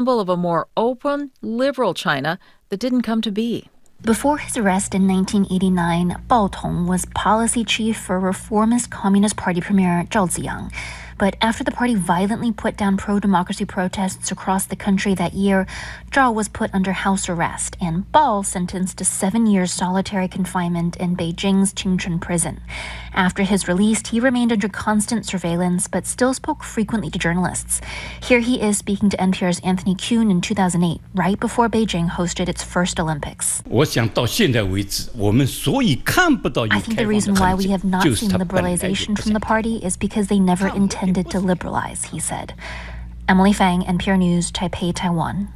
symbol of a more open, liberal China that didn't come to be. Before his arrest in 1989, Bao Tong was policy chief for reformist Communist Party Premier Zhao Ziyang. But after the party violently put down pro-democracy protests across the country that year, Zhao was put under house arrest and Bao sentenced to 7 years solitary confinement in Beijing's Qingchun prison. After his release, he remained under constant surveillance but still spoke frequently to journalists. Here he is speaking to NPR's Anthony Kuhn in 2008, right before Beijing hosted its first Olympics. I think the reason why we have not seen liberalization from the party is because they never intended to liberalize, he said. Emily Fang, NPR News, Taipei, Taiwan.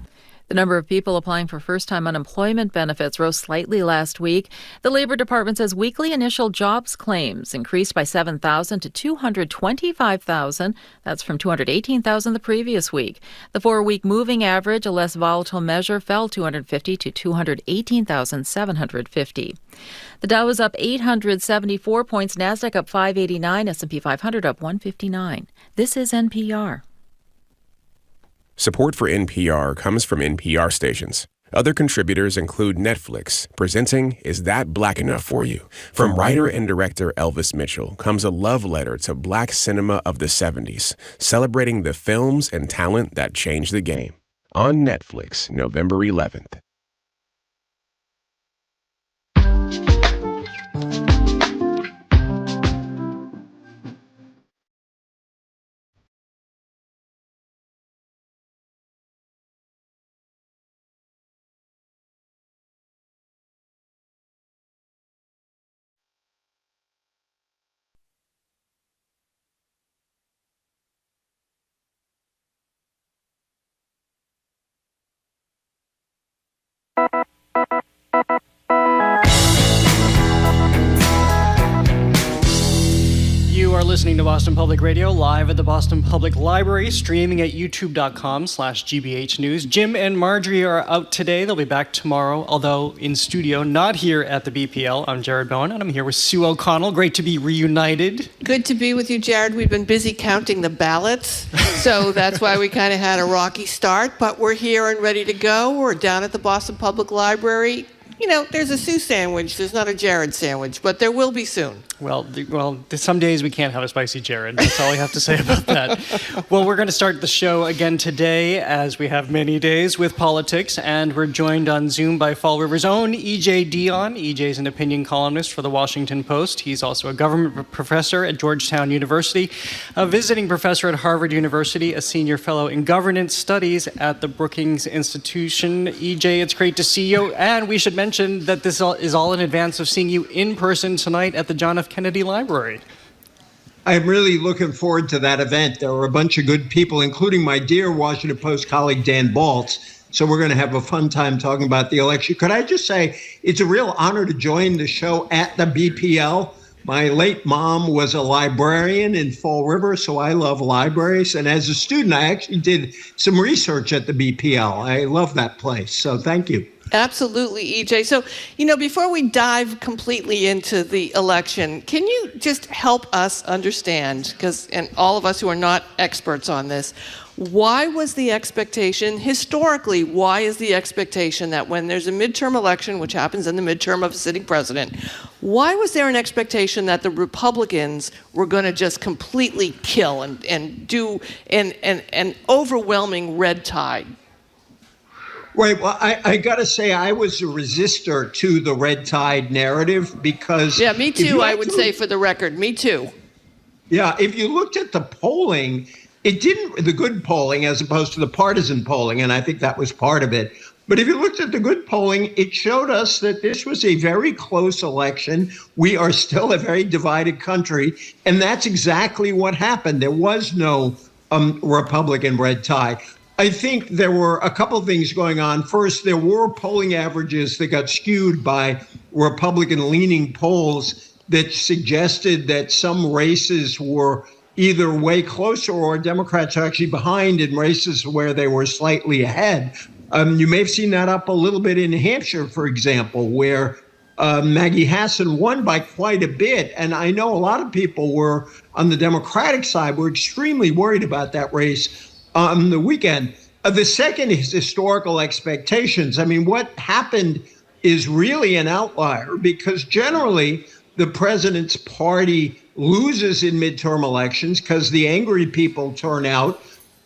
The number of people applying for first-time unemployment benefits rose slightly last week. The Labor Department says weekly initial jobs claims increased by 7,000 to 225,000. That's from 218,000 the previous week. The 4-week moving average, a less volatile measure, fell 250 to 218,750. The Dow was up 874 points, Nasdaq up 589, S&P 500 up 159. This is NPR. Support for NPR comes from NPR stations. Other contributors include Netflix, presenting Is That Black Enough for You? From writer and director Elvis Mitchell comes a love letter to black cinema of the 70s, celebrating the films and talent that changed the game. On Netflix, November 11th. You are listening to Boston Public Radio, live at the Boston Public Library, streaming at youtube.com/GBH News. Jim and Marjorie are out today. They'll be back tomorrow, although in studio, not here at the BPL. I'm Jared Bowen, and I'm here with Sue O'Connell. Great to be reunited. Good to be with you, Jared. We've been busy counting the ballots, so that's why we kind of had a rocky start, but we're here and ready to go. We're down at the Boston Public Library. You know, there's a Sue sandwich. There's not a Jared sandwich, but there will be soon. Well, some days we can't have a spicy Jared. That's all I have to say about that. Well, we're going to start the show again today, as we have many days, with politics, and we're joined on Zoom by Fall River's own E.J. Dionne. E.J. is an opinion columnist for The Washington Post. He's also a government professor at Georgetown University, a visiting professor at Harvard University, a senior fellow in governance studies at the Brookings Institution. E.J., it's great to see you, and we should mention that this is all in advance of seeing you in person tonight at the John F. Kennedy Library. I'm really looking forward to that event. There are a bunch of good people, including my dear Washington Post colleague Dan Baltz. So we're going to have a fun time talking about the election. Could I just say it's a real honor to join the show at the BPL. My late mom was a librarian in Fall River, so I love libraries. And as a student, I actually did some research at the BPL. I love that place. So thank you. Absolutely, EJ. So, before we dive completely into the election, can you just help us understand, and all of us who are not experts on this, why was the expectation, historically, why is the expectation that when there's a midterm election, which happens in the midterm of a sitting president, why was there an expectation that the Republicans were going to just completely kill and do an overwhelming red tide? Right. Well, I got to say, I was a resistor to the red tide narrative because... Yeah, me too, I would say, for the record. Me too. Yeah, if you looked at the polling, the good polling as opposed to the partisan polling, and I think that was part of it. But if you looked at the good polling, it showed us that this was a very close election. We are still a very divided country. And that's exactly what happened. There was no Republican red tide. I think there were a couple of things going on. First, there were polling averages that got skewed by Republican-leaning polls that suggested that some races were either way closer or Democrats are actually behind in races where they were slightly ahead. You may have seen that up a little bit in Hampshire, for example, where Maggie Hassan won by quite a bit. And I know a lot of people were on the Democratic side were extremely worried about that race on the weekend. The second is historical expectations. I mean, what happened is really an outlier because generally the president's party loses in midterm elections because the angry people turn out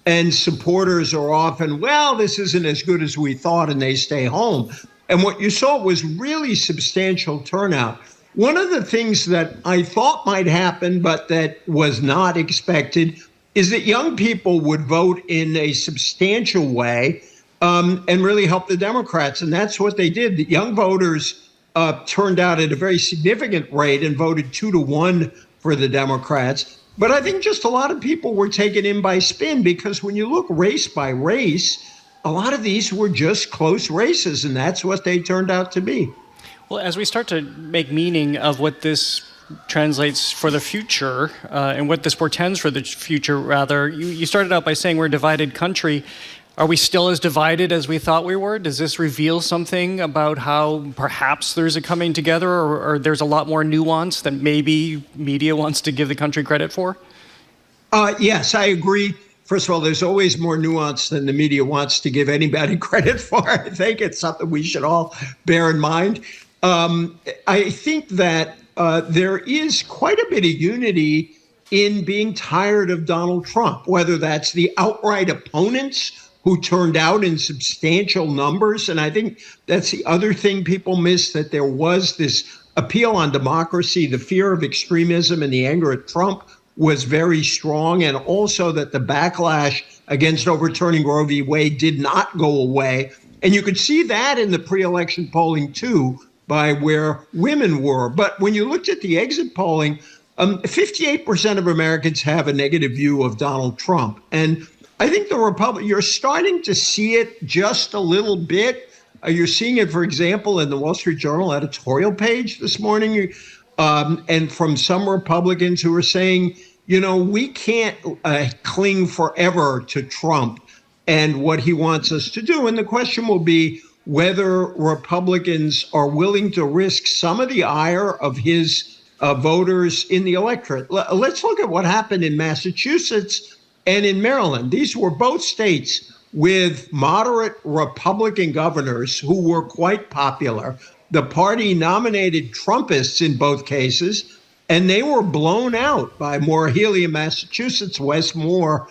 and supporters are often, well, this isn't as good as we thought, and they stay home. And what you saw was really substantial turnout. One of the things that I thought might happen, but that was not expected, is that young people would vote in a substantial way and really help the Democrats. And that's what they did. The young voters turned out at a very significant rate and voted 2-1 for the Democrats. But I think just a lot of people were taken in by spin because when you look race by race, a lot of these were just close races, and that's what they turned out to be. Well, as we start to make meaning of what this translates for the future and what this portends for the future, rather, you started out by saying we're a divided country. Are we still as divided as we thought we were? Does this reveal something about how perhaps there's a coming together or there's a lot more nuance than maybe media wants to give the country credit for? Yes, I agree. First of all, there's always more nuance than the media wants to give anybody credit for. I think it's something we should all bear in mind. I think that there is quite a bit of unity in being tired of Donald Trump, whether that's the outright opponents who turned out in substantial numbers. And I think that's the other thing people miss, that there was this appeal on democracy, the fear of extremism and the anger at Trump was very strong, and also that the backlash against overturning Roe v. Wade did not go away. And you could see that in the pre-election polling, too, by where women were. But when you looked at the exit polling, 58% of Americans have a negative view of Donald Trump. And I think you're starting to see it just a little bit. You're seeing it, for example, in the Wall Street Journal editorial page this morning, and from some Republicans who are saying, you know, we can't cling forever to Trump and what he wants us to do. And the question will be whether Republicans are willing to risk some of the ire of his voters in the electorate. Let's look at what happened in Massachusetts and in Maryland. These were both states with moderate Republican governors who were quite popular. The party nominated Trumpists in both cases, and they were blown out by Maura Healey in Massachusetts, Wes Moore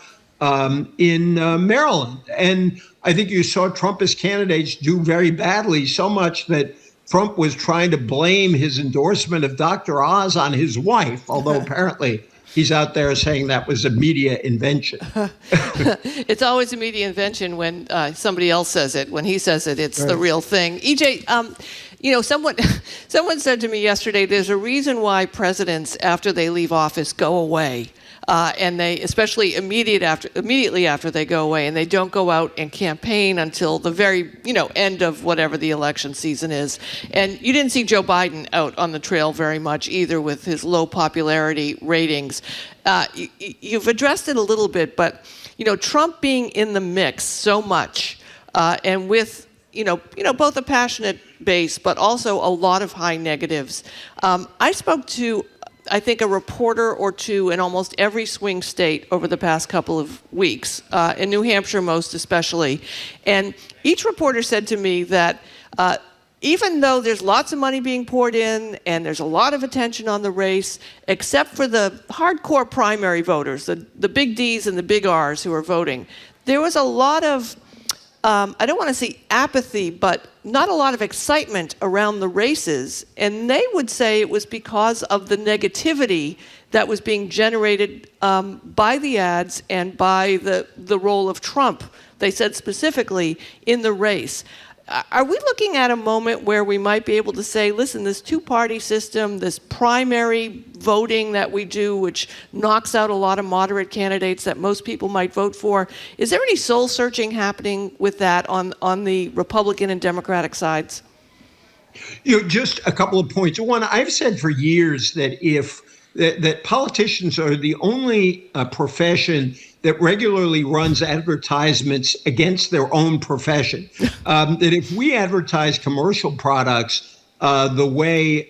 in Maryland. And I think you saw Trumpist candidates do very badly, so much that Trump was trying to blame his endorsement of Dr. Oz on his wife, although apparently he's out there saying that was a media invention. It's always a media invention when somebody else says it. When he says it, it's the real thing. EJ, you know, someone said to me yesterday, there's a reason why presidents, after they leave office, go away. And they, especially immediately after they go away, and they don't go out and campaign until the very, end of whatever the election season is. And you didn't see Joe Biden out on the trail very much either with his low popularity ratings. You've addressed it a little bit, but, Trump being in the mix so much, and with, both a passionate base, but also a lot of high negatives. I spoke to, I think, a reporter or two in almost every swing state over the past couple of weeks, in New Hampshire most especially. And each reporter said to me that even though there's lots of money being poured in and there's a lot of attention on the race, except for the hardcore primary voters, the big Ds and the big Rs who are voting, there was a lot of I don't want to say apathy, but not a lot of excitement around the races. And they would say it was because of the negativity that was being generated by the ads and by the role of Trump, they said specifically, in the race. Are we looking at a moment where we might be able to say, listen, this two-party system, this primary voting that we do, which knocks out a lot of moderate candidates that most people might vote for, is there any soul-searching happening with that on the Republican and Democratic sides? Just a couple of points. One, I've said for years that that politicians are the only profession that regularly runs advertisements against their own profession. That if we advertise commercial products the way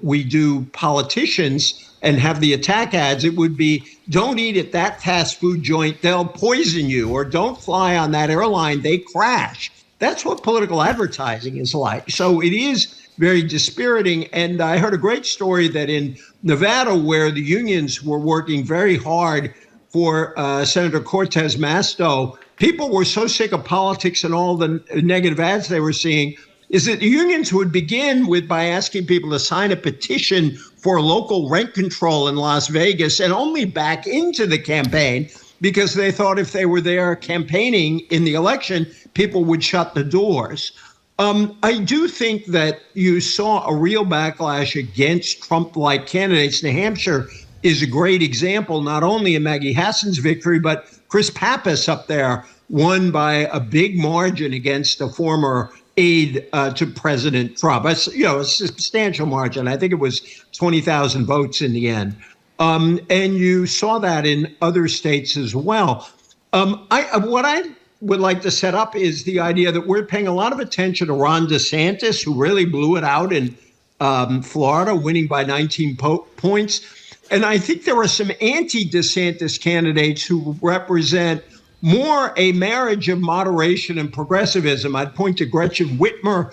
we do politicians and have the attack ads, it would be, don't eat at that fast food joint, they'll poison you, or don't fly on that airline, they crash. That's what political advertising is like. So it is very dispiriting. And I heard a great story that in Nevada, where the unions were working very hard for Senator Cortez Masto, people were so sick of politics and all the negative ads they were seeing, is that the unions would begin by asking people to sign a petition for local rent control in Las Vegas and only back into the campaign because they thought if they were there campaigning in the election, people would shut the doors. I do think that you saw a real backlash against Trump-like candidates. New Hampshire is a great example, not only of Maggie Hassan's victory, but Chris Pappas up there won by a big margin against a former aide to President Trump. A substantial margin. I think it was 20,000 votes in the end. And you saw that in other states as well. What I would like to set up is the idea that we're paying a lot of attention to Ron DeSantis, who really blew it out in Florida, winning by 19 points. And I think there are some anti-DeSantis candidates who represent more a marriage of moderation and progressivism. I'd point to Gretchen Whitmer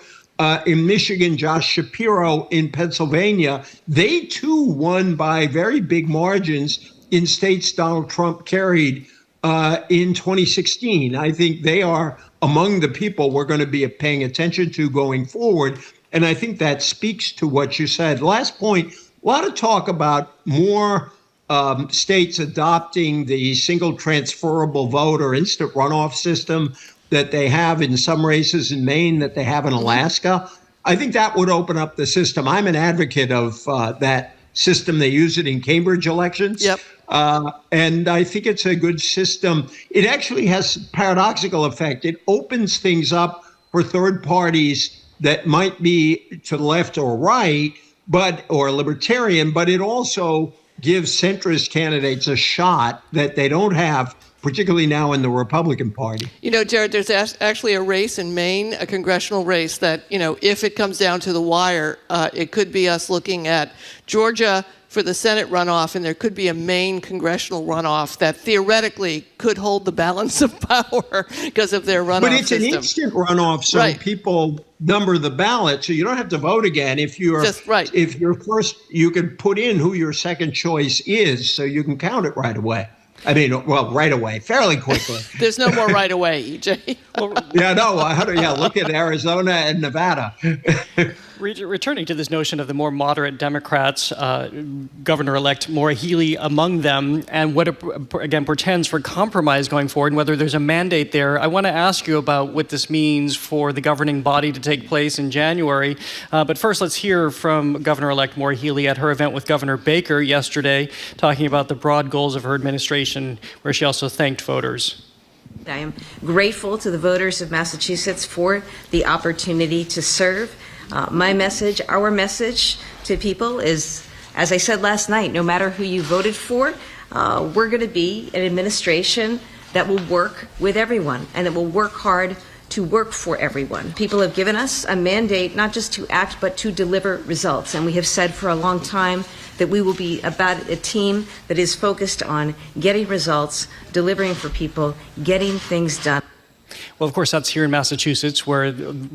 in Michigan, Josh Shapiro in Pennsylvania. They too won by very big margins in states Donald Trump carried in 2016. I think they are among the people we're going to be paying attention to going forward. And I think that speaks to what you said. Last point, a lot of talk about more states adopting the single transferable vote or instant runoff system that they have in some races in Maine, that they have in Alaska. I think that would open up the system. I'm an advocate of that system. They use it in Cambridge elections. Yep. And I think it's a good system. It actually has a paradoxical effect. It opens things up for third parties that might be to the left or right, or libertarian, but it also gives centrist candidates a shot that they don't have, particularly now in the Republican Party. Jared, there's actually a race in Maine, a congressional race that, if it comes down to the wire, it could be us looking at Georgia for the Senate runoff, and there could be a Maine congressional runoff that theoretically could hold the balance of power because of their runoff But it's system. an instant runoff, so Right. people number the ballot, so you don't have to vote again. If you're first, you can put in who your second choice is, so you can count it right away. I mean, well, right away, fairly quickly. There's no more right away, EJ. Look at Arizona and Nevada. Returning to this notion of the more moderate Democrats, Governor-elect Maura Healey among them, and what it, again, portends for compromise going forward, and whether there's a mandate there, I want to ask you about what this means for the governing body to take place in January. But first, let's hear from Governor-elect Maura Healey at her event with Governor Baker yesterday, talking about the broad goals of her administration, where she also thanked voters. I am grateful to the voters of Massachusetts for the opportunity to serve. My message, our message to people is, as I said last night, no matter who you voted for, we're going to be an administration that will work with everyone and that will work hard to work for everyone. People have given us a mandate not just to act, but to deliver results. And we have said for a long time that we will be about a team that is focused on getting results, delivering for people, getting things done. Well, of course, that's here in Massachusetts, where,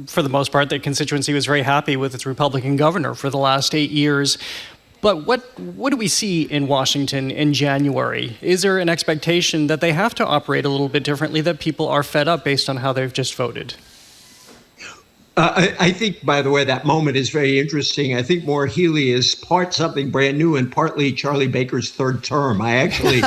for the most part, the constituency was very happy with its Republican governor for the last 8 years. But what do we see in Washington in January? Is there an expectation that they have to operate a little bit differently, that people are fed up based on how they've just voted? I think, by the way, that moment is very interesting. I think Maura Healey is part something brand new and partly Charlie Baker's third term. I actually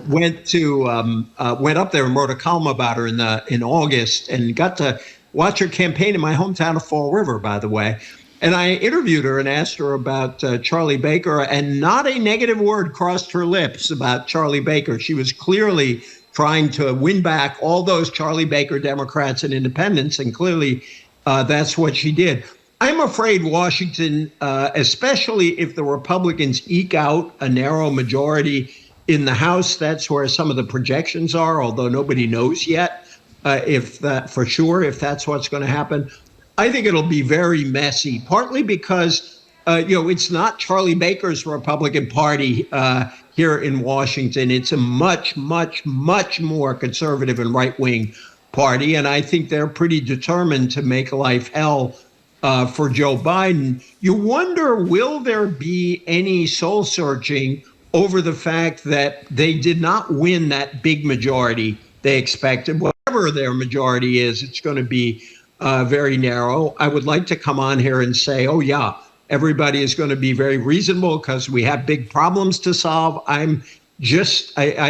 went up there and wrote a column about her in August and got to watch her campaign in my hometown of Fall River, by the way. And I interviewed her and asked her about Charlie Baker, and not a negative word crossed her lips about Charlie Baker. She was clearly trying to win back all those Charlie Baker Democrats and independents, and clearly that's what she did. I'm afraid Washington, especially if the Republicans eke out a narrow majority in the House, that's where some of the projections are, although nobody knows yet if that's what's going to happen. I think it'll be very messy, partly because, it's not Charlie Baker's Republican Party here in Washington. It's a much, much, much more conservative and right-wing party. And I think they're pretty determined to make life hell for Joe Biden. You wonder, will there be any soul searching over the fact that they did not win that big majority they expected? Whatever their majority is, it's going to be very narrow. I would like to come on here and say, oh, yeah, everybody is going to be very reasonable because we have big problems to solve. I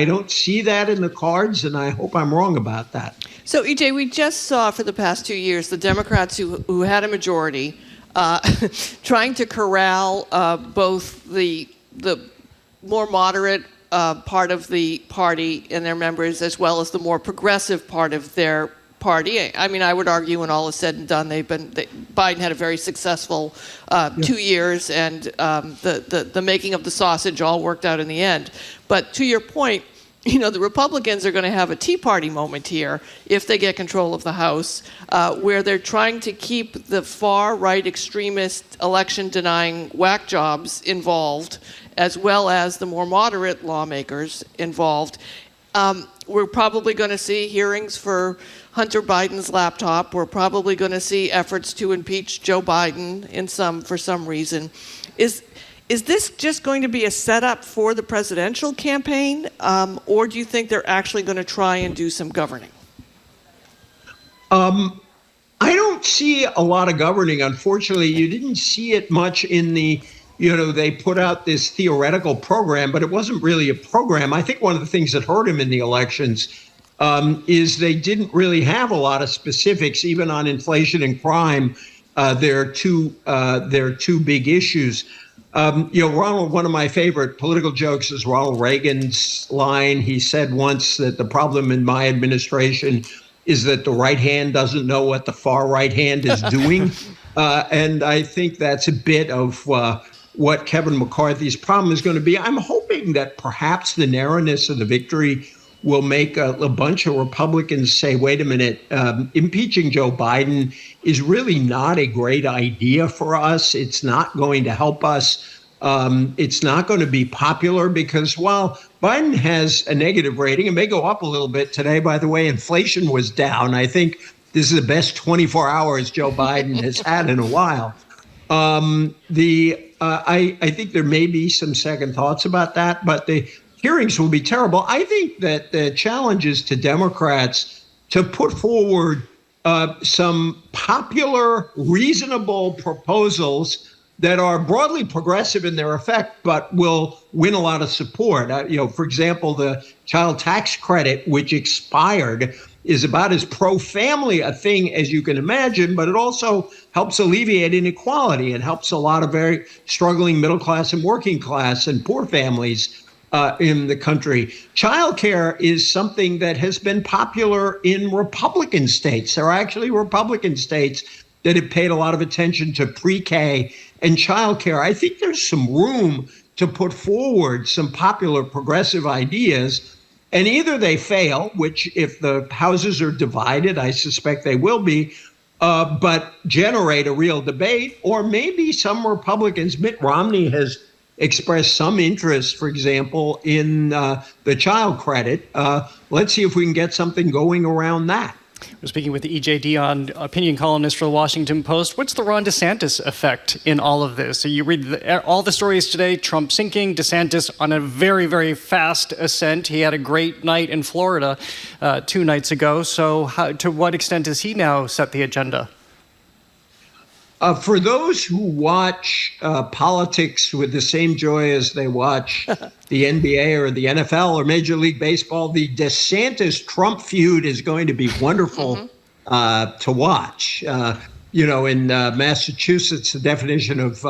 don't see that in the cards, and I hope I'm wrong about that. So, EJ, we just saw for the past 2 years the Democrats who had a majority trying to corral both the more moderate part of the party and their members, as well as the more progressive part of their party. I mean, I would argue when all is said and done, Biden had a very successful 2 years, and the making of the sausage all worked out in the end. But to your point, the Republicans are going to have a Tea Party moment here if they get control of the House, where they're trying to keep the far-right extremist election-denying whack jobs involved, as well as the more moderate lawmakers involved. We're probably going to see hearings for Hunter Biden's laptop. We're probably going to see efforts to impeach Joe Biden for some reason. Is this just going to be a setup for the presidential campaign, or do you think they're actually going to try and do some governing? I don't see a lot of governing. Unfortunately, you didn't see it much in they put out this theoretical program, but it wasn't really a program. I think one of the things that hurt him in the elections is they didn't really have a lot of specifics, even on inflation and crime. They're two big issues. Ronald, one of my favorite political jokes is Ronald Reagan's line. He said once that the problem in my administration is that the right hand doesn't know what the far right hand is doing. And I think that's a bit of what Kevin McCarthy's problem is going to be. I'm hoping that perhaps the narrowness of the victory will make a bunch of Republicans say, wait a minute, impeaching Joe Biden is really not a great idea for us. It's not going to help us. It's not going to be popular because while Biden has a negative rating, it may go up a little bit today. By the way, inflation was down. I think this is the best 24 hours Joe Biden has had in a while. I think there may be some second thoughts about that, but the hearings will be terrible. I think that the challenge is to Democrats to put forward some popular, reasonable proposals that are broadly progressive in their effect, but will win a lot of support. For example, the child tax credit, which expired, is about as pro-family a thing as you can imagine, but it also helps alleviate inequality and helps a lot of very struggling middle class and working class and poor families in the country. Childcare is something that has been popular in Republican states. There are actually Republican states that have paid a lot of attention to pre-K and childcare. I think there's some room to put forward some popular progressive ideas, and either they fail, which if the houses are divided, I suspect they will be, but generate a real debate, or maybe some Republicans, Mitt Romney has expressed some interest, for example, in the child credit. Let's see if we can get something going around that. We're speaking with E.J. Dionne, opinion columnist for the Washington Post. What's the Ron DeSantis effect in all of this? So you read all the stories today, Trump sinking, DeSantis on a very, very fast ascent. He had a great night in Florida 2 nights ago. So to what extent does he now set the agenda? For those who watch politics with the same joy as they watch the NBA or the NFL or Major League Baseball, the DeSantis-Trump feud is going to be wonderful to watch. In Massachusetts, the definition of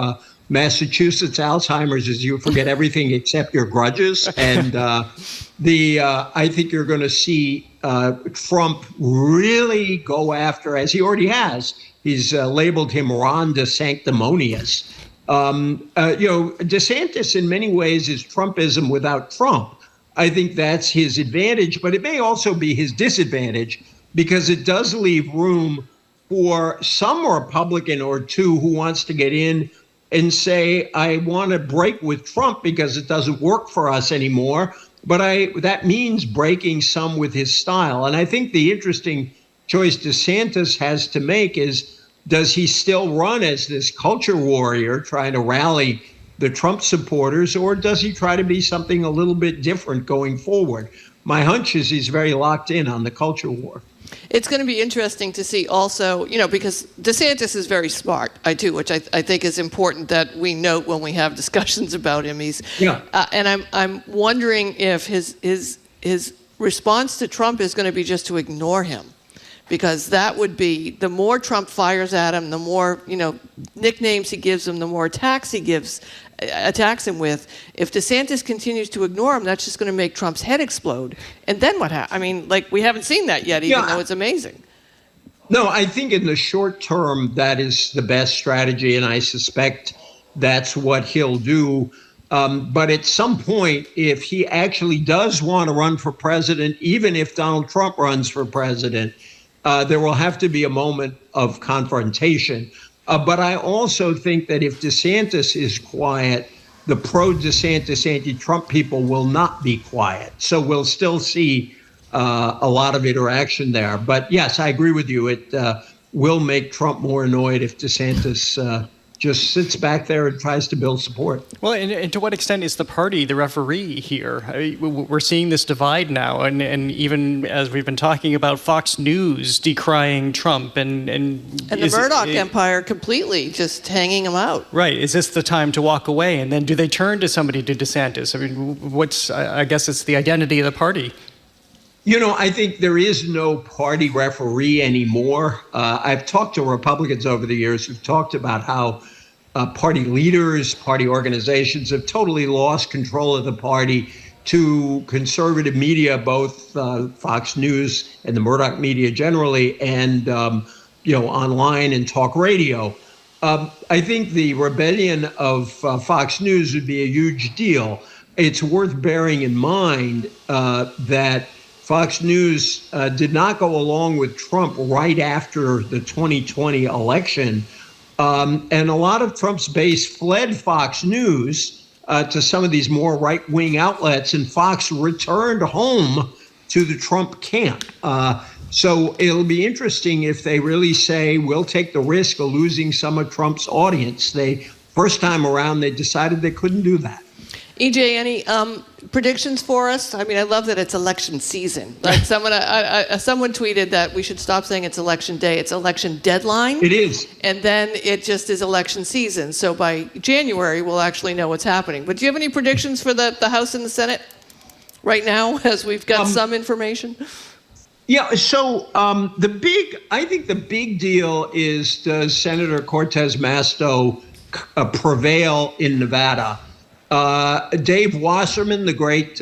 Massachusetts Alzheimer's is you forget everything except your grudges. And I think you're going to see Trump really go after, as he already has. He's labeled him Ron DeSanctimonious. DeSantis in many ways is Trumpism without Trump. I think that's his advantage, but it may also be his disadvantage because it does leave room for some Republican or two who wants to get in and say, I want to break with Trump because it doesn't work for us anymore. But that means breaking some with his style. And I think the interesting choice DeSantis has to make is, does he still run as this culture warrior trying to rally the Trump supporters, or does he try to be something a little bit different going forward? My hunch is he's very locked in on the culture war. It's going to be interesting to see also, because DeSantis is very smart, which I think is important that we note when we have discussions about him. And I'm wondering if his response to Trump is going to be just to ignore him. Because that would be, the more Trump fires at him, the more, nicknames he gives him, the more attacks him with. If DeSantis continues to ignore him, that's just going to make Trump's head explode. And then what happens? We haven't seen that yet, even though it's amazing. No, I think in the short term, that is the best strategy, and I suspect that's what he'll do. But at some point, if he actually does want to run for president, even if Donald Trump runs for president, there will have to be a moment of confrontation. But I also think that if DeSantis is quiet, the pro-DeSantis, anti-Trump people will not be quiet. So we'll still see a lot of interaction there. But yes, I agree with you. It will make Trump more annoyed if DeSantis just sits back there and tries to build support. Well, and to what extent is the party the referee here? We're seeing this divide now, and even as we've been talking about Fox News decrying Trump and the Murdoch empire completely just hanging him out. Right. Is this the time to walk away? And then do they turn to somebody to DeSantis? I mean, I guess it's the identity of the party. I think there is no party referee anymore. I've talked to Republicans over the years who've talked about how party leaders, party organizations have totally lost control of the party to conservative media, both Fox News and the Murdoch media generally, and online and talk radio. I think the rebellion of Fox News would be a huge deal. It's worth bearing in mind that Fox News did not go along with Trump right after the 2020 election. And a lot of Trump's base fled Fox News to some of these more right-wing outlets, and Fox returned home to the Trump camp. So it'll be interesting if they really say, we'll take the risk of losing some of Trump's audience. First time around, they decided they couldn't do that. EJ, any predictions for us? I mean, I love that it's election season. Like someone tweeted that we should stop saying it's election day. It's election deadline. It is. And then it just is election season. So by January, we'll actually know what's happening. But do you have any predictions for the House and the Senate right now, as we've got some information? Yeah, so I think the big deal is, does Senator Cortez Masto prevail in Nevada? Dave Wasserman, the great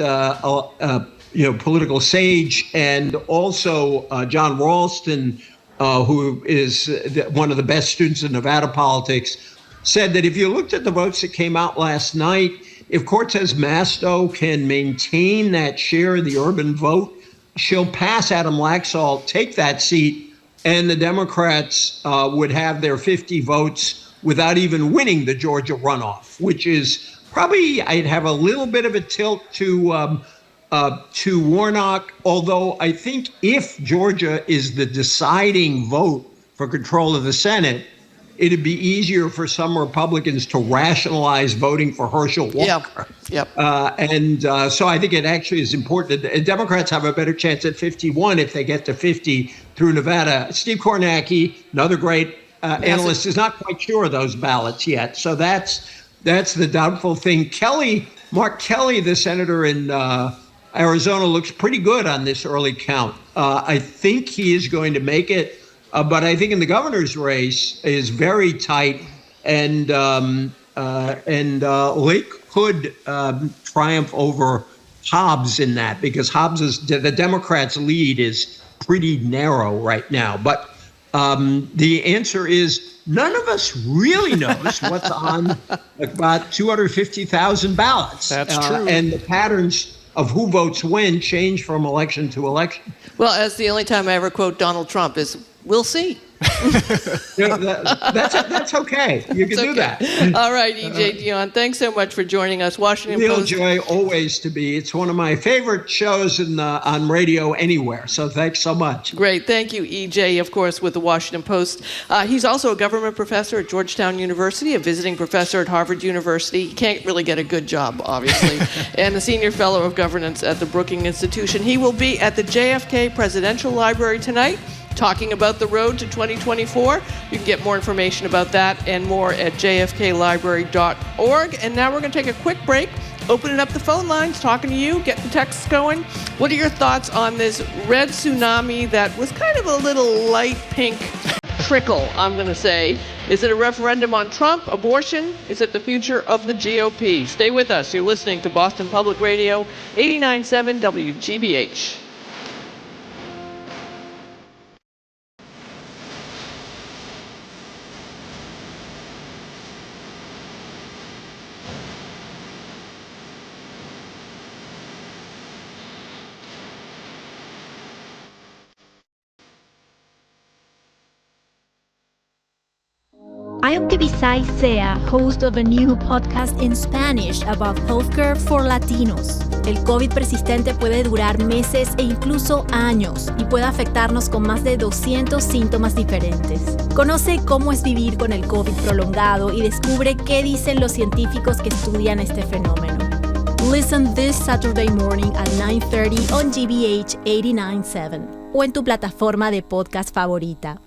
political sage, and also John Ralston, who is one of the best students in Nevada politics, said that if you looked at the votes that came out last night, if Cortez Masto can maintain that share of the urban vote, she'll pass Adam Laxalt, take that seat, and the Democrats would have their 50 votes without even winning the Georgia runoff, which is probably, I'd have a little bit of a tilt to Warnock, although I think if Georgia is the deciding vote for control of the Senate, it'd be easier for some Republicans to rationalize voting for Herschel Walker. Yep. So I think it actually is important. Democrats have a better chance at 51 if they get to 50 through Nevada. Steve Kornacki, another great analyst, is not quite sure of those ballots yet. So that's the doubtful thing. Mark Kelly, the senator in Arizona, looks pretty good on this early count. I think he is going to make it, but I think in the governor's race is very tight, and Lake could triumph over Hobbs in that, because the Democrats' lead is pretty narrow right now. But the answer is, none of us really knows what's on about 250,000 ballots. That's true. And the patterns of who votes when change from election to election. Well, as the only time I ever quote Donald Trump is, we'll see. That's okay. You can do that. All right, E.J. Dionne, thanks so much for joining us. Washington Real Post. joy always to be. It's one of my favorite shows on radio anywhere. So thanks so much. Great. Thank you, E.J., of course, with the Washington Post. He's also a government professor at Georgetown University, a visiting professor at Harvard University. He can't really get a good job, obviously, and a senior fellow of governance at the Brookings Institution. He will be at the JFK Presidential Library tonight, talking about the road to 2024. You can get more information about that and more at jfklibrary.org. And now we're going to take a quick break, opening up the phone lines, talking to you, getting the texts going. What are your thoughts on this red tsunami that was kind of a little light pink trickle, I'm going to say? Is it a referendum on Trump, abortion? Is it the future of the GOP? Stay with us. You're listening to Boston Public Radio, 89.7 WGBH. I am Tibisay Sea, host of a new podcast in Spanish about healthcare for Latinos. El COVID persistente puede durar meses e incluso años y puede afectarnos con más de 200 síntomas diferentes. Conoce cómo es vivir con el COVID prolongado y descubre qué dicen los científicos que estudian este fenómeno. Listen this Saturday morning at 9:30 on GBH 89.7 o en tu plataforma de podcast favorita.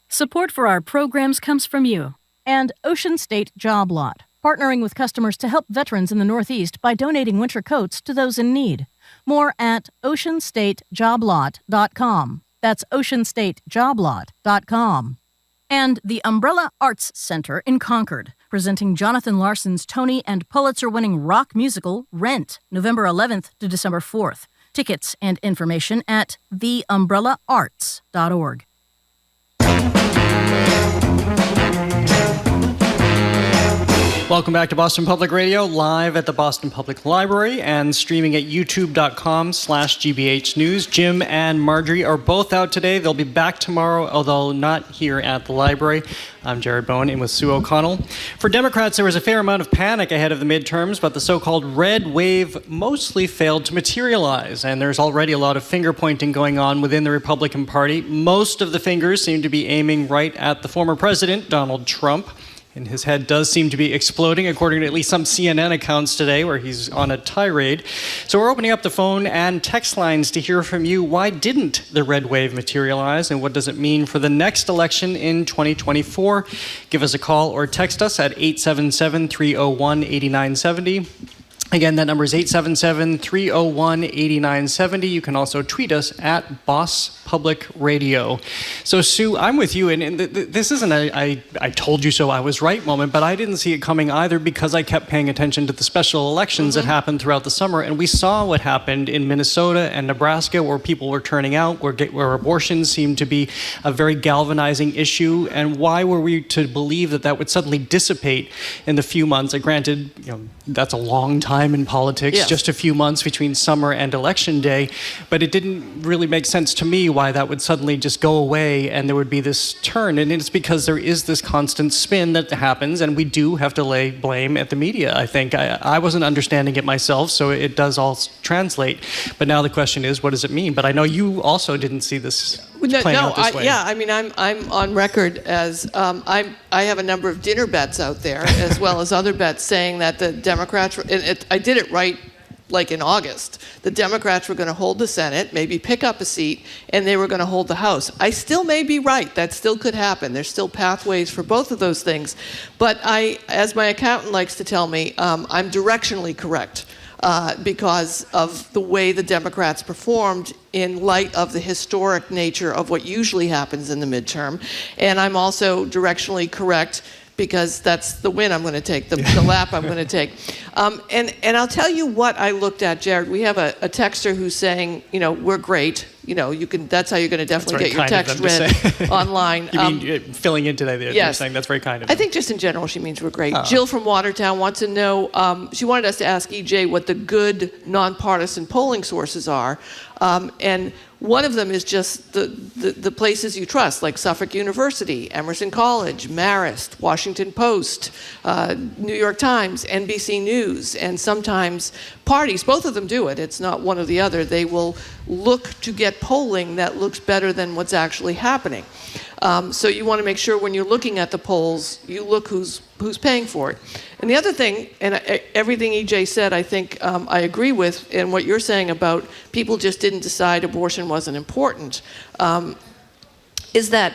Support for our programs comes from you and Ocean State Job Lot, partnering with customers to help veterans in the Northeast by donating winter coats to those in need. More at oceanstatejoblot.com. That's oceanstatejoblot.com. And the Umbrella Arts Center in Concord, presenting Jonathan Larson's Tony and Pulitzer-winning rock musical Rent, November 11th to December 4th. Tickets and information at theumbrellarts.org. Welcome back to Boston Public Radio, live at the Boston Public Library and streaming at youtube.com/GBH News. Jim and Marjorie are both out today. They'll be back tomorrow, although not here at the library. I'm Jared Bowen, in with Sue O'Connell. For Democrats, there was a fair amount of panic ahead of the midterms, but the so-called red wave mostly failed to materialize, and there's already a lot of finger-pointing going on within the Republican Party. Most of the fingers seem to be aiming right at the former president, Donald Trump. And his head does seem to be exploding, according to at least some CNN accounts today, where he's on a tirade. So we're opening up the phone and text lines to hear from you. Why didn't the red wave materialize, and what does it mean for the next election in 2024? Give us a call or text us at 877-301-8970. Again, that number is 877-301-8970. You can also tweet us at Boss Public Radio. So, Sue, I'm with you, and this isn't a I told you so, I was right moment, but I didn't see it coming either because I kept paying attention to the special elections that happened throughout the summer, and we saw what happened in Minnesota and Nebraska, where people were turning out, where abortion seemed to be a very galvanizing issue, and why were we to believe that that would suddenly dissipate in the few months? Granted, that's a long time in politics, yes. Just a few months between summer and election day, but it didn't really make sense to me why that would suddenly just go away and there would be this turn. And it's because there is this constant spin that happens, and we do have to lay blame at the media, I think. I wasn't understanding it myself, so it does all translate. But now the question is, what does it mean? But I know you also didn't see this playing out this way. Yeah, I mean, I'm on record as I have a number of dinner bets out there, as well as other bets saying that the Democrats, I did it right like in August, the Democrats were going to hold the Senate, maybe pick up a seat, and they were going to hold the House. I still may be right. That still could happen. There's still pathways for both of those things. But as my accountant likes to tell me, I'm directionally correct. Because of the way the Democrats performed in light of the historic nature of what usually happens in the midterm. And I'm also directionally correct because that's the win I'm going to take, the lap I'm going to take. And I'll tell you what I looked at, Jared. We have a texter who's saying, we're great. That's how you're going to definitely get your text read online. You mean filling in today? Yes. You're saying that's very kind of you. I think just in general, she means we're great. Jill from Watertown wants to know, she wanted us to ask EJ what the good nonpartisan polling sources are. And one of them is just the places you trust, like Suffolk University, Emerson College, Marist, Washington Post, New York Times, NBC News, and sometimes parties. Both of them do it. It's not one or the other. They will look to get polling that looks better than what's actually happening. So you want to make sure when you're looking at the polls, you look who's paying for it. And the other thing, and everything EJ said, I think I agree with, and what you're saying about people just didn't decide abortion wasn't important, is that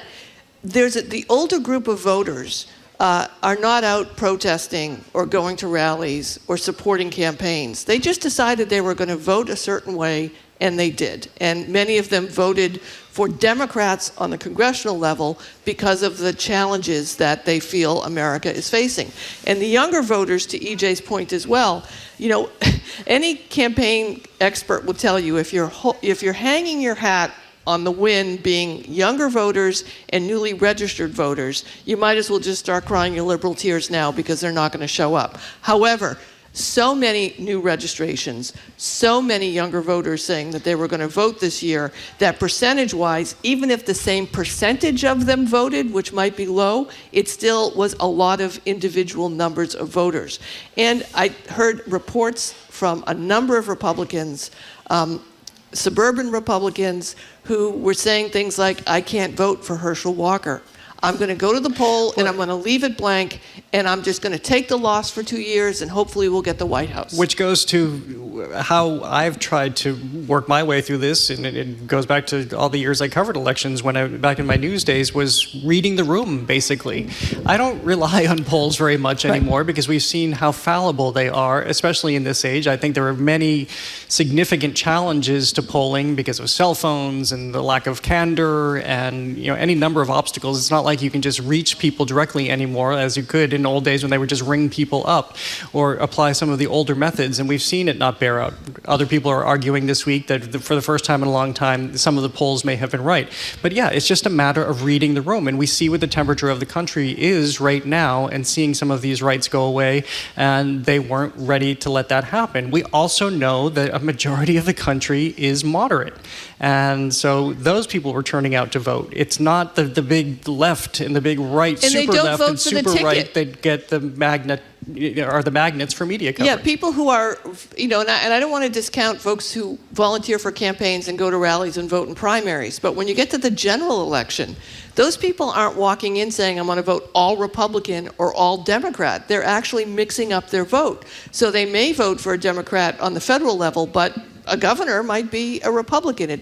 the older group of voters are not out protesting or going to rallies or supporting campaigns. They just decided they were going to vote a certain way, and they did. And many of them voted for Democrats on the congressional level because of the challenges that they feel America is facing. And the younger voters, to EJ's point as well, any campaign expert will tell you if you're hanging your hat on the win being younger voters and newly registered voters, you might as well just start crying your liberal tears now because they're not going to show up. However, so many new registrations, so many younger voters saying that they were going to vote this year, that percentage-wise, even if the same percentage of them voted, which might be low, it still was a lot of individual numbers of voters. And I heard reports from a number of Republicans, suburban Republicans, who were saying things like, I can't vote for Herschel Walker. I'm going to go to the poll and I'm going to leave it blank and I'm just going to take the loss for 2 years and hopefully we'll get the White House. Which goes to how I've tried to work my way through this, and it goes back to all the years I covered elections back in my news days, was reading the room, basically. I don't rely on polls very much anymore because we've seen how fallible they are, especially in this age. I think there are many significant challenges to polling because of cell phones and the lack of candor and any number of obstacles. It's not like you can just reach people directly anymore as you could in old days when they would just ring people up or apply some of the older methods, and we've seen it not bear out. Other people are arguing this week that for the first time in a long time, some of the polls may have been right. But yeah, it's just a matter of reading the room, and we see what the temperature of the country is right now and seeing some of these rights go away, and they weren't ready to let that happen. We also know that a majority of the country is moderate, and so those people were turning out to vote. It's not the big left and the big right, and super left and super right that get the magnets for media coverage. Yeah, people who are, and I don't want to discount folks who volunteer for campaigns and go to rallies and vote in primaries, but when you get to the general election, those people aren't walking in saying, I'm going to vote all Republican or all Democrat. They're actually mixing up their vote. So they may vote for a Democrat on the federal level, but a governor might be a Republican.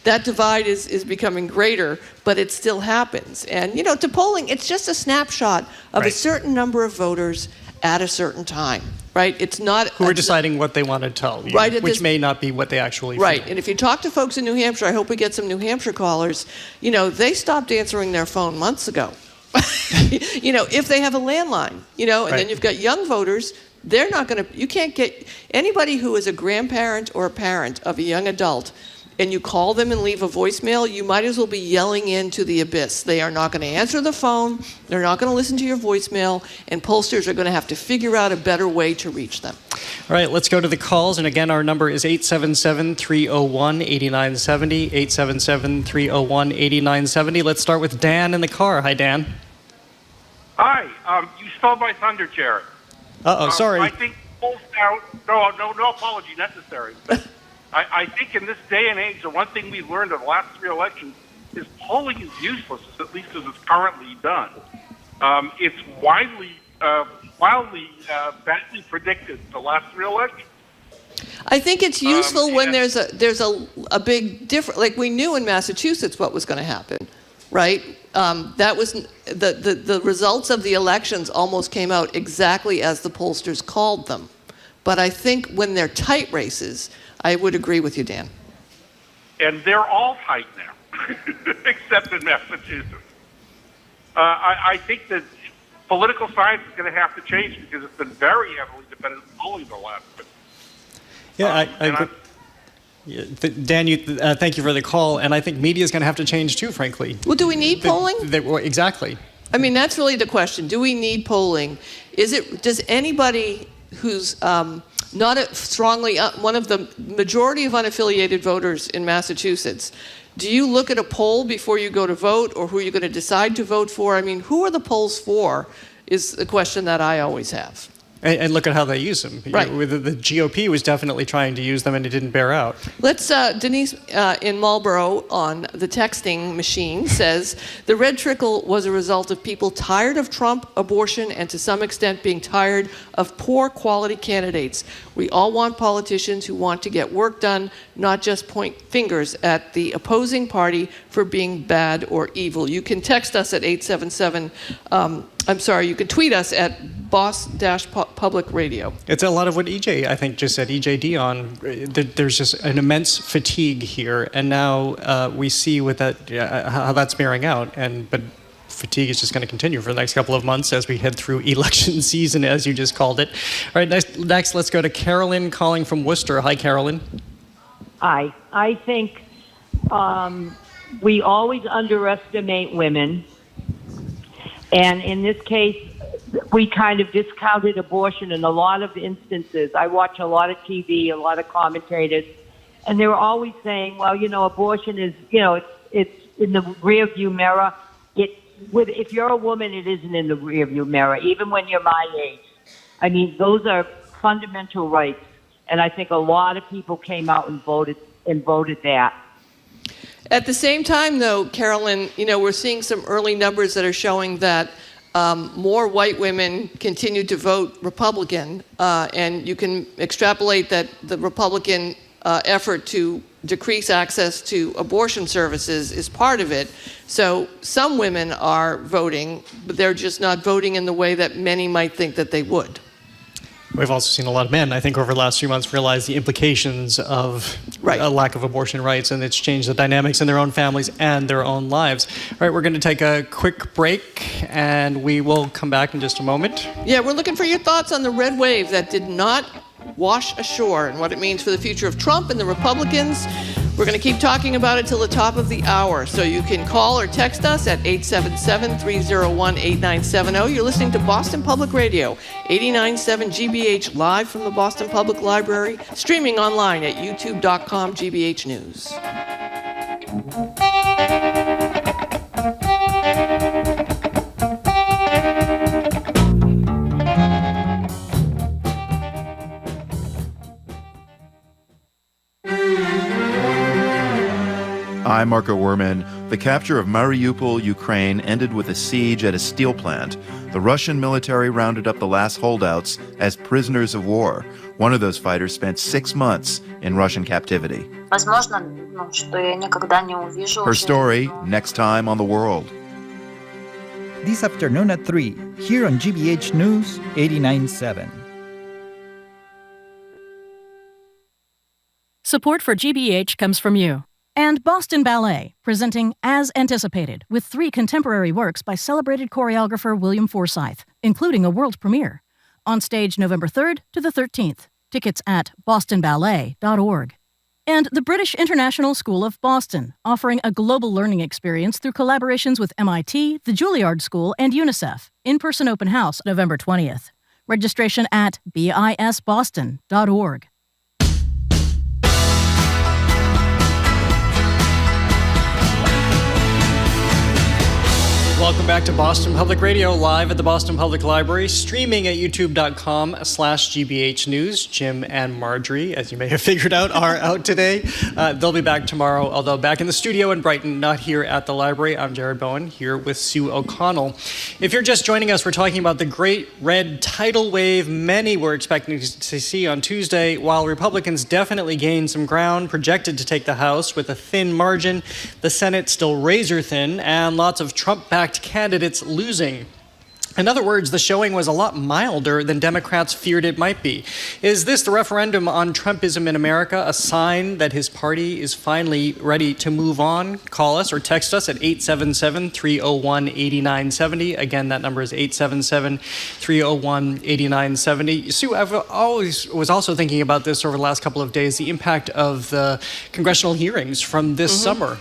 That divide is becoming greater, but it still happens. And, to polling, it's just a snapshot of a certain number of voters at a certain time, right? It's not... Who are deciding what they want to tell you, which may not be what they actually Right, feel. and if you talk to folks in New Hampshire, I hope we get some New Hampshire callers, they stopped answering their phone months ago. If they have a landline, and then you've got young voters. They're not going to, you can't get anybody who is a grandparent or a parent of a young adult and you call them and leave a voicemail, you might as well be yelling into the abyss. They are not going to answer the phone. They're not going to listen to your voicemail, and pollsters are going to have to figure out a better way to reach them. All right, let's go to the calls. And again, our number is 877-301-8970, 877-301-8970. Let's start with Dan in the car. Hi, Dan. Hi. You stole my thunder, Jared. Sorry. I think polls now, no apology necessary. I think in this day and age, the one thing we've learned in the last 3 elections is polling is useless, at least as it's currently done. It's wildly badly predicted the last 3 elections. I think it's useful when there's a big difference. Like we knew in Massachusetts what was going to happen, right? That was the results of the elections almost came out exactly as the pollsters called them. But I think when they're tight races, I would agree with you, Dan. And they're all tight now, except in Massachusetts. I think that political science is going to have to change because it's been very heavily dependent on polling the last bit. Yeah, I agree. Dan, thank you for the call, and I think media is going to have to change too, frankly. Well, do we need polling? Exactly. I mean, that's really the question. Do we need polling? Does anybody who's not strongly one of the majority of unaffiliated voters in Massachusetts, do you look at a poll before you go to vote, or who are you going to decide to vote for? I mean, who are the polls for is the question that I always have. And look at how they use them. Right. The GOP was definitely trying to use them, and it didn't bear out. Let's, Denise in Marlborough on the texting machine says, the red trickle was a result of people tired of Trump, abortion, and to some extent being tired of poor quality candidates. We all want politicians who want to get work done, not just point fingers at the opposing party for being bad or evil. You can text us at 877, you can tweet us at boss-public radio. It's a lot of what EJ, I think, just said, EJ Dion. There's just an immense fatigue here, and now we see with that how that's bearing out. But fatigue is just going to continue for the next couple of months as we head through election season, as you just called it. All right, next let's go to Carolyn calling from Worcester. Hi, Carolyn. Hi. I think we always underestimate women. And in this case, we kind of discounted abortion in a lot of instances. I watch a lot of TV, a lot of commentators, and they were always saying, well, abortion is, it's in the rearview mirror. If you're a woman, it isn't in the rearview mirror, even when you're my age. I mean, those are fundamental rights, and I think a lot of people came out and voted that. At the same time, though, Carolyn, we're seeing some early numbers that are showing that more white women continue to vote Republican, and you can extrapolate that the Republican effort to decrease access to abortion services is part of it. So some women are voting, but they're just not voting in the way that many might think that they would. We've also seen a lot of men, I think, over the last few months realize the implications of a lack of abortion rights, and it's changed the dynamics in their own families and their own lives. All right, we're going to take a quick break, and we will come back in just a moment. Yeah, we're looking for your thoughts on the red wave that did not wash ashore and what it means for the future of Trump and the Republicans. We're going to keep talking about it till the top of the hour. So you can call or text us at 877-301-8970. You're listening to Boston Public Radio, 89.7 GBH, live from the Boston Public Library, streaming online at youtube.com GBH News. I'm Marco Werman. The capture of Mariupol, Ukraine, ended with a siege at a steel plant. The Russian military rounded up the last holdouts as prisoners of war. One of those fighters spent 6 months in Russian captivity. Her story, next time on The World. This afternoon at 3, here on GBH News 89.7. Support for GBH comes from you. And Boston Ballet, presenting As Anticipated, with 3 contemporary works by celebrated choreographer William Forsythe, including a world premiere. On stage November 3rd to the 13th. Tickets at bostonballet.org. And the British International School of Boston, offering a global learning experience through collaborations with MIT, the Juilliard School, and UNICEF. In-person open house November 20th. Registration at bisboston.org. Welcome back to Boston Public Radio, live at the Boston Public Library, streaming at youtube.com/GBH News. Jim and Marjorie, as you may have figured out, are out today. They'll be back tomorrow, although back in the studio in Brighton, not here at the library. I'm Jared Bowen, here with Sue O'Connell. If you're just joining us, we're talking about the great red tidal wave many were expecting to see on Tuesday. While Republicans definitely gained some ground, projected to take the House with a thin margin, the Senate still razor thin, and lots of Trump-backed candidates losing. In other words, the showing was a lot milder than Democrats feared it might be. Is this, the referendum on Trumpism in America, a sign that his party is finally ready to move on? Call us or text us at 877-301-8970. Again, that number is 877-301-8970. Sue, I was also thinking about this over the last couple of days, the impact of the congressional hearings from this summer.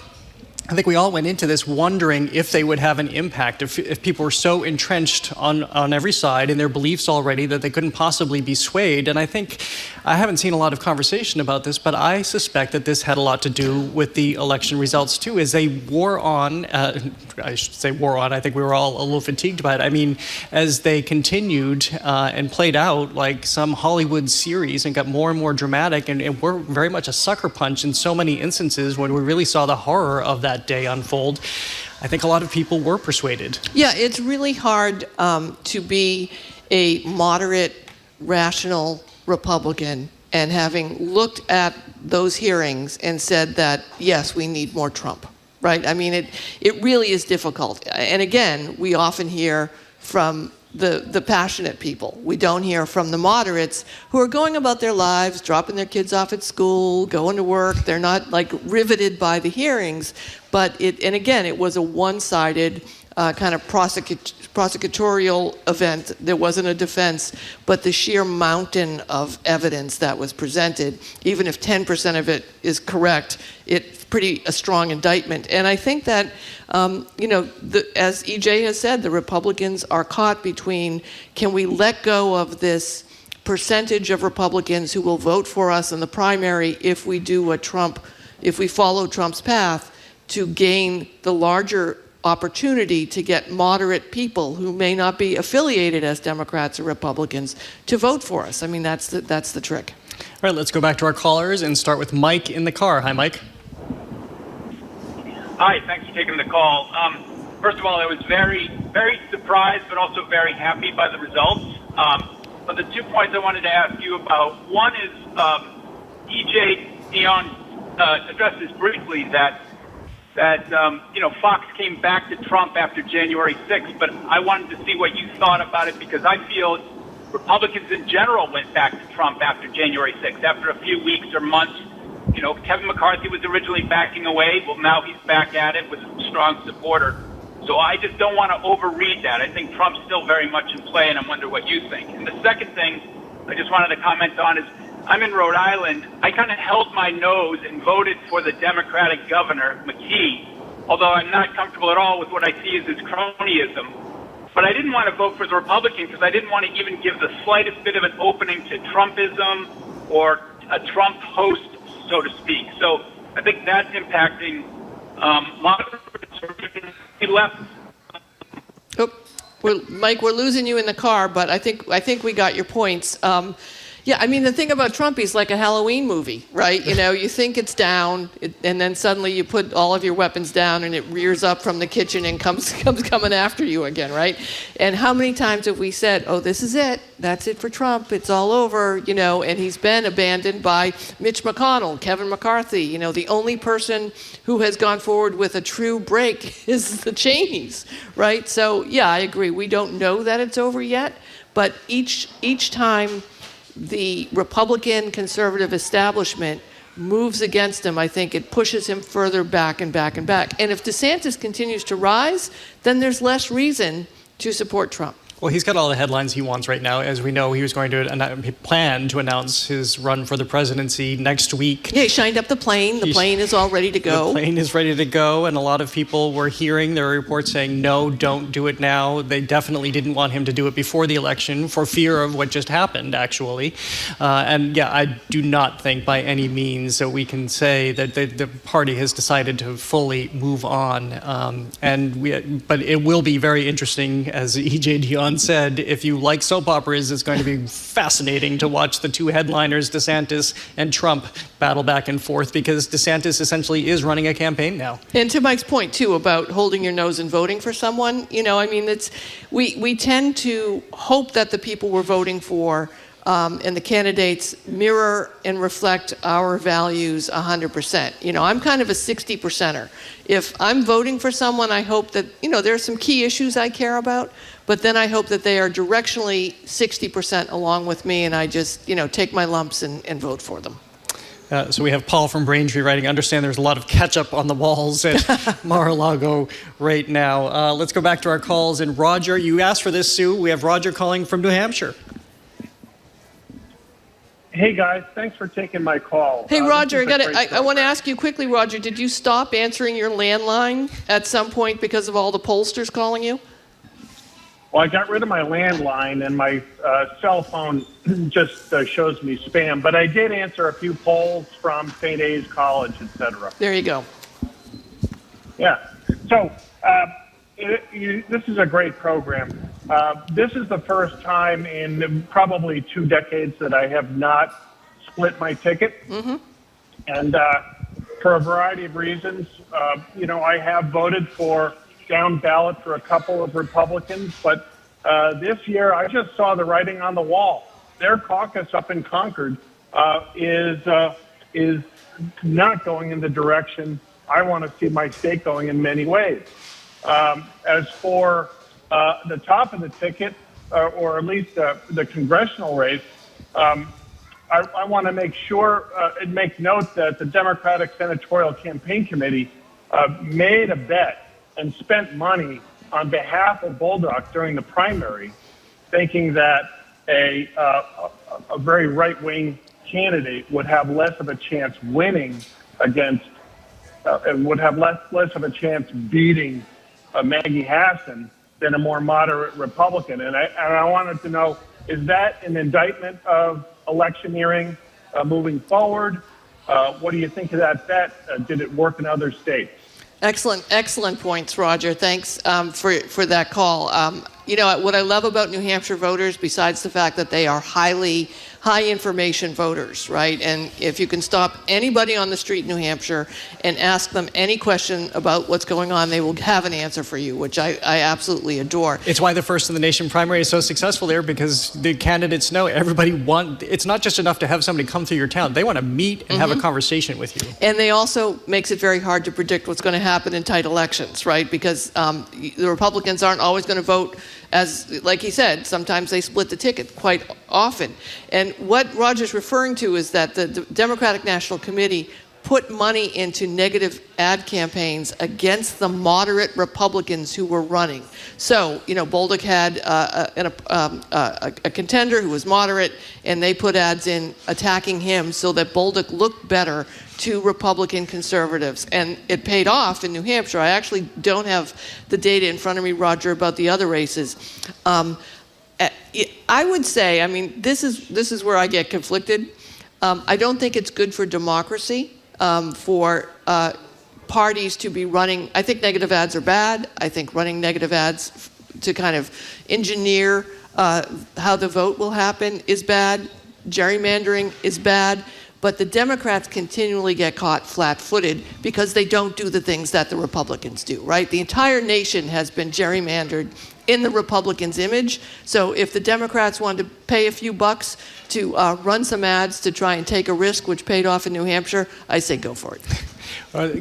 I think we all went into this wondering if they would have an impact, if people were so entrenched on every side in their beliefs already that they couldn't possibly be swayed. And I think, I haven't seen a lot of conversation about this, but I suspect that this had a lot to do with the election results too, as they wore on, I should say wore on, I think we were all a little fatigued by it. I mean, as they continued and played out like some Hollywood series and got more and more dramatic, and were very much a sucker punch in so many instances when we really saw the horror of that day unfold. I think a lot of people were persuaded. Yeah, it's really hard to be a moderate, rational Republican and having looked at those hearings and said that, yes, we need more Trump, right? I mean, it really is difficult. And again, we often hear from the passionate people. We don't hear from the moderates who are going about their lives, dropping their kids off at school, going to work. They're not like riveted by the hearings. But and again, it was a one-sided kind of prosecutorial event. There wasn't a defense, but the sheer mountain of evidence that was presented, even if 10% of it is correct, it's pretty a strong indictment. And I think that, as EJ has said, the Republicans are caught between, can we let go of this percentage of Republicans who will vote for us in the primary if we do if we follow Trump's path, to gain the larger opportunity to get moderate people who may not be affiliated as Democrats or Republicans to vote for us. I mean, that's the trick. All right, let's go back to our callers and start with Mike in the car. Hi, Mike. Hi, thanks for taking the call. First of all, I was very, very surprised, but also very happy by the results. But the 2 points I wanted to ask you about, one is EJ Dion addressed this briefly, that Fox came back to Trump after January 6th, but I wanted to see what you thought about it, because I feel Republicans in general went back to Trump after January 6th, after a few weeks or months. Kevin McCarthy was originally backing away. Well, now he's back at it with a strong supporter. So I just don't want to overread that. I think Trump's still very much in play, and I wonder what you think. And the second thing I just wanted to comment on is, I'm in Rhode Island. I kind of held my nose and voted for the Democratic governor, McKee, although I'm not comfortable at all with what I see as his cronyism. But I didn't want to vote for the Republican because I didn't want to even give the slightest bit of an opening to Trumpism or a Trump host, so to speak. So I think that's impacting moderates left. Oh, Mike, we're losing you in the car, but I think we got your points. Yeah, I mean, the thing about Trump, he's like a Halloween movie, right? You think it's down, and then suddenly you put all of your weapons down, and it rears up from the kitchen and comes coming after you again, right? And how many times have we said, oh, this is it. That's it for Trump. It's all over, and he's been abandoned by Mitch McConnell, Kevin McCarthy. The only person who has gone forward with a true break is the Cheneys, right? So, yeah, I agree. We don't know that it's over yet, but each time the Republican conservative establishment moves against him, I think it pushes him further back and back and back. And if DeSantis continues to rise, then there's less reason to support Trump. Well, he's got all the headlines he wants right now. As we know, he was going to plan to announce his run for the presidency next week. Yeah, he shined up the plane. The plane is all ready to go. The plane is ready to go, and a lot of people were hearing, there were reports saying, no, don't do it now. They definitely didn't want him to do it before the election for fear of what just happened, actually. And yeah, I do not think by any means that we can say that the party has decided to fully move on. But it will be very interesting, as E.J. Dion said, if you like soap operas, it's going to be fascinating to watch the two headliners, DeSantis and Trump, battle back and forth, because DeSantis essentially is running a campaign now. And to Mike's point, too, about holding your nose and voting for someone, we tend to hope that the people we're voting for and the candidates mirror and reflect our values 100%. You know, I'm kind of a 60%er. If I'm voting for someone, I hope that, you know, there are some key issues I care about, but then I hope that they are directionally 60% along with me, and I just, you know, take my lumps and vote for them. So we have Paul from Braintree writing, understand there's a lot of ketchup on the walls at Mar-a-Lago right now. Let's go back to our calls. And Roger, you asked for this, Sue. We have Roger calling from New Hampshire. Hey, guys. Thanks for taking my call. Hey, Roger, I want to ask you quickly, Roger, did you stop answering your landline at some point because of all the pollsters calling you? Well, I got rid of my landline, and my cell phone just shows me spam. But I did answer a few polls from St. A's College, etc. There you go. Yeah. So this is a great program. This is the first time in probably 2 decades that I have not split my ticket. Mm-hmm. And for a variety of reasons, you know, I have voted for down ballot for a couple of Republicans, but this year I just saw the writing on the wall. Their caucus up in Concord is not going in the direction I want to see my state going in many ways. As for the top of the ticket, or at least the congressional race, I want to make sure and make note that the Democratic Senatorial Campaign Committee made a bet and spent money on behalf of Bulldog during the primary, thinking that a very right-wing candidate would have less of a chance winning against, and would have less of a chance beating Maggie Hassan than a more moderate Republican. And I wanted to know, is that an indictment of electioneering moving forward? What do you think of that bet? Did it work in other states? Excellent points, Roger. Thanks for that call. You know, what I love about New Hampshire voters, besides the fact that they are high information voters, right? And if you can stop anybody on the street in New Hampshire and ask them any question about what's going on, they will have an answer for you, which I absolutely adore. It's why the First in the Nation primary is so successful there, because the candidates know it's not just enough to have somebody come through your town. They want to meet and have a conversation with you. And they also makes it very hard to predict what's going to happen in tight elections, right? Because the Republicans aren't always going to vote as, like he said, sometimes they split the ticket quite often. And what Roger's referring to is that the Democratic National Committee put money into negative ad campaigns against the moderate Republicans who were running. So, you know, Bolduc had a contender who was moderate, and they put ads in attacking him so that Bolduc looked better to Republican conservatives. And it paid off in New Hampshire. I actually don't have the data in front of me, Roger, about the other races. I would say, I mean, this is where I get conflicted. I don't think it's good for democracy for parties to be running. I think negative ads are bad. I think running negative ads to kind of engineer how the vote will happen is bad. Gerrymandering is bad. But the Democrats continually get caught flat-footed because they don't do the things that the Republicans do, right? The entire nation has been gerrymandered in the Republicans' image. So if the Democrats wanted to pay a few bucks to run some ads to try and take a risk, which paid off in New Hampshire, I say go for it.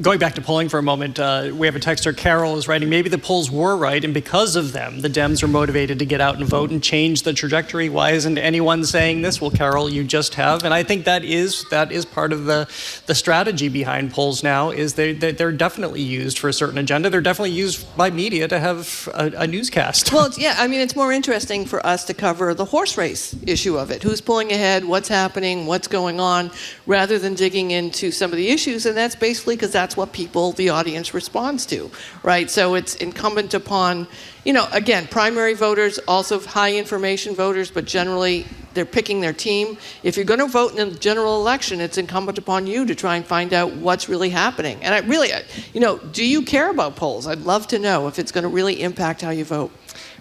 Going back to polling for a moment, we have a texter, Carol, is writing, maybe the polls were right, and because of them, the Dems are motivated to get out and vote and change the trajectory. Why isn't anyone saying this? Well, Carol, you just have. And I think that is part of the strategy behind polls now, is they're definitely used for a certain agenda. They're definitely used by media to have a newscast. Well, yeah, I mean, it's more interesting for us to cover the horse race issue of it. Who's pulling ahead, what's happening, what's going on, rather than digging into some of the issues. And that's basically because that's what the audience responds to, right? So it's incumbent upon, you know, again, primary voters, also high information voters, but generally they're picking their team. If you're going to vote in a general election, it's incumbent upon you to try and find out what's really happening. And I really, you know, do you care about polls? I'd love to know if it's going to really impact how you vote.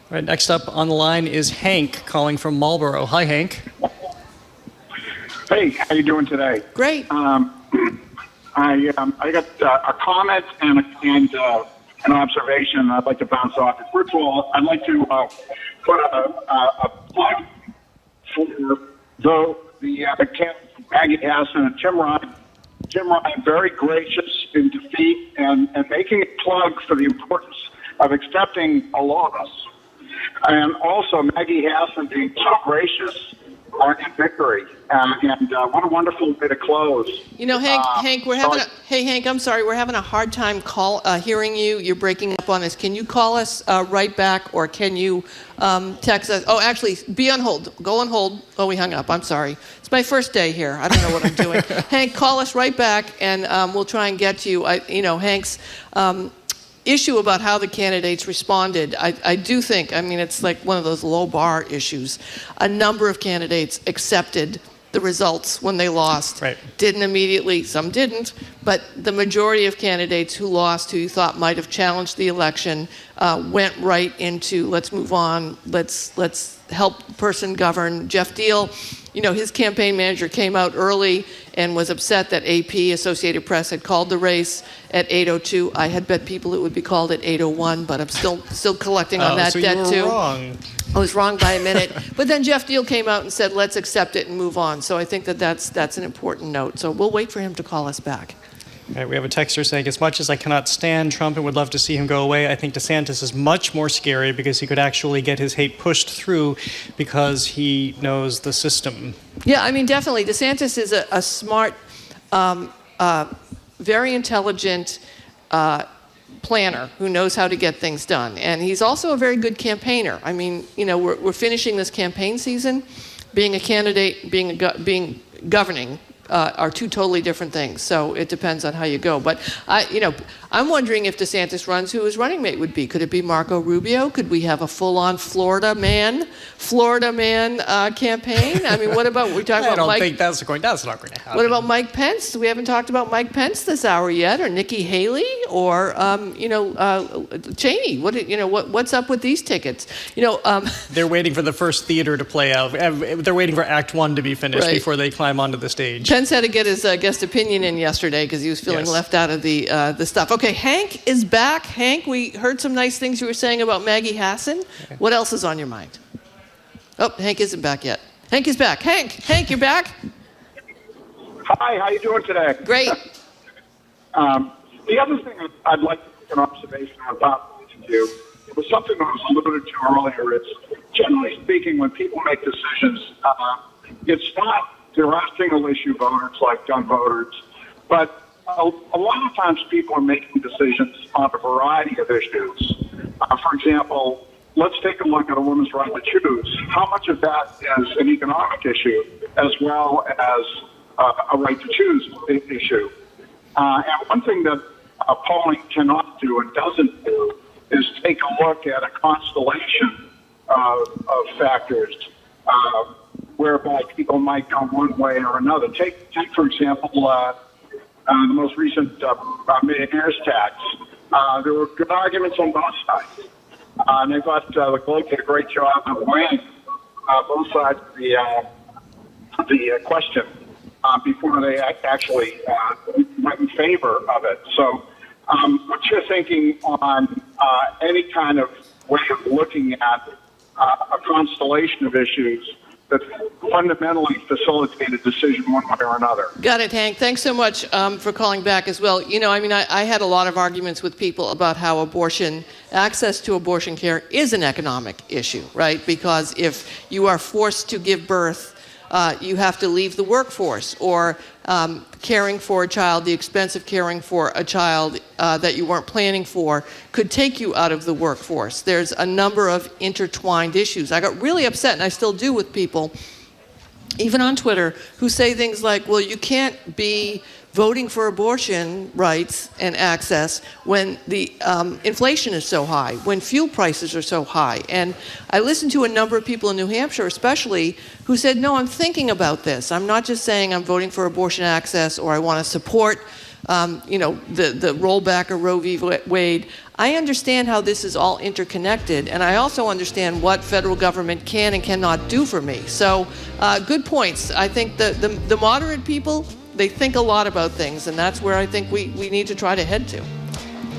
All right, next up on the line is Hank calling from Marlborough. Hi, Hank. Hey, how you doing today? Great. I got a comment and an observation I'd like to bounce off. First of all, I'd like to put a plug for though the Maggie Hassan and Jim Ryan, very gracious in defeat and making a plug for the importance of accepting a loss. And also Maggie Hassan being so gracious in victory. And what a wonderful way to close. You know, Hank, hey, Hank, I'm sorry, we're having a hard time hearing you. You're breaking up on us. Can you call us right back, or can you text us? Oh, actually, be on hold. Go on hold. Oh, we hung up. I'm sorry. It's my first day here. I don't know what I'm doing. Hank, call us right back, and we'll try and get to you. Hank's issue about how the candidates responded, I do think, it's like one of those low bar issues. A number of candidates accepted the results when they lost. Right. Didn't immediately, some didn't, but the majority of candidates who lost, who you thought might have challenged the election, went right into let's move on, let's help the person govern. Jeff Deal, his campaign manager came out early and was upset that AP, Associated Press, had called the race at 8:02. I had bet people it would be called at 8:01, but I'm still collecting on that debt too. You were wrong. I was wrong by a minute. But then Jeff Deal came out and said, let's accept it and move on. So I think that's an important note. So we'll wait for him to call us back. All right, we have a texter saying, as much as I cannot stand Trump and would love to see him go away, I think DeSantis is much more scary because he could actually get his hate pushed through because he knows the system. Yeah, definitely. DeSantis is a smart, very intelligent planner who knows how to get things done. And he's also a very good campaigner. We're finishing this campaign season. Being a candidate, being governing are two totally different things. So it depends on how you go. But I'm wondering if DeSantis runs, who his running mate would be. Could it be Marco Rubio? Could we have a full-on Florida man campaign? What about we're talking about Mike? I don't think that's not going to happen. What about Mike Pence? We haven't talked about Mike Pence this hour yet, or Nikki Haley, or Cheney. What's up with these tickets? They're waiting for the first theater to play out. They're waiting for Act 1 to be finished before they climb onto the stage. Pence had to get his guest opinion in yesterday because he was feeling left out of the stuff. Okay, Hank is back. Hank, we heard some nice things you were saying about Maggie Hassan. Okay. What else is on your mind? Oh, Hank isn't back yet. Hank is back. Hank, you're back? Hi, how you doing today? Great. The other thing I'd like to make an observation about you, it was something that was alluded to earlier. It's generally speaking, when people make decisions, it's not. There are single-issue voters like gun voters, but a lot of times people are making decisions on a variety of issues. For example, let's take a look at a woman's right to choose. How much of that is an economic issue as well as a right to choose issue? And one thing that polling cannot do and doesn't do is take a look at a constellation of factors whereby people might go one way or another. Take for example, the most recent millionaire's tax. There were good arguments on both sides. And I thought the Globe did a great job of weighing both sides of the question before they actually went in favor of it. So what's your thinking on any kind of way of looking at a constellation of issues that fundamentally facilitate a decision one way or another? Got it, Hank. Thanks so much for calling back as well. I had a lot of arguments with people about how access to abortion care is an economic issue, right? Because if you are forced to give birth, you have to leave the workforce, or caring for a child, the expense of caring for a child that you weren't planning for could take you out of the workforce. There's a number of intertwined issues. I got really upset, and I still do, with people, even on Twitter, who say things like, well, you can't be voting for abortion rights and access when the inflation is so high, when fuel prices are so high. And I listened to a number of people in New Hampshire especially who said, no, I'm thinking about this. I'm not just saying I'm voting for abortion access or I want to support the rollback of Roe v. Wade. I understand how this is all interconnected, and I also understand what federal government can and cannot do for me. So good points. I think the moderate people, they think a lot about things, and that's where I think we need to try to head to.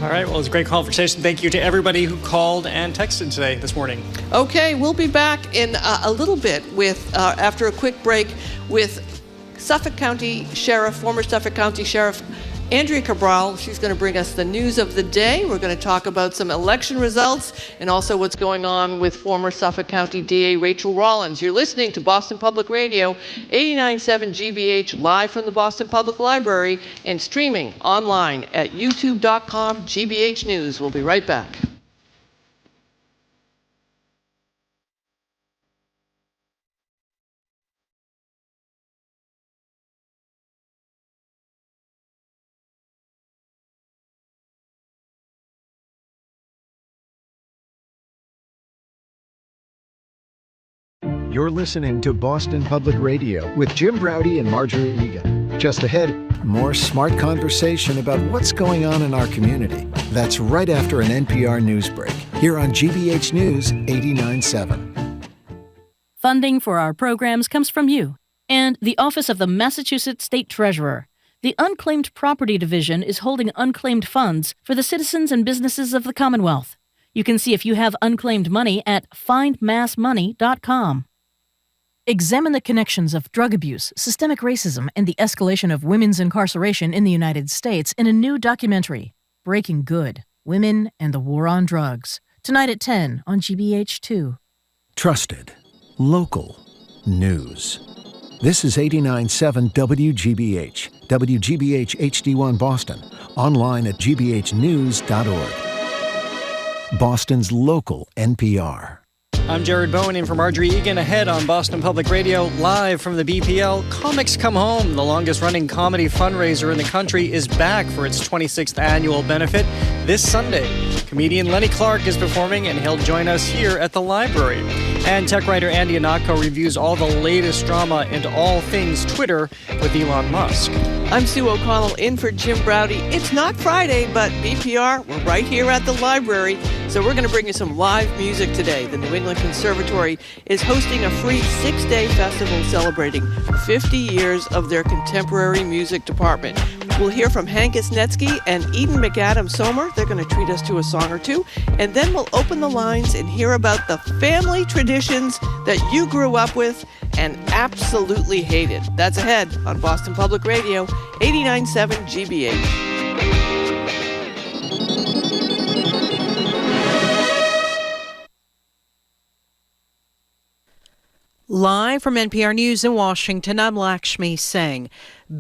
All right, well, it's a great conversation. Thank you to everybody who called and texted today, this morning. Okay, we'll be back in a little bit with, after a quick break, with Suffolk County Sheriff, former Suffolk County Sheriff Andrea Cabral. She's going to bring us the news of the day. We're going to talk about some election results and also what's going on with former Suffolk County DA Rachel Rollins. You're listening to Boston Public Radio, 89.7 GBH, live from the Boston Public Library and streaming online at youtube.com GBH News. We'll be right back. You're listening to Boston Public Radio with Jim Browdy and Marjorie Egan. Just ahead, more smart conversation about what's going on in our community. That's right after an NPR news break, here on GBH News 89.7. Funding for our programs comes from you and the Office of the Massachusetts State Treasurer. The Unclaimed Property Division is holding unclaimed funds for the citizens and businesses of the Commonwealth. You can see if you have unclaimed money at findmassmoney.com. Examine the connections of drug abuse, systemic racism, and the escalation of women's incarceration in the United States in a new documentary, Breaking Good: Women and the War on Drugs. Tonight at 10 on GBH2. Trusted, local news. This is 89.7 WGBH, WGBH HD1 Boston, online at gbhnews.org. Boston's local NPR. I'm Jared Bowen in for Marjorie Egan. Ahead on Boston Public Radio, live from the BPL, Comics Come Home. The longest-running comedy fundraiser in the country is back for its 26th annual benefit this Sunday. Comedian Lenny Clark is performing, and he'll join us here at the library. And tech writer Andy Anutco reviews all the latest drama and all things Twitter with Elon Musk. I'm Sue O'Connell in for Jim Browdy. It's not Friday, but BPR, we're right here at the library. So we're going to bring you some live music today. The New England Conservatory is hosting a free 6-day festival celebrating 50 years of their contemporary music department. We'll hear from Hank Isnetsky and Eden McAdam-Somer. They're going to treat us to a song or two. And then we'll open the lines and hear about the family traditions that you grew up with and absolutely hated. That's ahead on Boston Public Radio, 89.7 GBH. Live from NPR News in Washington, I'm Lakshmi Singh.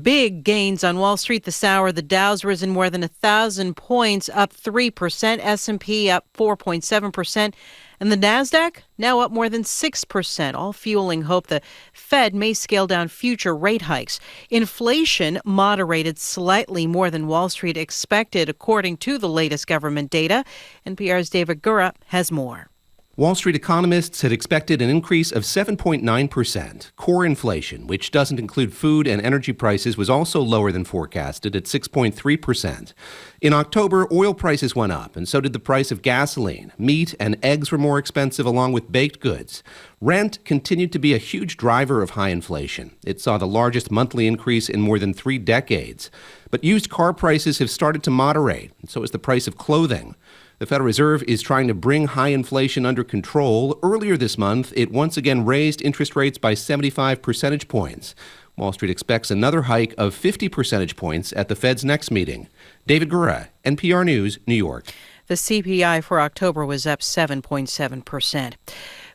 Big gains on Wall Street this hour. The Dow's risen more than 1,000 points, up 3%. S&P up 4.7%. And the Nasdaq now up more than 6%, all fueling hope the Fed may scale down future rate hikes. Inflation moderated slightly more than Wall Street expected, according to the latest government data. NPR's David Gura has more. Wall Street economists had expected an increase of 7.9%. Core inflation, which doesn't include food and energy prices, was also lower than forecasted at 6.3%. In October, oil prices went up, and so did the price of gasoline. Meat and eggs were more expensive, along with baked goods. Rent continued to be a huge driver of high inflation. It saw the largest monthly increase in more than 3 decades. But used car prices have started to moderate, and so has the price of clothing. The Federal Reserve is trying to bring high inflation under control. Earlier this month, it once again raised interest rates by 75 percentage points. Wall Street expects another hike of 50 percentage points at the Fed's next meeting. David Gura, NPR News, New York. The CPI for October was up 7.7%.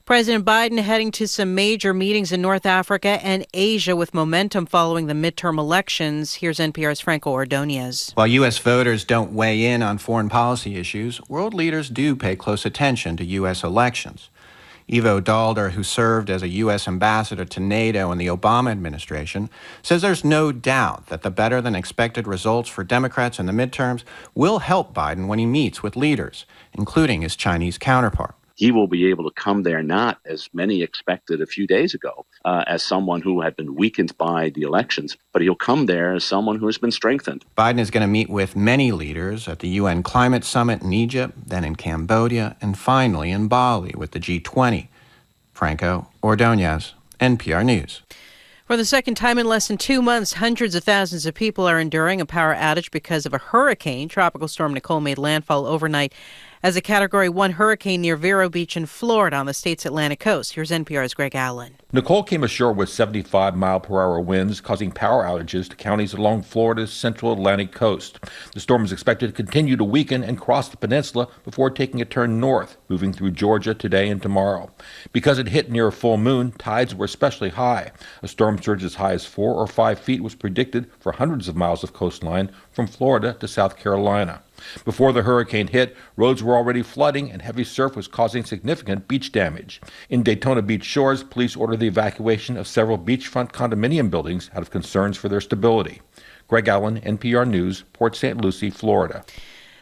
President Biden heading to some major meetings in North Africa and Asia with momentum following the midterm elections. Here's NPR's Franco Ordonez. While U.S. voters don't weigh in on foreign policy issues, world leaders do pay close attention to U.S. elections. Ivo Daalder, who served as a U.S. ambassador to NATO in the Obama administration, says there's no doubt that the better-than-expected results for Democrats in the midterms will help Biden when he meets with leaders, including his Chinese counterpart. He will be able to come there not, as many expected a few days ago, as someone who had been weakened by the elections, but he'll come there as someone who has been strengthened. Biden is going to meet with many leaders at the UN Climate Summit in Egypt, then in Cambodia, and finally in Bali with the G20. Franco Ordonez, NPR News. For the second time in less than 2 months, hundreds of thousands of people are enduring a power outage because of a hurricane. Tropical Storm Nicole made landfall overnight as a Category 1 hurricane near Vero Beach in Florida on the state's Atlantic coast. Here's NPR's Greg Allen. Nicole came ashore with 75-mile-per-hour winds, causing power outages to counties along Florida's central Atlantic coast. The storm is expected to continue to weaken and cross the peninsula before taking a turn north, moving through Georgia today and tomorrow. Because it hit near a full moon, tides were especially high. A storm surge as high as 4 or 5 feet was predicted for hundreds of miles of coastline from Florida to South Carolina. Before the hurricane hit, roads were already flooding and heavy surf was causing significant beach damage. In Daytona Beach shores, police ordered the evacuation of several beachfront condominium buildings out of concerns for their stability. Greg Allen, NPR News, Port St. Lucie, Florida.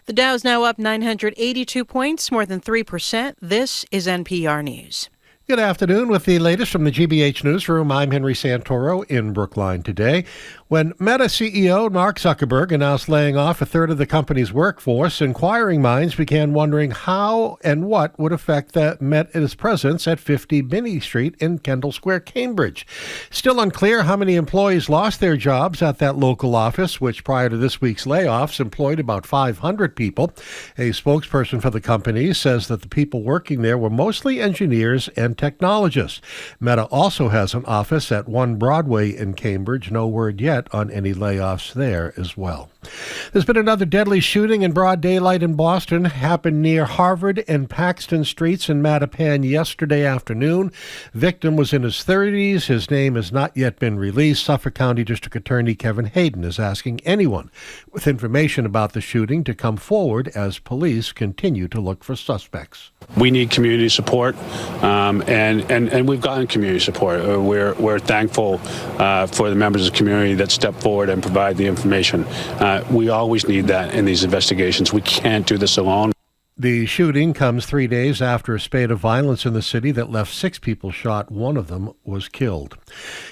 The Dow is now up 982 points, more than 3%. This is NPR News. Good afternoon. With the latest from the GBH Newsroom, I'm Henry Santoro in Brookline today. When Meta CEO Mark Zuckerberg announced laying off a third of the company's workforce, inquiring minds began wondering how and what would affect Meta's presence at 50 Binney Street in Kendall Square, Cambridge. Still unclear how many employees lost their jobs at that local office, which prior to this week's layoffs employed about 500 people. A spokesperson for the company says that the people working there were mostly engineers and technologists. Meta also has an office at 1 Broadway in Cambridge. No word yet on any layoffs there as well. There's been another deadly shooting in broad daylight in Boston. Happened near Harvard and Paxton Streets in Mattapan yesterday afternoon. Victim was in his 30s. His name has not yet been released. Suffolk County District Attorney Kevin Hayden is asking anyone with information about the shooting to come forward as police continue to look for suspects. We need community support, and we've gotten community support. We're thankful for the members of the community that step forward and provide the information. We always need that in these investigations. We can't do this alone. The shooting comes 3 days after a spate of violence in the city that left 6 people shot. One of them was killed.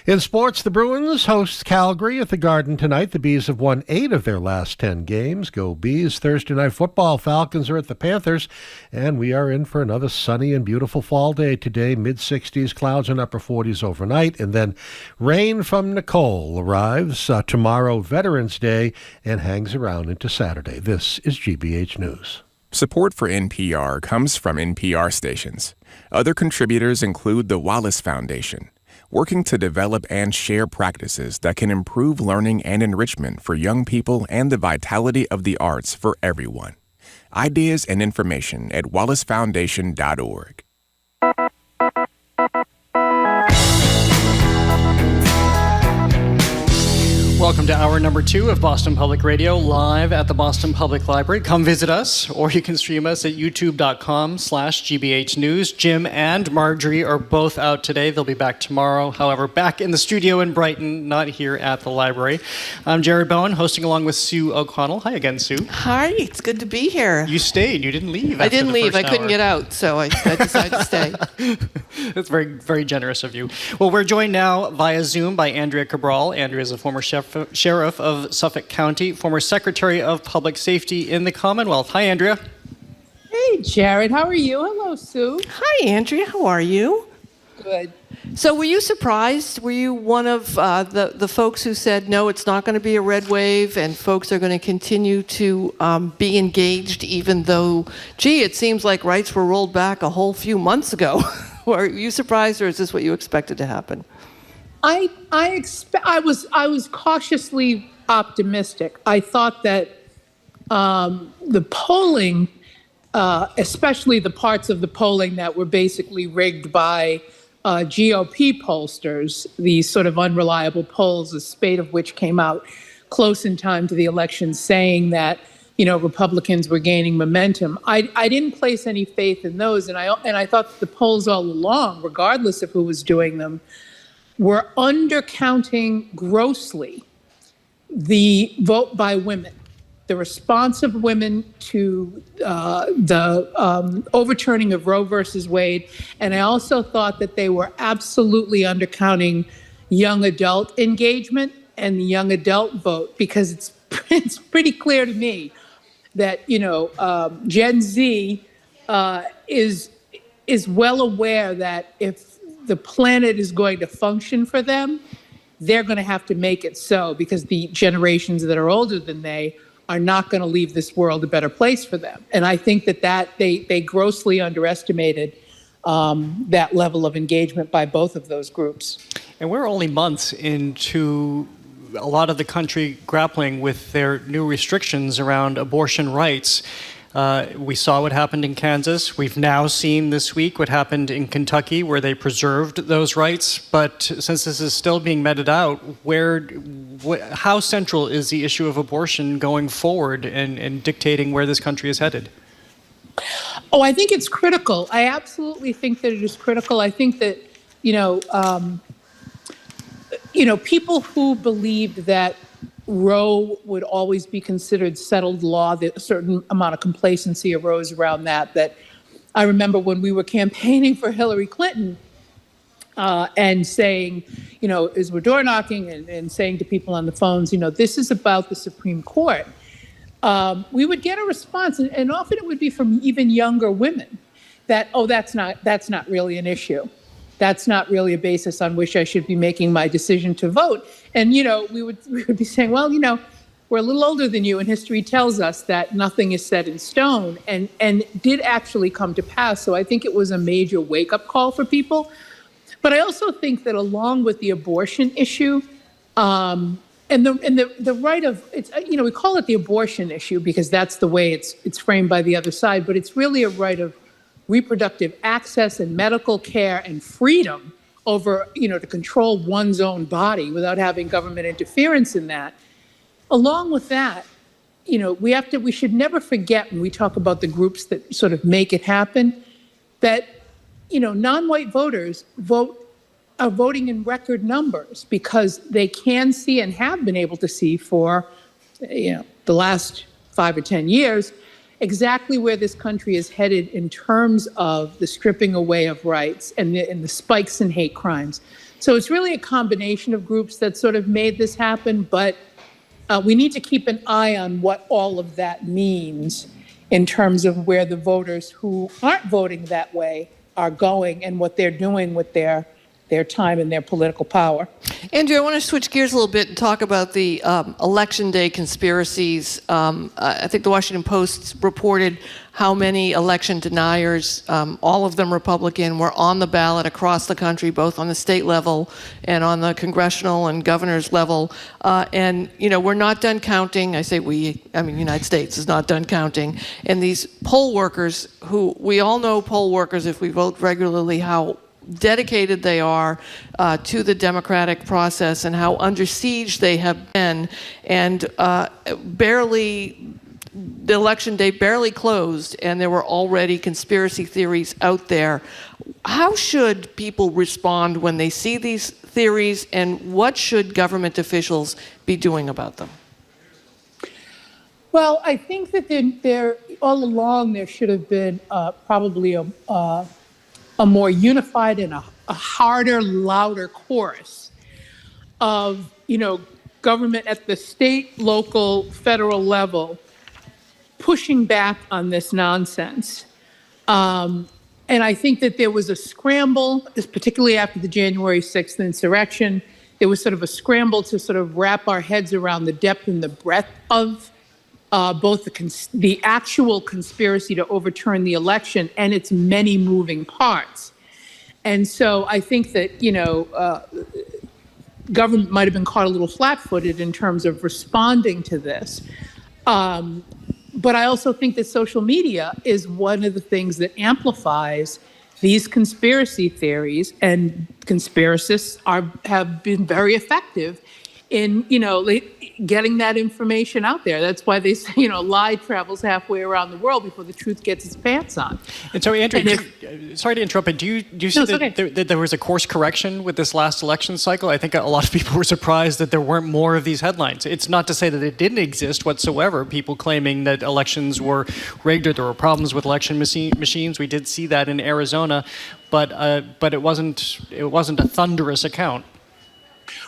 In sports, the Bruins host Calgary at the Garden tonight. The Bees have won 8 of their last 10 games. Go Bees. Thursday night football, Falcons are at the Panthers. And we are in for another sunny and beautiful fall day today. Mid-60s, clouds and upper 40s overnight. And then rain from Nicole arrives tomorrow, Veterans Day, and hangs around into Saturday. This is GBH News. Support for NPR comes from NPR stations. Other contributors include the Wallace Foundation, working to develop and share practices that can improve learning and enrichment for young people and the vitality of the arts for everyone. Ideas and information at wallacefoundation.org. Welcome to hour number 2 of Boston Public Radio, live at the Boston Public Library. Come visit us, or you can stream us at youtube.com/GBH News. Jim and Marjorie are both out today. They'll be back tomorrow. However, back in the studio in Brighton, not here at the library. I'm Jared Bowen, hosting along with Sue O'Connell. Hi again, Sue. Hi, it's good to be here. You stayed. You didn't leave. I didn't leave. I couldn't get out, so I decided to stay. That's very, very generous of you. Well, we're joined now via Zoom by Andrea Cabral. Andrea is a former Sheriff of Suffolk County, former Secretary of Public Safety in the Commonwealth. Hi, Andrea. Hey, Jared. How are you? Hello, Sue. Hi, Andrea. How are you? Good. So were you surprised? Were you one of the folks who said, no, it's not going to be a red wave and folks are going to continue to be engaged even though, gee, it seems like rights were rolled back a whole few months ago? Were you surprised, or is this what you expected to happen? I was cautiously optimistic. I thought that the polling, especially the parts of the polling that were basically rigged by GOP pollsters, these sort of unreliable polls, a spate of which came out close in time to the election, saying that Republicans were gaining momentum. I didn't place any faith in those, and I thought that the polls all along, regardless of who was doing them, were undercounting grossly the vote by women, the response of women to the overturning of Roe versus Wade. And I also thought that they were absolutely undercounting young adult engagement and the young adult vote, because it's pretty clear to me that, Gen Z is well aware that if the planet is going to function for them, they're going to have to make it so, because the generations that are older than they are not going to leave this world a better place for them. And I think that they grossly underestimated that level of engagement by both of those groups. And we're only months into a lot of the country grappling with their new restrictions around abortion rights. We saw what happened in Kansas. We've now seen this week what happened in Kentucky, where they preserved those rights. But since this is still being meted out, how central is the issue of abortion going forward and dictating where this country is headed? Oh, I think it's critical. I absolutely think that it is critical. I think that, people who believed that Roe would always be considered settled law, that a certain amount of complacency arose around that I remember when we were campaigning for Hillary Clinton and saying, as we're door knocking and saying to people on the phones, this is about the Supreme Court. We would get a response, and often it would be from even younger women, that, that's not really an issue. That's not really a basis on which I should be making my decision to vote. And, we would be saying, well, we're a little older than you, and history tells us that nothing is set in stone, and did actually come to pass. So I think it was a major wake-up call for people. But I also think that along with the abortion issue, and the right of, it's, we call it the abortion issue because that's the way it's framed by the other side, but it's really a right of reproductive access and medical care and freedom over, to control one's own body without having government interference in that. Along with that, we should never forget when we talk about the groups that sort of make it happen, that, non-white voters are voting in record numbers because they can see and have been able to see for, the last 5 or 10 years, exactly where this country is headed in terms of the stripping away of rights and the spikes in hate crimes. So it's really a combination of groups that sort of made this happen, but we need to keep an eye on what all of that means in terms of where the voters who aren't voting that way are going and what they're doing with their time and their political power. Andrew, I want to switch gears a little bit and talk about the election day conspiracies. I think the Washington Post reported how many election deniers, all of them Republican, were on the ballot across the country, both on the state level and on the congressional and governor's level. And, we're not done counting. I say we, United States is not done counting. And these poll workers, who we all know poll workers, if we vote regularly, how dedicated they are to the democratic process and how under siege they have been, and the election day barely closed and there were already conspiracy theories out there. How should people respond when they see these theories, and what should government officials be doing about them? Well, I think that there all along there should have been probably a more unified and a harder, louder chorus of, government at the state, local, federal level pushing back on this nonsense. And I think that there was a scramble, particularly after the January 6th insurrection, there was sort of a scramble to sort of wrap our heads around the depth and the breadth of both the actual conspiracy to overturn the election and its many moving parts. And so I think that, government might have been caught a little flat-footed in terms of responding to this. But I also think that social media is one of the things that amplifies these conspiracy theories, and conspiracists have been very effective in, getting that information out there. That's why they say, lie travels halfway around the world before the truth gets its pants on. And so, Andrew, sorry to interrupt, but do you see that there was a course correction with this last election cycle? I think a lot of people were surprised that there weren't more of these headlines. It's not to say that it didn't exist whatsoever, people claiming that elections were rigged or there were problems with election machines. We did see that in Arizona, but it wasn't a thunderous account.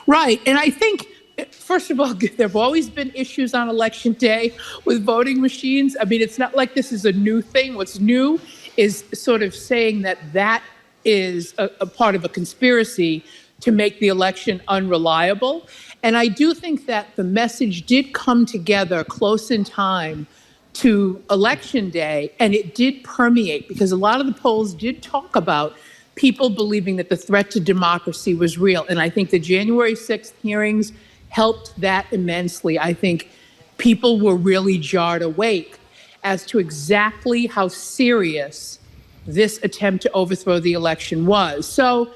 Right, and I think, first of all, there have always been issues on election day with voting machines. It's not like this is a new thing. What's new is sort of saying that is a part of a conspiracy to make the election unreliable. And I do think that the message did come together close in time to Election Day, and it did permeate because a lot of the polls did talk about people believing that the threat to democracy was real. And I think the January 6th hearings helped that immensely. I think people were really jarred awake as to exactly how serious this attempt to overthrow the election was. So,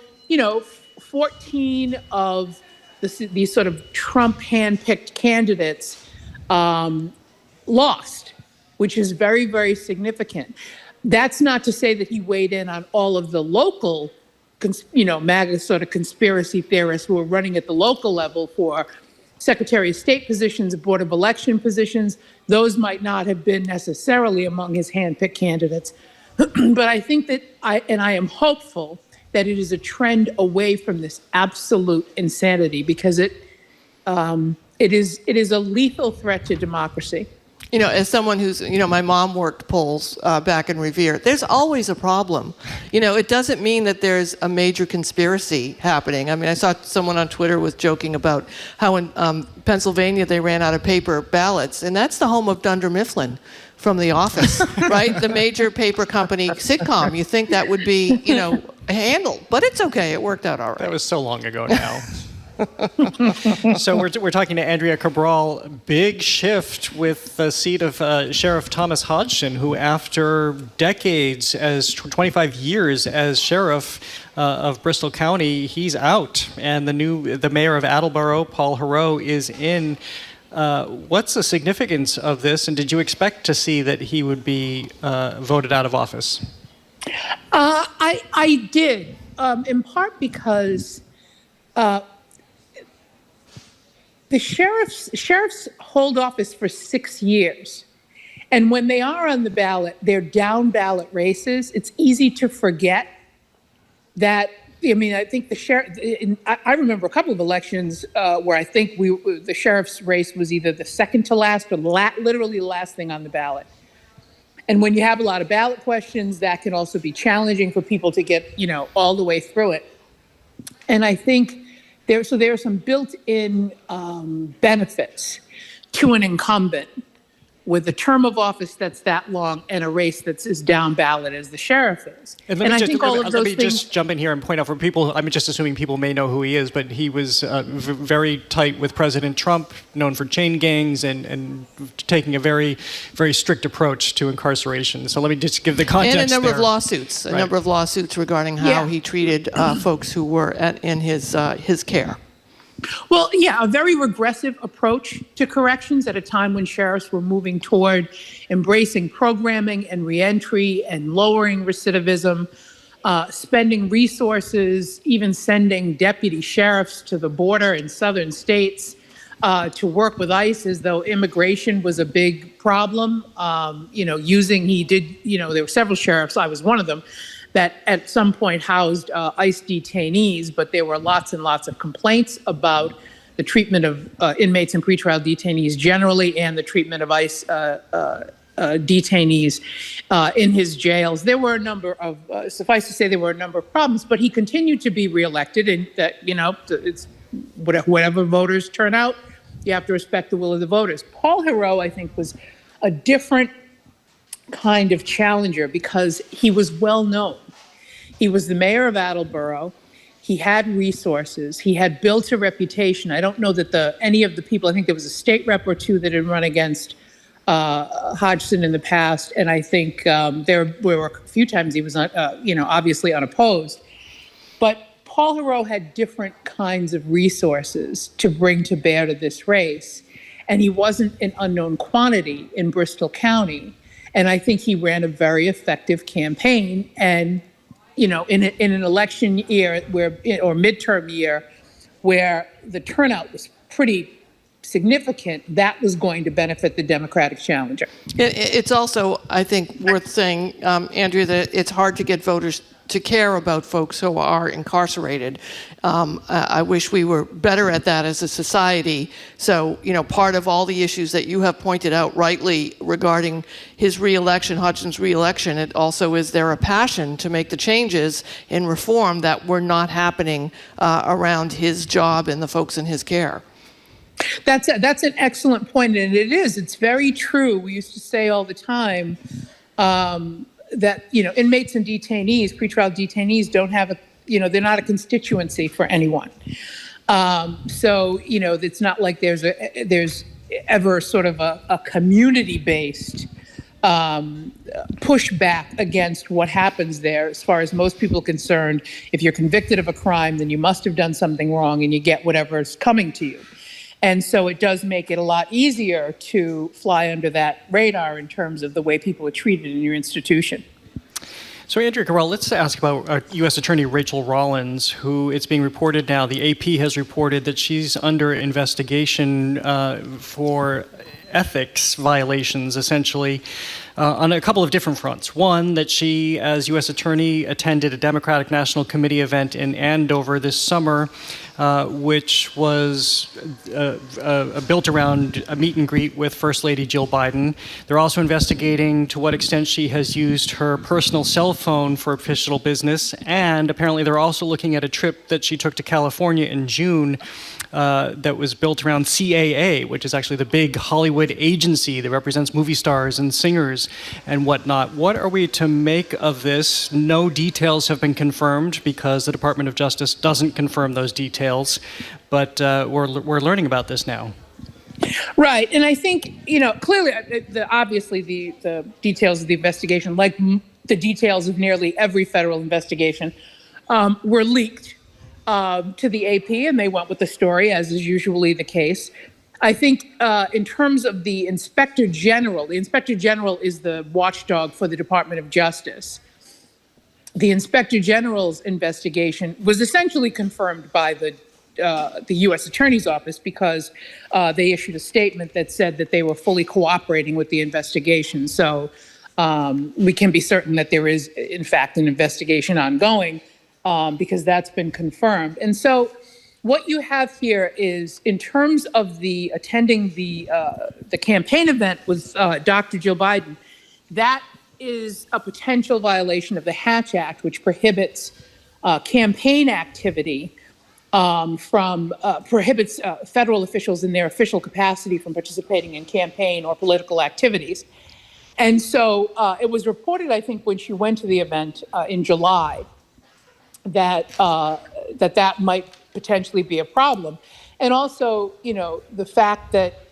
14 of these sort of Trump handpicked candidates lost, which is very, very significant. That's not to say that he weighed in on all of the local, MAGA sort of conspiracy theorists who are running at the local level for Secretary of State positions, Board of Election positions. Those might not have been necessarily among his handpicked candidates. But I think that I am hopeful that it is a trend away from this absolute insanity because it is a lethal threat to democracy. As someone who's, my mom worked polls back in Revere, there's always a problem. It doesn't mean that there's a major conspiracy happening. I mean, I saw someone on Twitter was joking about how in Pennsylvania they ran out of paper ballots, and that's the home of Dunder Mifflin from The Office, right? The major paper company sitcom. You think that would be, handled, but it's okay. It worked out all right. That was so long ago now. So we're talking to Andrea Cabral. Big shift with the seat of Sheriff Thomas Hodgson, who after decades, as 25 years as sheriff of Bristol County, he's out, and the mayor of Attleboro, Paul Heroux, is in. What's the significance of this, and did you expect to see that he would be voted out of office? I did, in part because the sheriffs hold office for 6 years. And when they are on the ballot, they're down ballot races. It's easy to forget that. I think the sheriff, I remember a couple of elections where I think the sheriff's race was either the second to last or literally the last thing on the ballot. And when you have a lot of ballot questions, that can also be challenging for people to get, all the way through it. And I think there are some built-in benefits to an incumbent with a term of office that's that long and a race that's as down ballot as the sheriff is. Let me just jump in here and point out for people, I'm just assuming people may know who he is, but he was very tight with President Trump, known for chain gangs and taking a very, very strict approach to incarceration. So let me just give the context and a number there. of lawsuits, a number of lawsuits regarding how he treated folks who were in his care. Well, yeah, a very regressive approach to corrections at a time when sheriffs were moving toward embracing programming and reentry and lowering recidivism, spending resources, even sending deputy sheriffs to the border in southern states to work with ICE as though immigration was a big problem. There were several sheriffs, I was one of them, that at some point housed ICE detainees, but there were lots and lots of complaints about the treatment of inmates and pretrial detainees generally and the treatment of ICE detainees in his jails. There were a number of, suffice to say, there were a number of problems, but he continued to be reelected, and that, it's whatever voters turn out, you have to respect the will of the voters. Paul Heroux, I think, was a different kind of challenger because he was well known. He was the mayor of Attleboro. He had resources. He had built a reputation. I don't know that any of the people, I think there was a state rep or two that had run against Hodgson in the past, and I think there were a few times he was, obviously unopposed. But Paul Heroux had different kinds of resources to bring to bear to this race, and he wasn't an unknown quantity in Bristol County. And I think he ran a very effective campaign. And, in an election year or midterm year where the turnout was pretty significant, that was going to benefit the Democratic challenger. It's also, I think, worth saying, Andrea, that it's hard to get voters to care about folks who are incarcerated. I wish we were better at that as a society. So, part of all the issues that you have pointed out rightly regarding his reelection, Hodgson's reelection, it also is there a passion to make the changes in reform that were not happening around his job and the folks in his care. That's an excellent point, and it's very true. We used to say all the time that inmates and detainees, pretrial detainees, don't have they're not a constituency for anyone. So it's not like there's ever sort of a community-based pushback against what happens there. As far as most people are concerned, if you're convicted of a crime, then you must have done something wrong, and you get whatever is coming to you. And so it does make it a lot easier to fly under that radar in terms of the way people are treated in your institution. So, Andrea Cabral, let's ask about U.S. Attorney Rachel Rollins, who it's being reported now, the AP has reported that she's under investigation for ethics violations, essentially, on a couple of different fronts. One, that she, as U.S. Attorney, attended a Democratic National Committee event in Andover this summer, which was built around a meet and greet with First Lady Jill Biden. They're also investigating to what extent she has used her personal cell phone for official business, and apparently they're also looking at a trip that she took to California in June that was built around CAA, which is actually the big Hollywood agency that represents movie stars and singers and whatnot. What are we to make of this? No details have been confirmed because the Department of Justice doesn't confirm those details, but we're learning about this now. Right, and I think, clearly, obviously the details of the investigation, like the details of nearly every federal investigation, were leaked to the AP, and they went with the story, as is usually the case. I think in terms of the Inspector General is the watchdog for the Department of Justice. The Inspector General's investigation was essentially confirmed by the U.S. Attorney's Office because they issued a statement that said that they were fully cooperating with the investigation. So we can be certain that there is, in fact, an investigation ongoing because that's been confirmed. And so what you have here is, in terms of the attending the campaign event with Dr. Jill Biden, that is a potential violation of the Hatch Act, which prohibits campaign activity prohibits federal officials in their official capacity from participating in campaign or political activities. And so it was reported, I think, when she went to the event in July, that that might potentially be a problem. And also, the fact that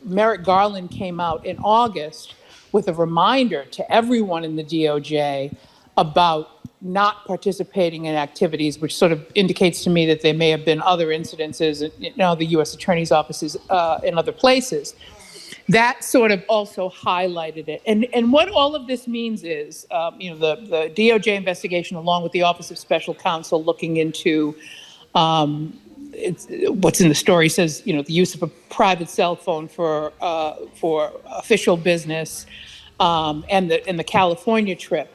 Merrick Garland came out in August with a reminder to everyone in the DOJ about not participating in activities, which sort of indicates to me that there may have been other incidences, the U.S. Attorney's offices in other places. That sort of also highlighted it. And what all of this means is, the DOJ investigation, along with the Office of Special Counsel looking into what's in the story says, the use of a private cell phone for official business, and the California trip,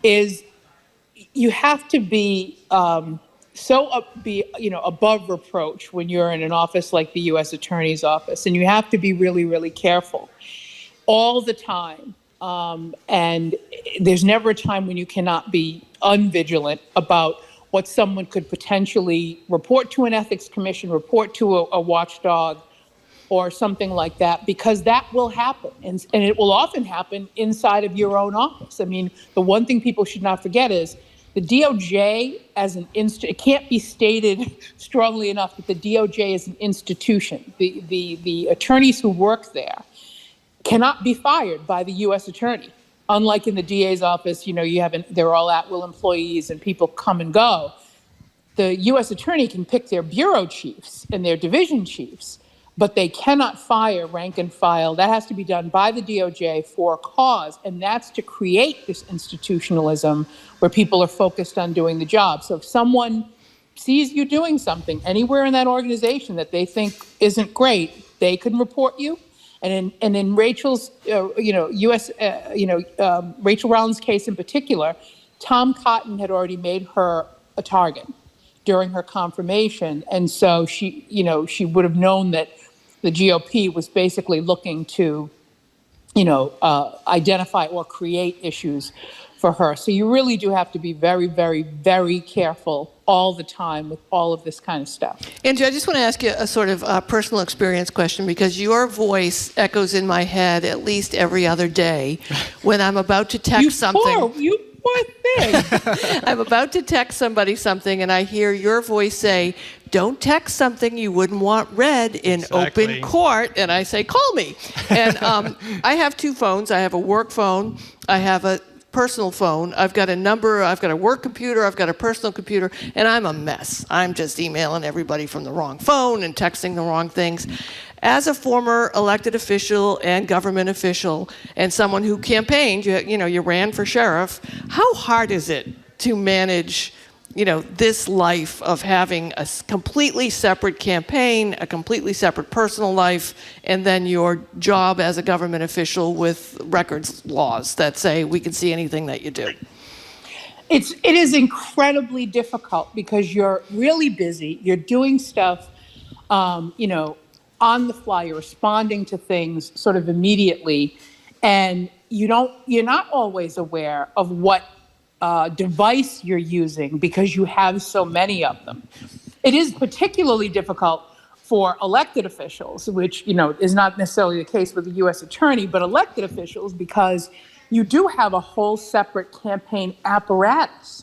is you have to be above reproach when you're in an office like the U.S. Attorney's Office, and you have to be really, really careful all the time. And there's never a time when you cannot be unvigilant about what someone could potentially report to an ethics commission, report to a watchdog, or something like that, because that will happen. And it will often happen inside of your own office. I mean, the one thing people should not forget is the DOJ as an it can't be stated strongly enough that the DOJ is an institution. The attorneys who work there cannot be fired by the U.S. attorney. Unlike in the DA's office, they're all at-will employees and people come and go. The U.S. attorney can pick their bureau chiefs and their division chiefs, but they cannot fire rank and file. That has to be done by the DOJ for a cause, and that's to create this institutionalism where people are focused on doing the job. So if someone sees you doing something anywhere in that organization that they think isn't great, they can report you. And in Rachel's, Rachel Rollins' case in particular, Tom Cotton had already made her a target during her confirmation. And so she would have known that the GOP was basically looking to, identify or create issues for her. So you really do have to be very, very, very careful all the time with all of this kind of stuff. Andrew, I just want to ask you a sort of personal experience question, because your voice echoes in my head at least every other day when I'm about to text something. You poor thing. I'm about to text somebody something, and I hear your voice say, "Don't text something you wouldn't want read in open court." And I say, "Call me." And I have two phones. I have a work phone. I have a personal phone. I've got a number. I've got a work computer. I've got a personal computer. And I'm a mess. I'm just emailing everybody from the wrong phone and texting the wrong things. As a former elected official and government official and someone who campaigned, you ran for sheriff, how hard is it to manage this life of having a completely separate campaign, a completely separate personal life, and then your job as a government official with records laws that say we can see anything that you do? It is incredibly difficult because you're really busy. You're doing stuff, on the fly. You're responding to things sort of immediately, and you're not always aware of what device you're using because you have so many of them. It is particularly difficult for elected officials, which is not necessarily the case with the U.S. attorney, but elected officials, because you do have a whole separate campaign apparatus.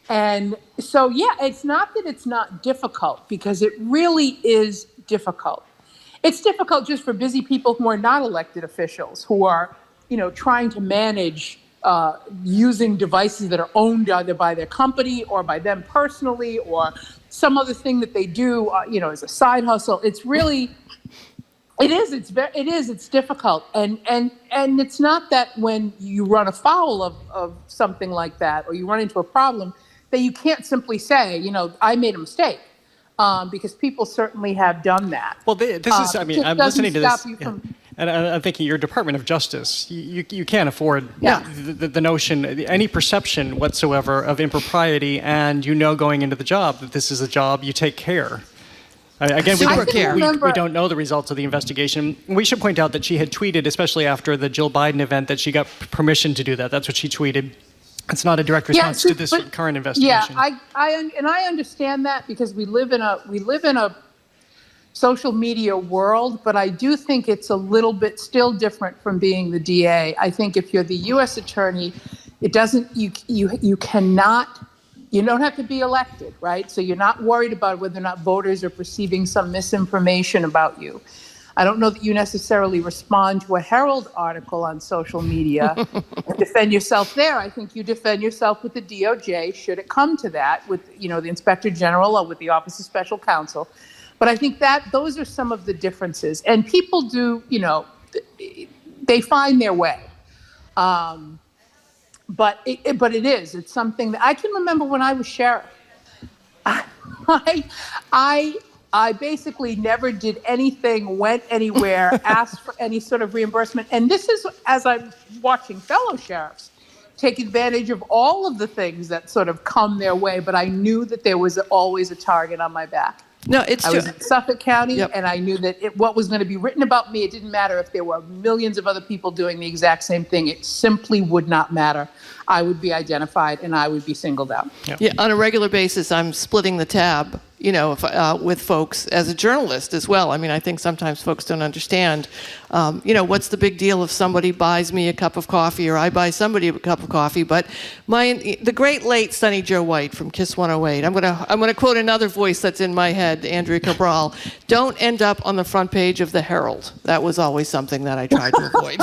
And so, it's not that it's not difficult, because it really is difficult. It's difficult just for busy people who are not elected officials, who are, trying to manage using devices that are owned either by their company or by them personally, or some other thing that they do, as a side hustle. It's really, it's difficult. And it's not that when you run afoul of something like that, or you run into a problem, that you can't simply say, I made a mistake. Because people certainly have done that. Well, this is, I'm listening to this. And I'm thinking your Department of Justice, you can't afford the notion, any perception whatsoever of impropriety, and going into the job that this is a job you take care. Again, we don't know the results of the investigation. We should point out that she had tweeted, especially after the Jill Biden event, that she got permission to do that. That's what she tweeted. It's not a direct response to this current investigation. Yeah, I understand that, because we live in a social media world, but I do think it's a little bit still different from being the DA. I think if you're the U.S. attorney, it doesn't, you cannot, you don't have to be elected, right? So you're not worried about whether or not voters are perceiving some misinformation about you. I don't know that you necessarily respond to a Herald article on social media and defend yourself there. I think you defend yourself with the DOJ, should it come to that, with the Inspector General or with the Office of Special Counsel. But I think that those are some of the differences. And people do, they find their way. But it's something that I can remember when I was sheriff. I basically never did anything, went anywhere, asked for any sort of reimbursement. And this is, as I'm watching fellow sheriffs take advantage of all of the things that sort of come their way, but I knew that there was always a target on my back. No, it's I was in Suffolk County, and I knew that what was going to be written about me, it didn't matter if there were millions of other people doing the exact same thing. It simply would not matter. I would be identified, and I would be singled out. Yeah, on a regular basis, I'm splitting the tab, with folks as a journalist as well. I mean, I think sometimes folks don't understand, what's the big deal if somebody buys me a cup of coffee or I buy somebody a cup of coffee. But the great late Sonny Joe White from KISS 108, I'm gonna quote another voice that's in my head, Andrea Cabral. Don't end up on the front page of the Herald. That was always something that I tried to avoid.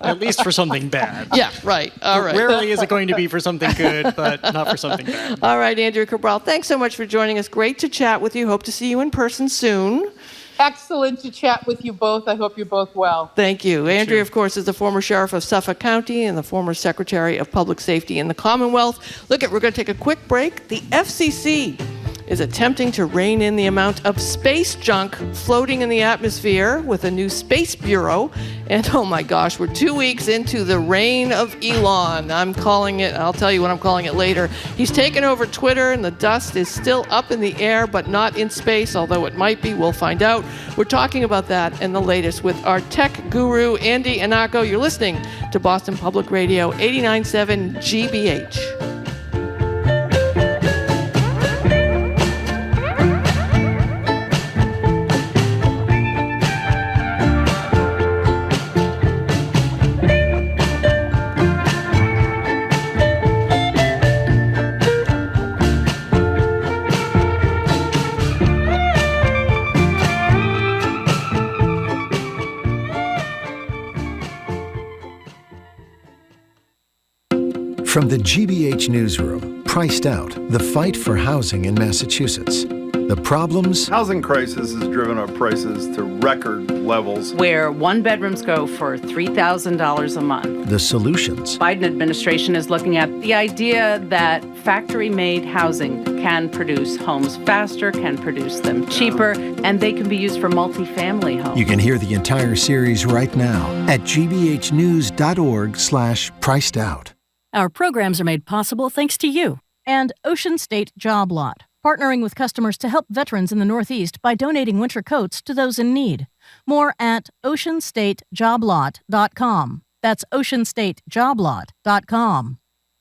At least for something bad. Yeah, right. All right. Rarely is it going to be for something good, but not for something bad. All right, Andrea Cabral, thanks so much for joining us. Great to chat with you. Hope to see you in person soon. Excellent to chat with you both. I hope you're both well. Thank you. Andrea, of course, is the former sheriff of Suffolk County and the former Secretary of Public Safety in the Commonwealth. We're going to take a quick break. The FCC is attempting to rein in the amount of space junk floating in the atmosphere with a new space bureau. And oh my gosh, we're 2 weeks into the reign of Elon. I'm calling it, I'll tell you what I'm calling it later. He's taken over Twitter, and the dust is still up in the air, but not in space, although it might be. We'll find out. We're talking about that and the latest with our tech guru, Andy Anutco. You're listening to Boston Public Radio 89.7 GBH. From the GBH Newsroom, Priced Out, the fight for housing in Massachusetts. The problems... Housing crisis has driven up prices to record levels. Where one-bedrooms go for $3,000 a month. The solutions. Biden administration is looking at the idea that factory-made housing can produce homes faster, can produce them cheaper, and they can be used for multifamily homes. You can hear the entire series right now at gbhnews.org/priced out. Our programs are made possible thanks to you and Ocean State Job Lot, partnering with customers to help veterans in the Northeast by donating winter coats to those in need. More at oceanstatejoblot.com. That's oceanstatejoblot.com.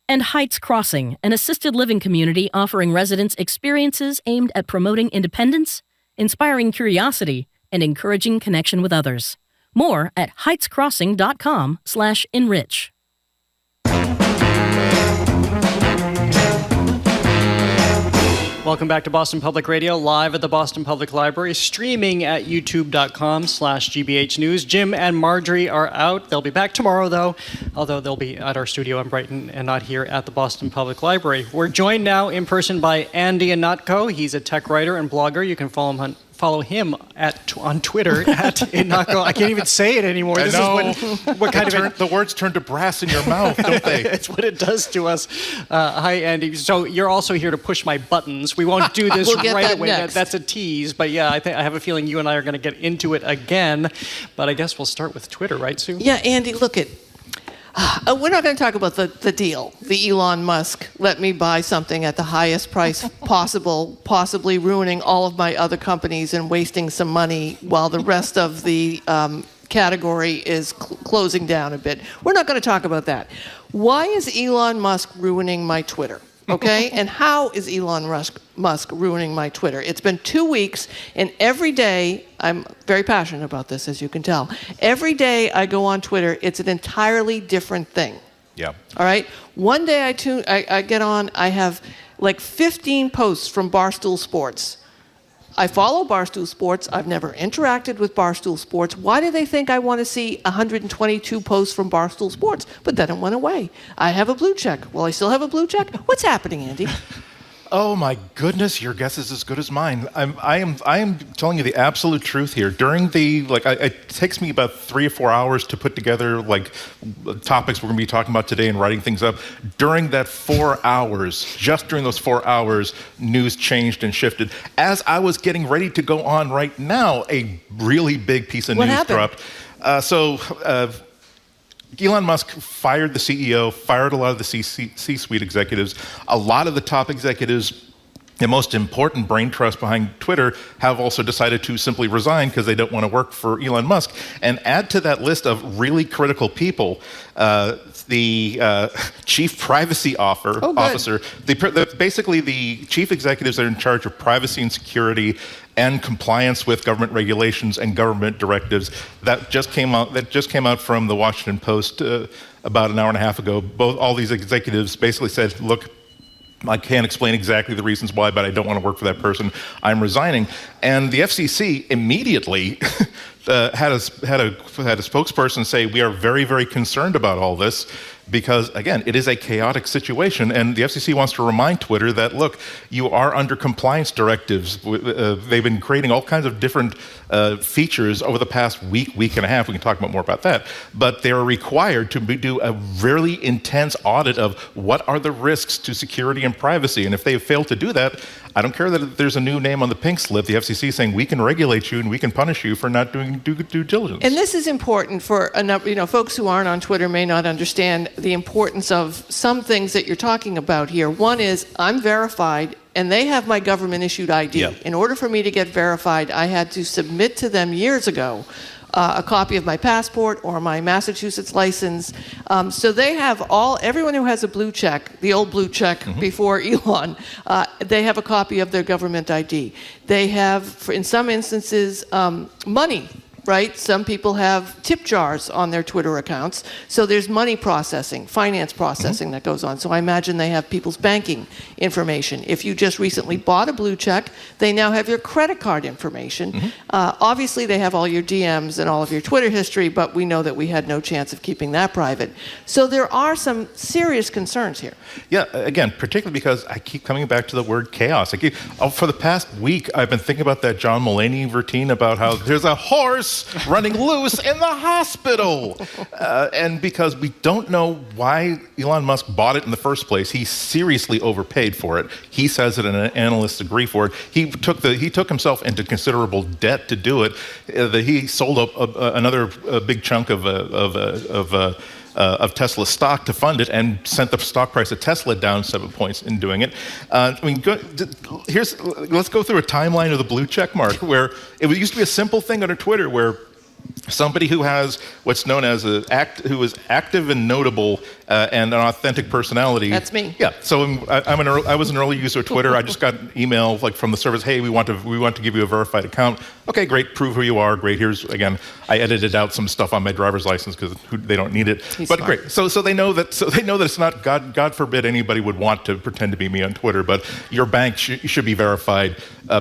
And Heights Crossing, an assisted living community offering residents experiences aimed at promoting independence, inspiring curiosity, and encouraging connection with others. More at heightscrossing.com/enrich. Welcome back to Boston Public Radio, live at the Boston Public Library, streaming at youtube.com/GBH News. Jim and Marjorie are out. They'll be back tomorrow, though, although they'll be at our studio in Brighton and not here at the Boston Public Library. We're joined now in person by Andy Anutco. He's a tech writer and blogger. You can follow him on Twitter at Anutco. I can't even say it anymore. I know. What kind of the words turn to brass in your mouth, don't they? It's what it does to us. Hi, Andy. So you're also here to push my buttons. We won't do this We'll get right that away. next. That's a tease. But yeah, I have a feeling you and I are going to get into it again. But I guess we'll start with Twitter, right, Sue? Yeah, Andy, look at. We're not going to talk about the deal, the Elon Musk, let me buy something at the highest price possible, possibly ruining all of my other companies and wasting some money while the rest of the category is closing down a bit. We're not going to talk about that. Why is Elon Musk ruining my Twitter? Okay, and how is Elon Musk ruining my Twitter? It's been 2 weeks, and every day, I'm very passionate about this, as you can tell. Every day I go on Twitter, it's an entirely different thing. Yeah. All right? One day I get on, I have like 15 posts from Barstool Sports. I follow Barstool Sports. I've never interacted with Barstool Sports. Why do they think I want to see 122 posts from Barstool Sports? But then it went away. I have a blue check. Will I still have a blue check? What's happening, Andy? Oh my goodness, your guess is as good as mine. I am telling you the absolute truth here. During the it takes me about 3 or 4 hours to put together topics we're going to be talking about today and writing things up. During that 4 hours, just during those 4 hours, news changed and shifted. As I was getting ready to go on right now, a really big piece of news dropped. Elon Musk fired the CEO, fired a lot of the C-suite executives. A lot of the top executives, the most important brain trust behind Twitter, have also decided to simply resign because they don't want to work for Elon Musk. And add to that list of really critical people, the chief privacy officer, basically the chief executives that are in charge of privacy and security and compliance with government regulations and government directives. That just came out from the Washington Post about an hour and a half ago. All these executives basically said, look, I can't explain exactly the reasons why, but I don't want to work for that person. I'm resigning. And the FCC immediately had a spokesperson say, we are very, very concerned about all this. because, again, it is a chaotic situation, and the FCC wants to remind Twitter that, look, you are under compliance directives. They've been creating all kinds of different features over the past week and a half. We can talk about more about that. But they're required to do a really intense audit of what are the risks to security and privacy. And if they fail to do that, I don't care that there's a new name on the pink slip, the FCC saying we can regulate you and we can punish you for not doing due diligence. And this is important for a number, folks who aren't on Twitter may not understand the importance of some things that you're talking about here. One is I'm verified and they have my government issued ID. Yeah. In order for me to get verified, I had to submit to them years ago a copy of my passport or my Massachusetts license. So they have everyone who has a blue check, the old blue check before Elon, they have a copy of their government ID. They have, in some instances, money. Right? Some people have tip jars on their Twitter accounts. So there's money processing, finance processing that goes on. So I imagine they have people's banking information. If you just recently bought a blue check, they now have your credit card information. Obviously, they have all your DMs and all of your Twitter history, but we know that we had no chance of keeping that private. So there are some serious concerns here. Yeah, again, particularly because I keep coming back to the word chaos. For the past week, I've been thinking about that John Mulaney routine about how there's a horse running loose in the hospital. And because we don't know why Elon Musk bought it in the first place, he seriously overpaid for it. He says it, and analysts agree for it. He took himself into considerable debt to do it. He sold another big chunk of Tesla stock to fund it and sent the stock price of Tesla down 7 points in doing it. Let's go through a timeline of the blue check mark where it used to be a simple thing under Twitter where somebody who has what's known as who is active and notable and an authentic personality. That's me. Yeah. So I was an early user of Twitter. I just got an email from the service. Hey, we want to give you a verified account. Okay, great. Prove who you are. Great. Here's again. I edited out some stuff on my driver's license because they don't need it. But smart. Great. So they know that. So they know that it's not God forbid anybody would want to pretend to be me on Twitter. But your bank should be verified.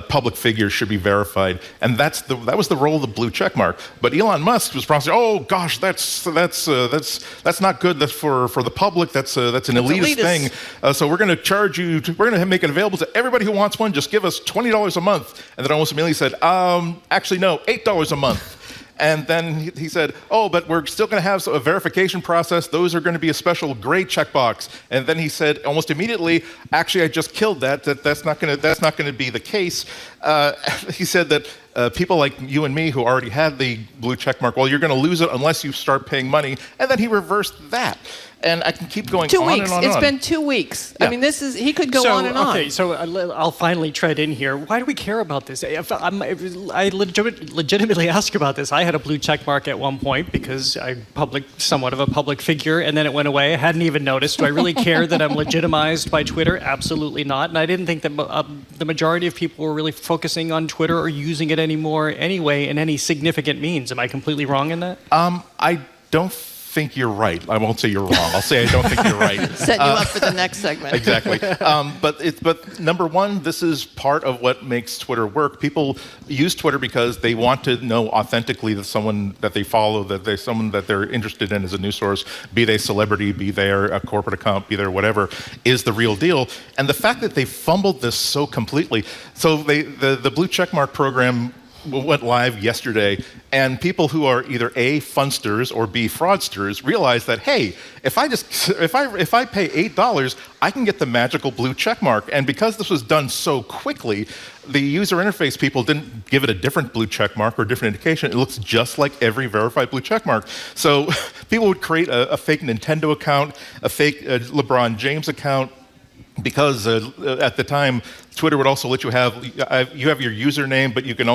Public figures should be verified. And that was the role of the blue check mark. But Elon Musk was promising, oh gosh, that's not good. That's for the public. That's an elitist thing. So we're going to charge you. We're going to make it available to everybody who wants one. Just give us $20 a month. And then almost immediately said, actually no, $8 a month. And then he said, oh, but we're still going to have a verification process. Those are going to be a special gray checkbox. And then he said almost immediately, actually, I just killed that. That's not going to be the case. He said that people like you and me who already had the blue check mark, well, you're going to lose it unless you start paying money. And then he reversed that. And I can keep going 2 on weeks. and on. It's been 2 weeks. Yeah. I mean, he could go on and on. Okay, so I'll finally tread in here. Why do we care about this? I legitimately ask about this. I had a blue check mark at one point because I'm somewhat of a public figure, and then it went away. I hadn't even noticed. Do I really care that I'm legitimized by Twitter? Absolutely not. And I didn't think that the majority of people were really focusing on Twitter or using it anymore anyway in any significant means. Am I completely wrong in that? I don't think you're right. I won't say you're wrong. I'll say I don't think you're right. Set you up for the next segment. Exactly. But number one, this is part of what makes Twitter work. People use Twitter because they want to know authentically that someone that they follow, someone that they're interested in as a news source, be they celebrity, be they a corporate account, be they whatever, is the real deal. And the fact that they fumbled this so completely. So the blue checkmark program went live yesterday, and people who are either A, funsters or B, fraudsters realize that, hey, if I pay $8, I can get the magical blue check mark. And because this was done so quickly, the user interface people didn't give it a different blue check mark or different indication. It looks just like every verified blue check mark. So people would create a fake Nintendo account, a fake LeBron James account, because at the time, Twitter would also let you have your username, but you can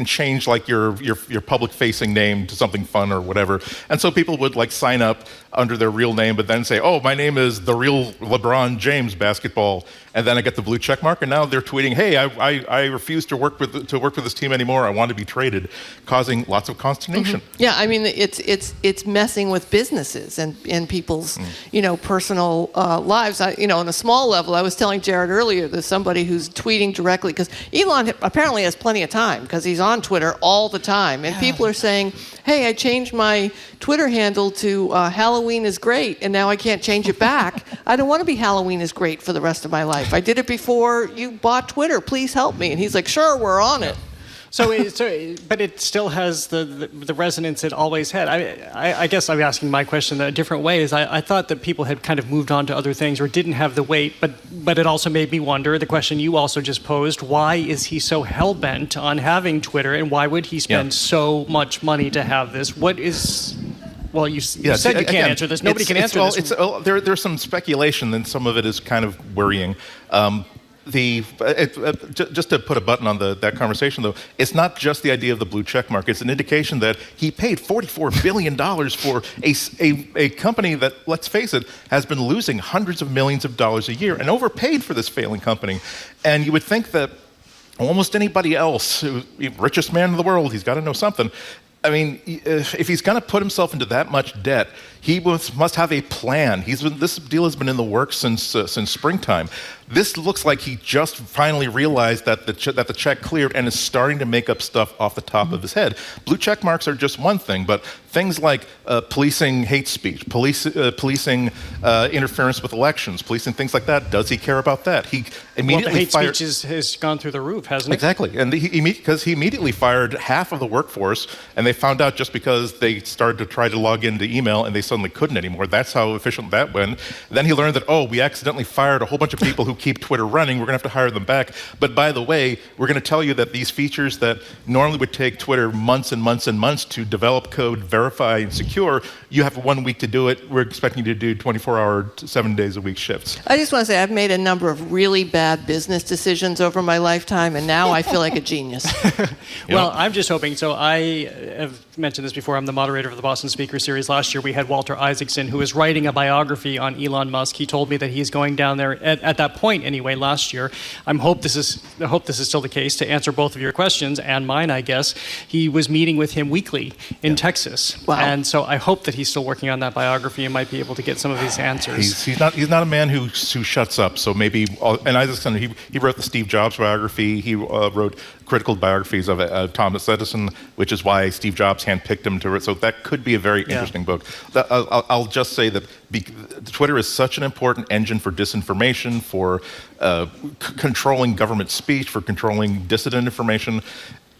change like your public-facing name to something fun or whatever. And so people would like sign up under their real name, but then say, oh, my name is the real LeBron James basketball, and then I get the blue check mark, and now they're tweeting, hey, I refuse to work with this team anymore. I want to be traded, causing lots of consternation. Mm-hmm. Yeah, I mean, it's messing with businesses and people's personal lives. On a small level, I was telling Jared earlier, there's some somebody who's tweeting directly, because Elon apparently has plenty of time because he's on Twitter all the time, and people are saying, hey, I changed my Twitter handle to Halloween is great, and now I can't change it back. I don't want to be Halloween is great for the rest of my life. I did it before you bought Twitter. Please help me. And he's like, sure, we're on it. But it still has the resonance it always had. I guess I'm asking my question a different way. Is I thought that people had kind of moved on to other things or didn't have the weight, but it also made me wonder, the question you also just posed, why is he so hell-bent on having Twitter, and why would he spend so much money to have this? What is... Well, you said you can't answer this. Nobody can answer this. There's some speculation, and some of it is kind of worrying. Just to put a button on that conversation, though, it's not just the idea of the blue check mark. It's an indication that he paid $44 billion for a company that, let's face it, has been losing hundreds of millions of dollars a year and overpaid for this failing company. And you would think that almost anybody else, richest man in the world, he's got to know something. I mean, if he's going to put himself into that much debt, he must have a plan. This deal has been in the works since springtime. This looks like he just finally realized that the check cleared and is starting to make up stuff off the top of his head. Blue check marks are just one thing, but things like policing hate speech, policing interference with elections, policing things like that. Does he care about that? He immediately the hate speech has gone through the roof, hasn't it? Exactly, and because he immediately fired half of the workforce, and they found out just because they started to try to log into email and they suddenly couldn't anymore. That's how efficient that went. Then he learned that, we accidentally fired a whole bunch of people who keep Twitter running. We're going to have to hire them back. But by the way, we're going to tell you that these features that normally would take Twitter months and months and months to develop code, verify, and secure, you have 1 week to do it. We're expecting you to do 24-hour, 7 days a week shifts. I just want to say I've made a number of really bad business decisions over my lifetime, and now I feel like a genius. Well, I'm just hoping. So I have mentioned this before. I'm the moderator of the Boston Speaker Series. Last year we had Walter Isaacson, who is writing a biography on Elon Musk. He told me that he's going down there at that point anyway last year. I hope this is still the case, to answer both of your questions and mine, I guess. He was meeting with him weekly in Texas. Wow. And so I hope that he's still working on that biography and might be able to get some of these answers. He's not a man who shuts up. So maybe, and Isaacson, he wrote the Steve Jobs biography. He wrote critical biographies of Thomas Edison, which is why Steve Jobs handpicked him to it. So that could be a very interesting book. I'll just say that Twitter is such an important engine for disinformation, for controlling government speech, for controlling dissident information.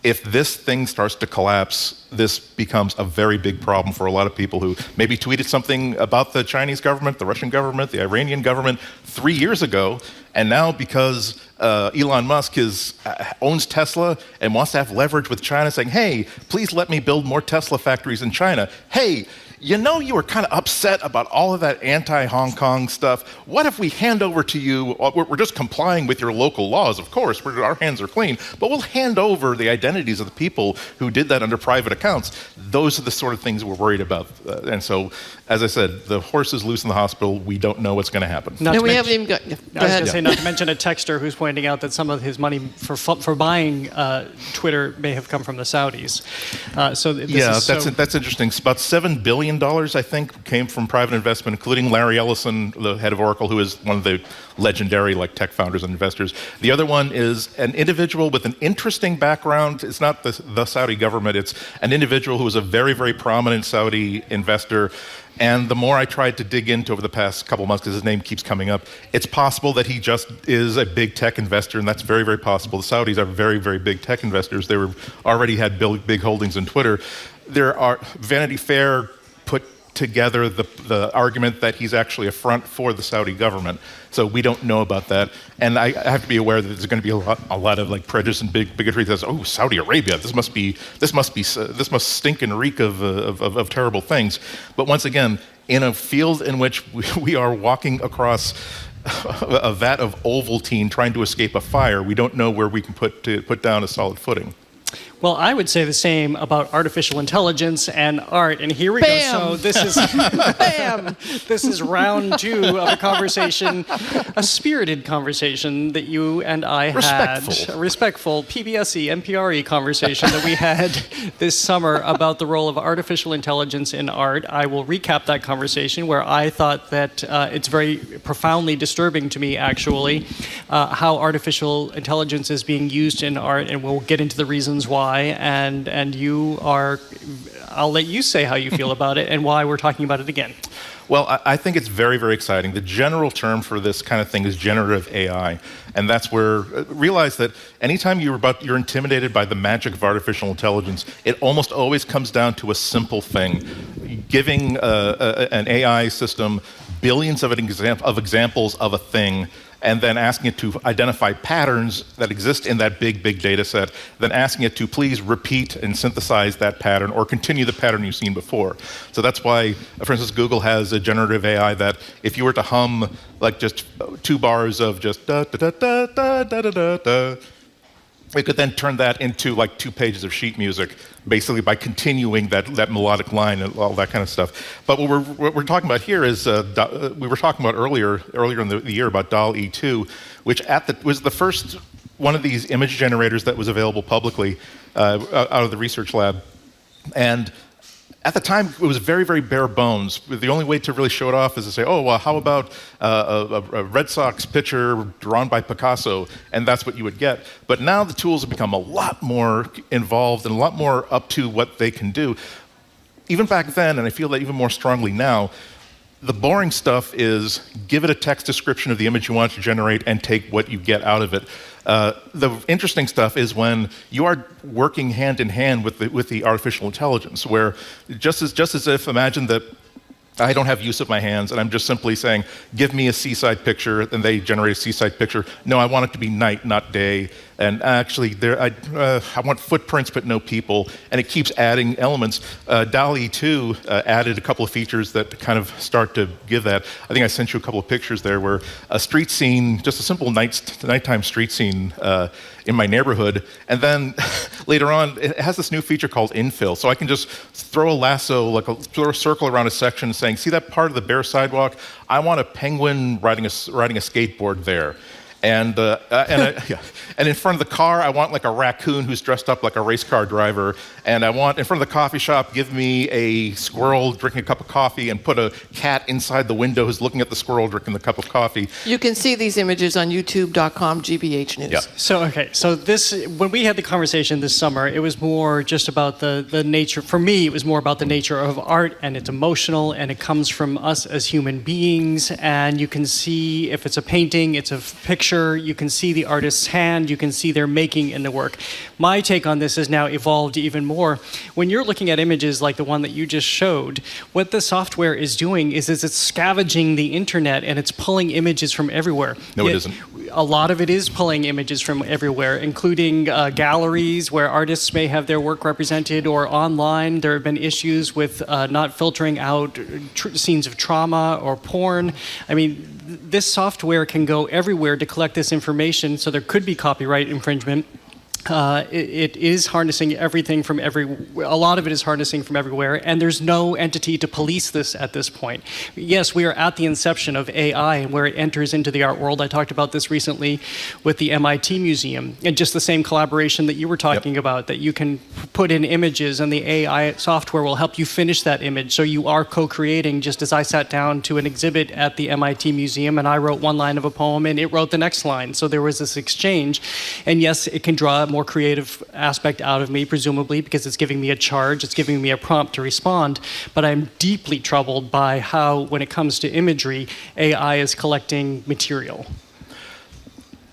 If this thing starts to collapse, this becomes a very big problem for a lot of people who maybe tweeted something about the Chinese government, the Russian government, the Iranian government 3 years ago, and now because Elon Musk owns Tesla and wants to have leverage with China, saying, hey, please let me build more Tesla factories in China. Hey, you were kind of upset about all of that anti-Hong Kong stuff. What if we hand over to you, we're just complying with your local laws, of course, our hands are clean, but we'll hand over the identities of the people who did that under private accounts. Those are the sort of things we're worried about. And so, as I said, the horse is loose in the hospital. We don't know what's going to happen. I was going to say, not to mention a texter who's pointing out that some of his money for buying Twitter may have come from the Saudis. That's interesting. About $7 billion, I think, came from private investment, including Larry Ellison, the head of Oracle, who is one of the legendary tech founders and investors. The other one is an individual with an interesting background. It's not the Saudi government. It's an individual who was a very, very prominent Saudi investor. And the more I tried to dig into over the past couple months, because his name keeps coming up, it's possible that he just is a big tech investor, and that's very, very possible. The Saudis are very, very big tech investors. They already had big holdings in Twitter. Vanity Fair put together the argument that he's actually a front for the Saudi government. So we don't know about that. And I have to be aware that there's going to be a lot of prejudice and bigotry that says, Saudi Arabia, this must stink and reek of terrible things. But once again, in a field in which we are walking across a vat of Ovaltine trying to escape a fire, we don't know where we can put down a solid footing. Well, I would say the same about artificial intelligence and art. And here we Bam! go. So this is Bam! This is round 2 of a conversation, a spirited conversation that you and I had. A respectful PBSE, NPRE conversation that we had this summer about the role of artificial intelligence in art. I will recap that conversation where I thought that it's very profoundly disturbing to me, actually, how artificial intelligence is being used in art, and we'll get into the reasons why. And I'll let you say how you feel about it and why we're talking about it again. Well, I think it's very, very exciting. The general term for this kind of thing is generative AI. And that's where, realize that anytime you're intimidated by the magic of artificial intelligence, it almost always comes down to a simple thing. Giving an AI system billions of examples of a thing, and then asking it to identify patterns that exist in that big data set, then asking it to please repeat and synthesize that pattern or continue the pattern you've seen before. So that's why, for instance, Google has a generative AI that if you were to hum like just 2 bars of just da da da da da da da da da, it could then turn that into like 2 pages of sheet music, basically by continuing that melodic line and all that kind of stuff. But what we're talking about here is we were talking about earlier in the year about DALL-E 2, which was the first one of these image generators that was available publicly out of the research lab. And at the time, it was very, very bare bones. The only way to really show it off is to say, oh, well, how about a Red Sox pitcher drawn by Picasso? And that's what you would get. But now the tools have become a lot more involved and a lot more up to what they can do. Even back then, and I feel that even more strongly now, the boring stuff is give it a text description of the image you want to generate and take what you get out of it. The interesting stuff is when you are working hand in hand with the artificial intelligence, where just as if imagine that I don't have use of my hands and I'm just simply saying, give me a seaside picture, and they generate a seaside picture. No, I want it to be night, not day. And actually, I want footprints but no people, and it keeps adding elements. DALL-E 2 added a couple of features that kind of start to give that. I think I sent you a couple of pictures there where a street scene, just a simple nighttime street scene in my neighborhood, and then later on, it has this new feature called infill. So I can just throw a lasso, throw a circle around a section saying, see that part of the bare sidewalk? I want a penguin riding a skateboard there. And in front of the car, I want like a raccoon who's dressed up like a race car driver. And I want, in front of the coffee shop, give me a squirrel drinking a cup of coffee and put a cat inside the window who's looking at the squirrel drinking the cup of coffee. You can see these images on youtube.com GBH News. Yeah. So this, when we had the conversation this summer, it was more just about the nature, for me, it was more about the nature of art, and it's emotional, and it comes from us as human beings, and you can see if it's a painting, it's a picture, you can see the artist's hand, you can see their making in the work. My take on this has now evolved even more. When you're looking at images like the one that you just showed, what the software is doing is it's scavenging the internet and it's pulling images from everywhere. No, it isn't. A lot of it is pulling images from everywhere, including galleries where artists may have their work represented, or online. There have been issues with not filtering out scenes of trauma or porn. I mean, this software can go everywhere to collect this information, so there could be copyright infringement. It is harnessing everything from a lot of it is harnessing from everywhere, and there's no entity to police this at this point. Yes, we are at the inception of AI and where it enters into the art world. I talked about this recently with the MIT Museum, and just the same collaboration that you were talking about, that you can put in images and the AI software will help you finish that image. So you are co-creating, just as I sat down to an exhibit at the MIT Museum and I wrote one line of a poem and it wrote the next line. So there was this exchange, and yes, it can draw more creative aspect out of me, presumably, because it's giving me a charge, it's giving me a prompt to respond, but I'm deeply troubled by how, when it comes to imagery, AI is collecting material.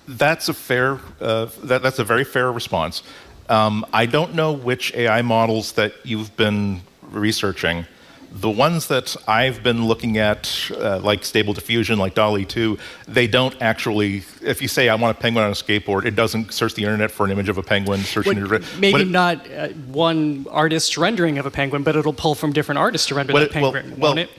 That's a fair, that's a very fair response. I don't know which AI models that you've been researching. The ones that I've been looking at, like Stable Diffusion, like DALL-E 2, they don't actually, if you say I want a penguin on a skateboard, it doesn't search the internet for an image of a penguin. Maybe not one artist's rendering of a penguin, but it'll pull from different artists to render that penguin, won't it?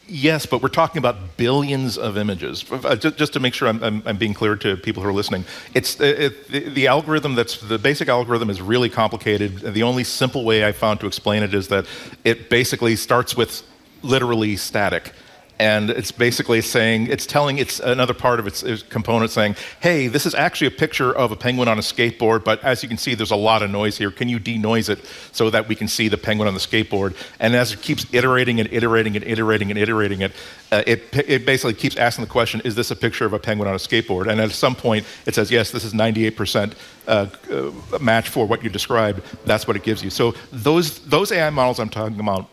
Yes, but we're talking about billions of images. Just to make sure I'm being clear to people who are listening, the algorithm the basic algorithm is really complicated. The only simple way I found to explain it is that it basically starts with literally static. And it's basically telling it's another part of its component saying, hey, this is actually a picture of a penguin on a skateboard, but as you can see, there's a lot of noise here. Can you denoise it so that we can see the penguin on the skateboard? And as it keeps iterating and iterating and iterating and iterating it basically keeps asking the question, is this a picture of a penguin on a skateboard? And at some point, it says, yes, this is 98% match for what you described. That's what it gives you. So those AI models I'm talking about,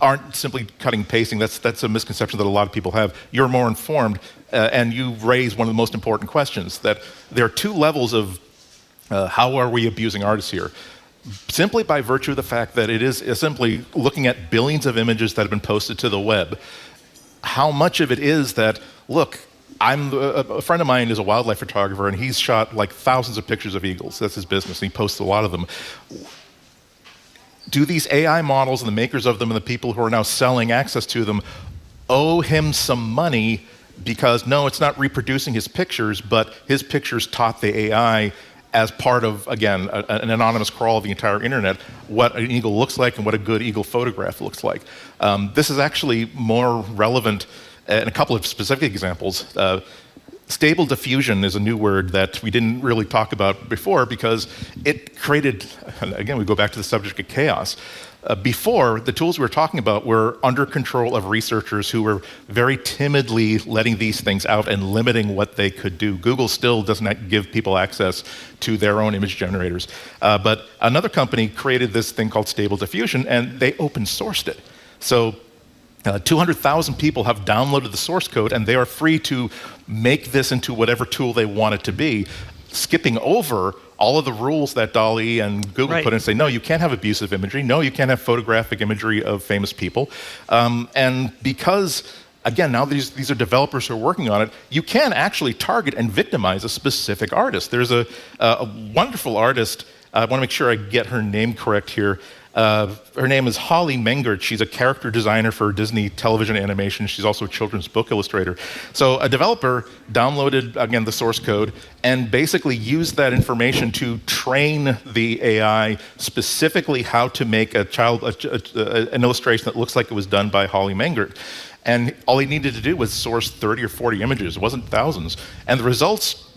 aren't simply cutting and pasting. That's a misconception that a lot of people have. You're more informed, and you raise one of the most important questions, that there are two levels of how are we abusing artists here. Simply by virtue of the fact that it is simply looking at billions of images that have been posted to the web, how much of it is that, look, a friend of mine is a wildlife photographer, and he's shot like thousands of pictures of eagles. That's his business, and he posts a lot of them. Do these AI models and the makers of them and the people who are now selling access to them owe him some money because, no, it's not reproducing his pictures, but his pictures taught the AI as part of, again, an anonymous crawl of the entire internet, what an eagle looks like and what a good eagle photograph looks like. This is actually more relevant in a couple of specific examples. Stable diffusion is a new word that we didn't really talk about before because it created, again, we go back to the subject of chaos. Before, the tools we were talking about were under control of researchers who were very timidly letting these things out and limiting what they could do. Google still does not give people access to their own image generators. But another company created this thing called Stable Diffusion, and they open sourced it. So 200,000 people have downloaded the source code, and they are free to make this into whatever tool they want it to be, skipping over all of the rules that DALL-E and Google put in and say, no, you can't have abusive imagery. No, you can't have photographic imagery of famous people. And because, again, now these are developers who are working on it, you can actually target and victimize a specific artist. There's a wonderful artist. I want to make sure I get her name correct here. Her name is Holly Mengert. She's a character designer for Disney television animation. She's also a children's book illustrator. So a developer downloaded, again, the source code and basically used that information to train the AI specifically how to make an illustration that looks like it was done by Holly Mengert. And all he needed to do was source 30 or 40 images. It wasn't thousands. And the results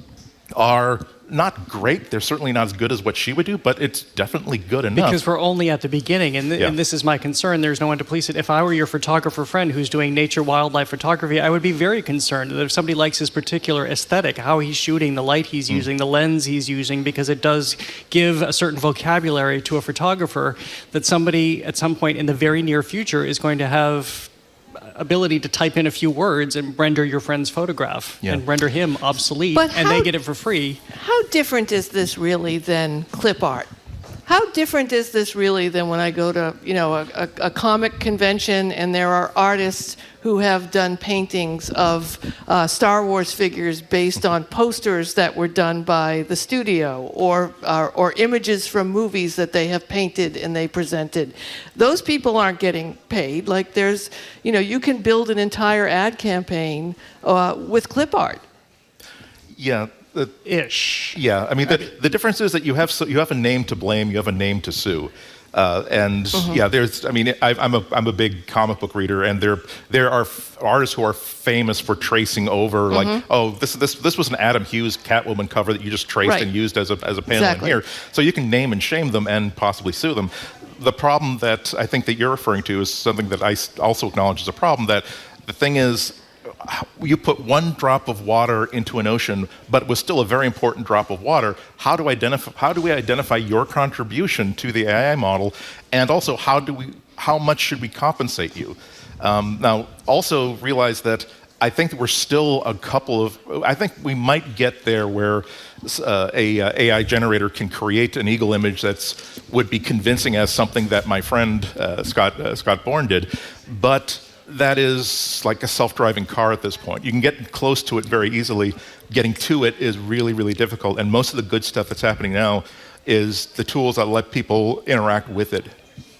are not great. They're certainly not as good as what she would do, but it's definitely good enough. Because we're only at the beginning, and this is my concern. There's no one to police it. If I were your photographer friend who's doing nature wildlife photography, I would be very concerned that if somebody likes his particular aesthetic, how he's shooting, the light he's using, the lens he's using, because it does give a certain vocabulary to a photographer that somebody at some point in the very near future is going to have ability to type in a few words and render your friend's photograph and render him obsolete, and they get it for free. How different is this really than clip art? How different is this really than when I go to, a comic convention and there are artists who have done paintings of Star Wars figures based on posters that were done by the studio or images from movies that they have painted and they presented. Those people aren't getting paid. Like there's, you can build an entire ad campaign with clip art. Yeah. Ish. Yeah, I mean, the difference is that you have a name to blame, you have a name to sue. I'm a big comic book reader, and there are artists who are famous for tracing over, this was an Adam Hughes Catwoman cover that you just traced and used as a panel in here. So you can name and shame them and possibly sue them. The problem that I think that you're referring to is something that I also acknowledge is a problem, that the thing is, you put one drop of water into an ocean, but it was still a very important drop of water. How do we identify your contribution to the AI model? And also, how much should we compensate you? Now, also realize that I think that we're still I think we might get there where a AI generator can create an eagle image would be convincing as something that my friend Scott Bourne did, but that is like a self-driving car at this point. You can get close to it very easily. Getting to it is really, really difficult. And most of the good stuff that's happening now is the tools that let people interact with it.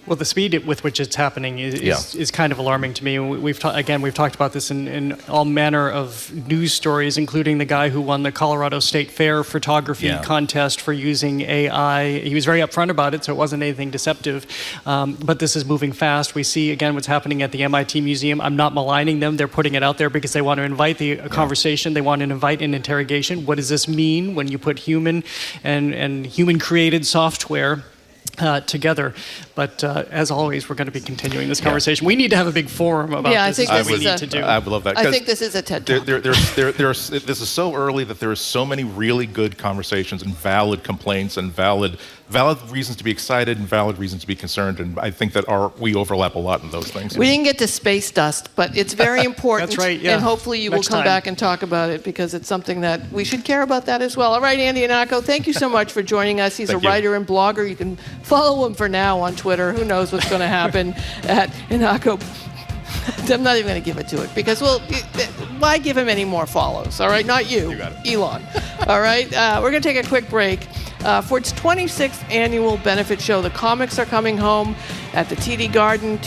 Well, the speed with which it's happening is kind of alarming to me. We've talked about this in all manner of news stories, including the guy who won the Colorado State Fair photography contest for using AI. He was very upfront about it, so it wasn't anything deceptive. But this is moving fast. We see, again, what's happening at the MIT Museum. I'm not maligning them. They're putting it out there because they want to invite the conversation. They want to invite an interrogation. What does this mean when you put human and human-created software together? But as always, we're going to be continuing this conversation. We need to have a big forum about this. I think we need to do. I would love that. I think this is a TED Talk. This is so early that there are so many really good conversations and valid complaints and valid reasons to be excited and valid reasons to be concerned. And I think that we overlap a lot in those things. We didn't get to space dust, but it's very important. That's right, yeah. And hopefully you will come back and talk about it because it's something that we should care about that as well. All right, Andy Anutco, thank you so much for joining us. He's a writer and blogger. You can follow him for now on Twitter. Who knows what's going to happen at Anutco. I'm not even going to give it to it because, why give him any more follows? All right, not you, Elon. All right, we're going to take a quick break. For its 26th annual benefit show, the comics are coming home at the TD Garden.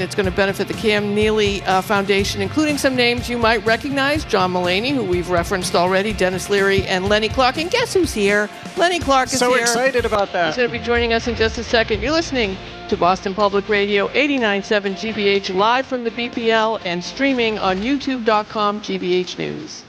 It's going to benefit the Cam Neely Foundation, including some names you might recognize: John Mulaney, who we've referenced already, Dennis Leary, and Lenny Clark. And guess who's here? Lenny Clark is here. So excited about that. He's going to be joining us in just a second. You're listening to Boston Public Radio 89.7 GBH, live from the BPL and streaming on youtube.com GBH News.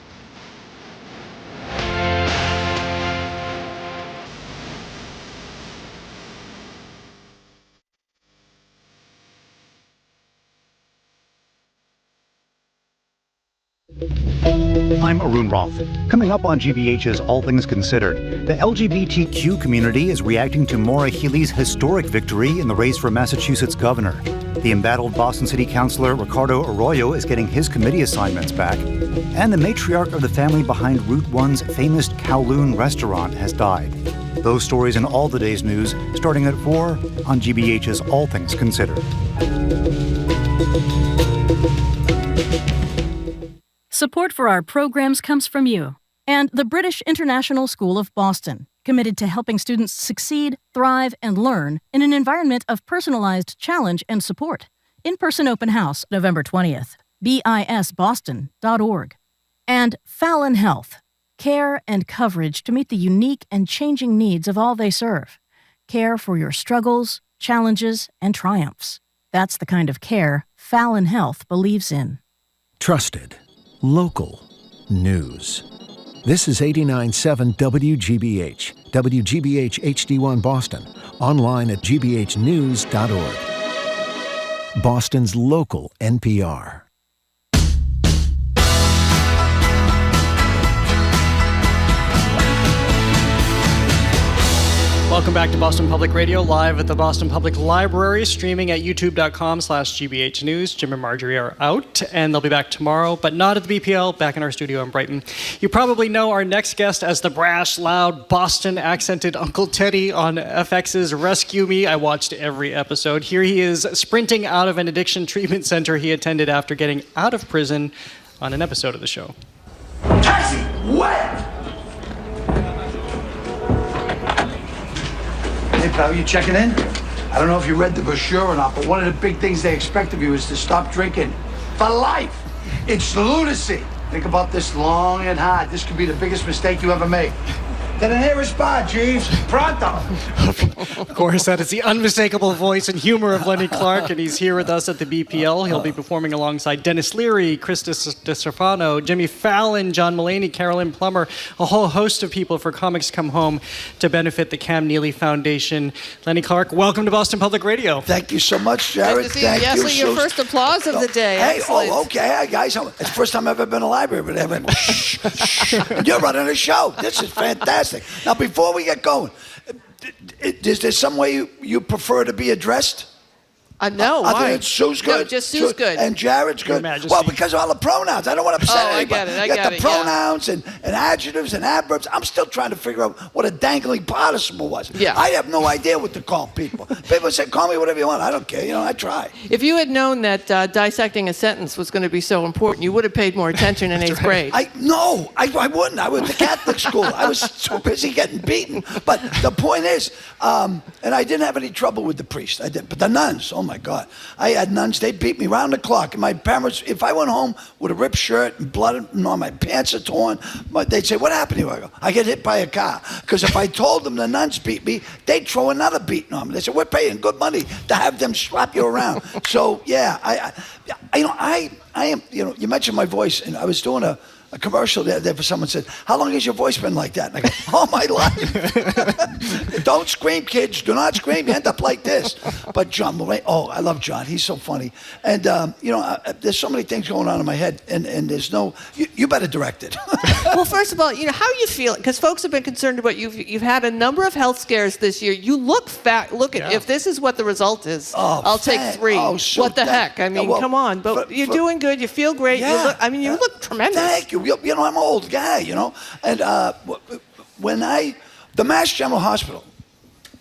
I'm Arun Roth. Coming up on GBH's All Things Considered, the LGBTQ community is reacting to Maura Healey's historic victory in the race for Massachusetts governor. The embattled Boston City Councilor Ricardo Arroyo is getting his committee assignments back. And the matriarch of the family behind Route 1's famous Kowloon restaurant has died. Those stories and all the day's news starting at 4 on GBH's All Things Considered. Support for our programs comes from you and the British International School of Boston, committed to helping students succeed, thrive, and learn in an environment of personalized challenge and support. In-person open house, November 20th, bisboston.org. And Fallon Health, care and coverage to meet the unique and changing needs of all they serve. Care for your struggles, challenges, and triumphs. That's the kind of care Fallon Health believes in. Trusted. Local news. This is 89.7 WGBH, WGBH HD1 Boston, online at gbhnews.org. Boston's local NPR. Welcome back to Boston Public Radio, live at the Boston Public Library, streaming at youtube.com/GBH News. Jim and Marjorie are out, and they'll be back tomorrow, but not at the BPL, back in our studio in Brighton. You probably know our next guest as the brash, loud, Boston-accented Uncle Teddy on FX's Rescue Me. I watched every episode. Here he is, sprinting out of an addiction treatment center he attended after getting out of prison on an episode of the show. Taxi! Where? Hey, pal, you checking in? I don't know if you read the brochure or not, but one of the big things they expect of you is to stop drinking for life. It's lunacy. Think about this long and hard. This could be the biggest mistake you ever make. To the nearest bar, Jeeves. Pronto. Of course, that is the unmistakable voice and humor of Lenny Clark, and he's here with us at the BPL. He'll be performing alongside Dennis Leary, Chris DiStefano, Jimmy Fallon, John Mulaney, Carolyn Plummer, a whole host of people for Comics Come Home to benefit the Cam Neely Foundation. Lenny Clark, welcome to Boston Public Radio. Thank you so much, Jared. Good to see you. Yes, your first applause of the day. Hey, Excellent. Okay, guys. It's the first time I've ever been in a library, but everyone, shh. You're running a show. This is fantastic. Now, before we get going, is there some way you prefer to be addressed? No, I why? think Sue's good. No, just Sue's good. And Jared's good. Well, because of all the pronouns. I don't want to upset I anybody. get it, I You got get the it, yeah. pronouns and adjectives and adverbs. I'm still trying to figure out what a dangling participle was. Yeah. I have no idea what to call people. People say, call me whatever you want. I don't care. I try. If you had known that dissecting a sentence was going to be so important, you would have paid more attention in 8th grade. I wouldn't. I went to Catholic school. I was so busy getting beaten. But the point is, and I didn't have any trouble with the priest. I did. But the nuns, oh my God. I had nuns, they beat me round the clock. And my parents, if I went home with a ripped shirt and blood and all my pants are torn, they'd say, what happened to you? I go, I get hit by a car. Because if I told them the nuns beat me, they'd throw another beating on me. They said, we're paying good money to have them slap you around. So, yeah, I am, you mentioned my voice, and I was doing a commercial there for someone said, how long has your voice been like that? And I go, all my life. Don't scream, kids. Do not scream. You end up like this. But John Mulaney, I love John. He's so funny. And, there's so many things going on in my head, and there's no, you better direct it. Well, first of all, how are you feeling? Because folks have been concerned about you've had a number of health scares this year. You look fat. Look at if this is what the result is. I'll take 3. What the heck? I mean, come on. But you're doing good. You feel great. Yeah, you look tremendous. Thank you. I'm an old guy, And when the Mass General Hospital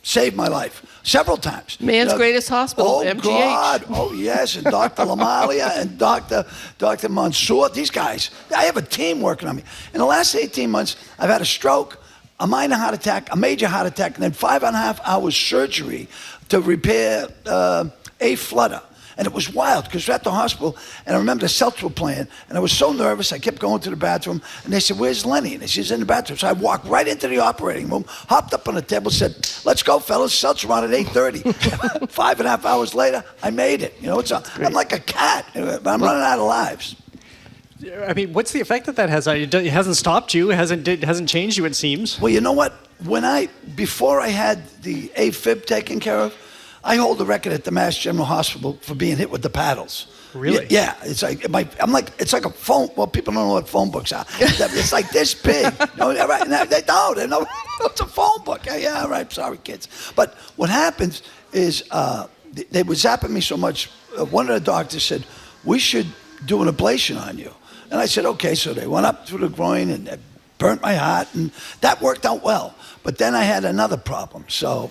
saved my life several times. Man's greatest hospital, MGH. God. Oh, yes. And Dr. Lamalia and Dr. Mansour. These guys, I have a team working on me. In the last 18 months, I've had a stroke, a minor heart attack, a major heart attack, and then 5.5 hours surgery to repair a flutter. And it was wild because we're at the hospital, and I remember the Celtics were playing, and I was so nervous, I kept going to the bathroom, and they said, where's Lenny? And she's in the bathroom. So I walked right into the operating room, hopped up on the table, said, let's go, fellas. Celtics are on at 8:30. 5.5 hours later, I made it. I'm like a cat, but I'm running out of lives. I mean, what's the effect that has? It hasn't stopped you. It hasn't changed you, it seems. Well, you know what? Before I had the AFib taken care of, I hold the record at the Mass General Hospital for being hit with the paddles. Really? Yeah. It's like it's like a phone. Well, people don't know what phone books are. It's like this big. Right? They don't. They know it's a phone book. Yeah, all right. Sorry, kids. But what happens is they were zapping me so much. One of the doctors said, we should do an ablation on you. And I said, okay. So they went up through the groin and they burnt my heart, and that worked out well. But then I had another problem. So,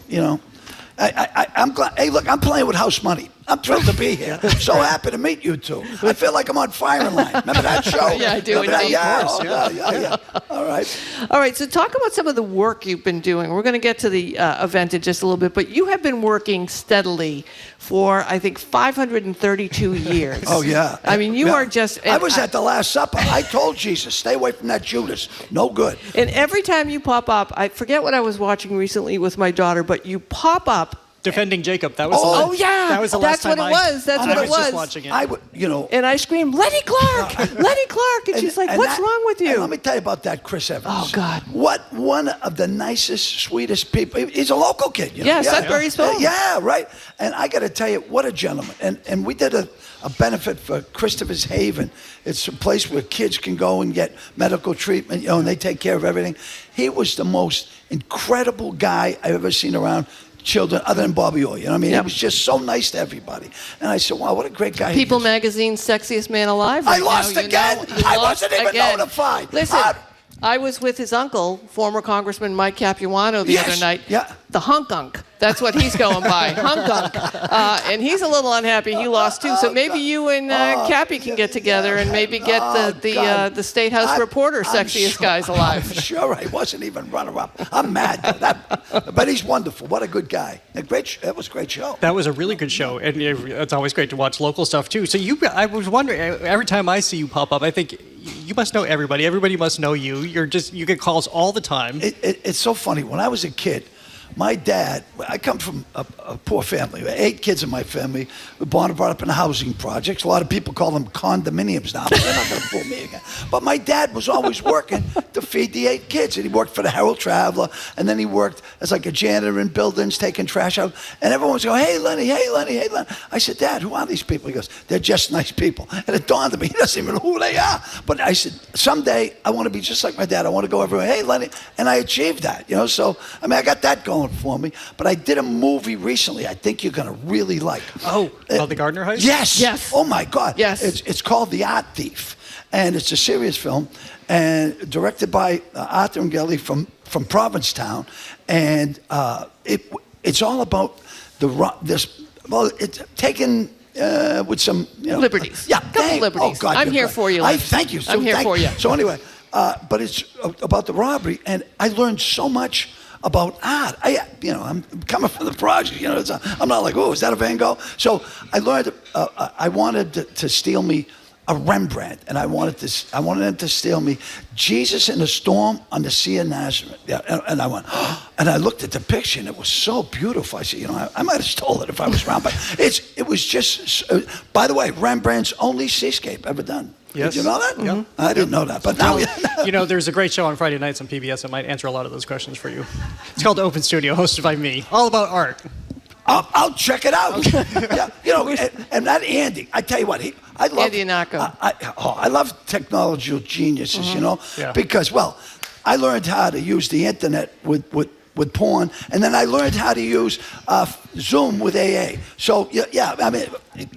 I'm glad. Hey, look, I'm playing with house money. I'm thrilled to be here. I'm so happy to meet you two. I feel like I'm on Firing Line. Remember that show? Yeah, I do. Yeah. All right. So talk about some of the work you've been doing. We're going to get to the event in just a little bit, but you have been working steadily for, I think, 532 years. Oh, yeah. I mean, you are just... I was at the Last Supper. I told Jesus, stay away from that Judas. No good. And every time you pop up, I forget what I was watching recently with my daughter, but you pop up Defending Jacob. That was that was the last time That's what it was. That's what it was. Just watching it. And I screamed, Lenny Clark! Lenny Clark! And she's like, what's wrong with you? And let me tell you about that Chris Evans. Oh, God. One of the nicest, sweetest people. He's a local kid. Yeah, Sudbury's home. Yeah, right. And I got to tell you, what a gentleman. And we did a benefit for Christopher's Haven. It's a place where kids can go and get medical treatment, and they take care of everything. He was the most incredible guy I've ever seen around children other than Bobby Orr. He was just so nice to everybody. And I said, wow, what a great guy. People Magazine's Sexiest Man Alive. I lost again. I wasn't even notified. Listen, I was with his uncle, former Congressman Mike Capuano, the other night. Yeah. The hunk-unk. That's what he's going by. Hunk-unk. And he's a little unhappy. He lost too. So maybe you and Cappy can get together and maybe get the State House reporter sexiest guys alive. I'm sure I wasn't even runner-up. I'm mad. But he's wonderful. What a good guy. That was a great show. That was a really good show. And it's always great to watch local stuff too. So I was wondering, every time I see you pop up, I think you must know everybody. Everybody must know you. You get calls all the time. It's so funny. When I was a kid, my dad, I come from a poor family. 8 kids in my family. We were born and brought up in housing projects. A lot of people call them condominiums now, but they're not going to fool me again. But my dad was always working to feed the 8 kids. And he worked for the Herald Traveler, and then he worked as like a janitor in buildings, taking trash out. And everyone was going, hey, Lenny, hey, Lenny, hey, Lenny. I said, Dad, who are these people? He goes, they're just nice people. And it dawned on me, he doesn't even know who they are. But I said, someday I want to be just like my dad. I want to go everywhere, hey, Lenny. And I achieved that, So, I got that going spoil it for me, but I did a movie recently I think you're going to really like. Oh, called The Gardner Heist? Yes. Yes. Oh, my God. Yes. It's called The Art Thief, and it's a serious film, and directed by Arthur and Gelly from Provincetown, and it's all about it's taken with some liberties. Yeah, couple liberties. Oh God, I'm you're here great. for you. I thank you. So I'm here for you. So anyway, but it's about the robbery, and I learned so much about art. I'm coming from the project. I'm not like, oh, is that a Van Gogh? So I learned. I wanted to steal me a Rembrandt, and I wanted him to steal me Jesus in a Storm on the Sea of Nazareth. Yeah, and I went, and I looked at the picture, and it was so beautiful. I said, I might have stole it if I was around, but it was just. By the way, Rembrandt's only seascape ever done. Yes. Did you know that? Yep. I didn't know that, but now there's a great show on Friday nights on PBS that might answer a lot of those questions for you. It's called Open Studio, hosted by me. All about art. I'll check it out. Yeah, and that Andy, I tell you what, I love Andy Anutco. I love technological geniuses, Yeah. because I learned how to use the internet with porn, and then I learned how to use Zoom with AA. So I mean,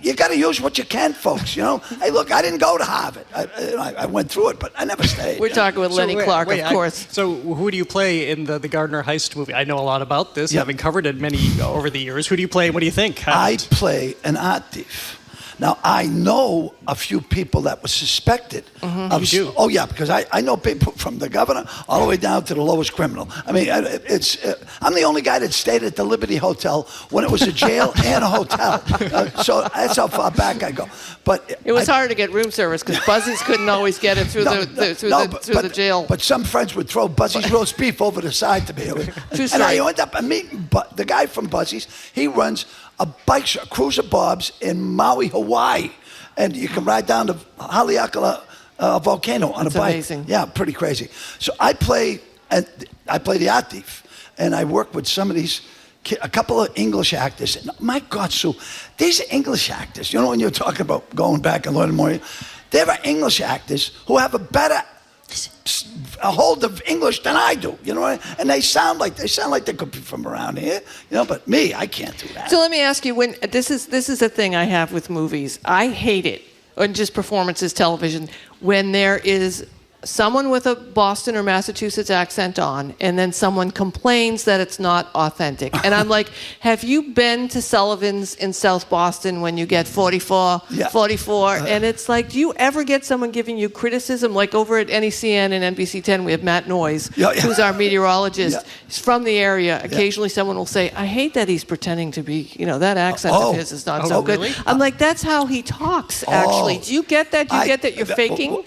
you got to use what you can, folks. Hey, look, I didn't go to Harvard. I went through it, but I never stayed. We're talking with Lenny Clark, of course. So who do you play in the Gardner Heist movie? I know a lot about this, having covered it many over the years. Who do you play, and what do you think? I play an art thief. Now, I know a few people that were suspected. You do? Oh, yeah, because I know people from the governor all the way down to the lowest criminal. I mean, I'm the only guy that stayed at the Liberty Hotel when it was a jail and a hotel. So that's how far back I go. But it was hard to get room service because Buzzies couldn't always get it through the jail. But some friends would throw Buzzy's roast beef over the side to me. And I end up meeting the guy from Buzzy's. He runs a bike shop, Cruiser Bob's in Maui, Hawaii. And you can ride down to Haleakala volcano on a bike. Amazing. Yeah, pretty crazy. So I play the art thief, and I work with some of these, a couple of English actors. And my God, Sue, these English actors, when you're talking about going back and learning more, there are English actors who have a better hold of English than I do, and they sound like they could be from around here, but me, I can't do that. So let me ask you, when this is a thing I have with movies. I hate it, or just performances, television, when there is someone with a Boston or Massachusetts accent on, and then someone complains that it's not authentic. And I'm like, have you been to Sullivan's in South Boston when you get 44? And it's like, do you ever get someone giving you criticism? Like over at NECN and NBC 10, we have Matt Noyes, who's our meteorologist. He's from the area. Occasionally someone will say, I hate that he's pretending to be, that accent of his is not so good. Really? I'm like, that's how he talks, actually. Do you get that? Do you get that you're faking?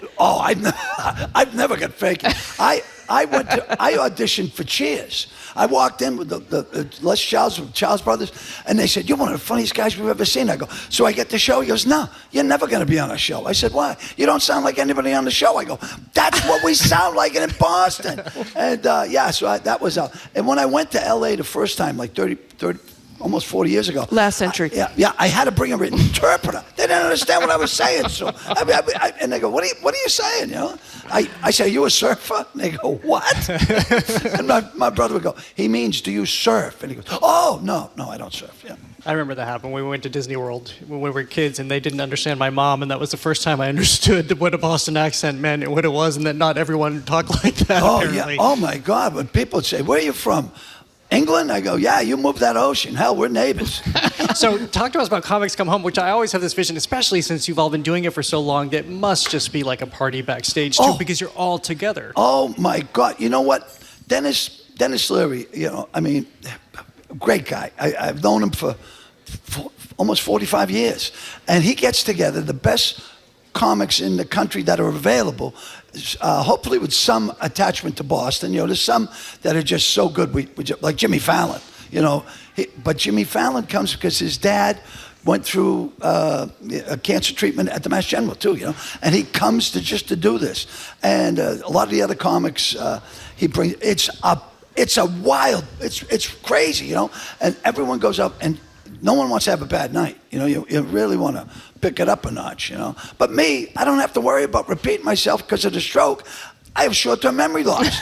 I've never got faking. I auditioned for Cheers. I walked in with the Les Charles brothers, and they said, "You're one of the funniest guys we've ever seen." I go, "So I get the show?" He goes, "No, you're never going to be on a show." I said, "Why? You don't sound like anybody on the show." I go, "That's what we sound like in Boston." And so that was and when I went to LA the first time, like 30 almost 40 years ago. Last century. I had to bring an interpreter. They didn't understand what I was saying. So, and they go, "What are you saying?" I say, "Are you a surfer?" And they go, "What?" And my brother would go, "He means, do you surf?" And he goes, "Oh, no, I don't surf." Yeah. I remember that happened when we went to Disney World when we were kids, and they didn't understand my mom, and that was the first time I understood what a Boston accent meant and what it was, and that not everyone talked like that. Apparently. Yeah. Oh my God! When people would say, "Where are you from?" England? I go, "Yeah, you moved that ocean. Hell, we're neighbors." So talk to us about Comics Come Home, which I always have this vision, especially since you've all been doing it for so long, that must just be like a party backstage, too, because you're all together. Oh, my God. You know what? Dennis Leary, great guy. I've known him for almost 45 years. And he gets together the best comics in the country that are available, hopefully with some attachment to Boston. There's some that are just so good, like Jimmy Fallon. But Jimmy Fallon comes because his dad went through a cancer treatment at the Mass General too. And he comes to do this. And a lot of the other comics he brings. It's crazy. And everyone goes up and. No one wants to have a bad night. You really want to pick it up a notch, But me, I don't have to worry about repeating myself because of the stroke. I have short-term memory loss.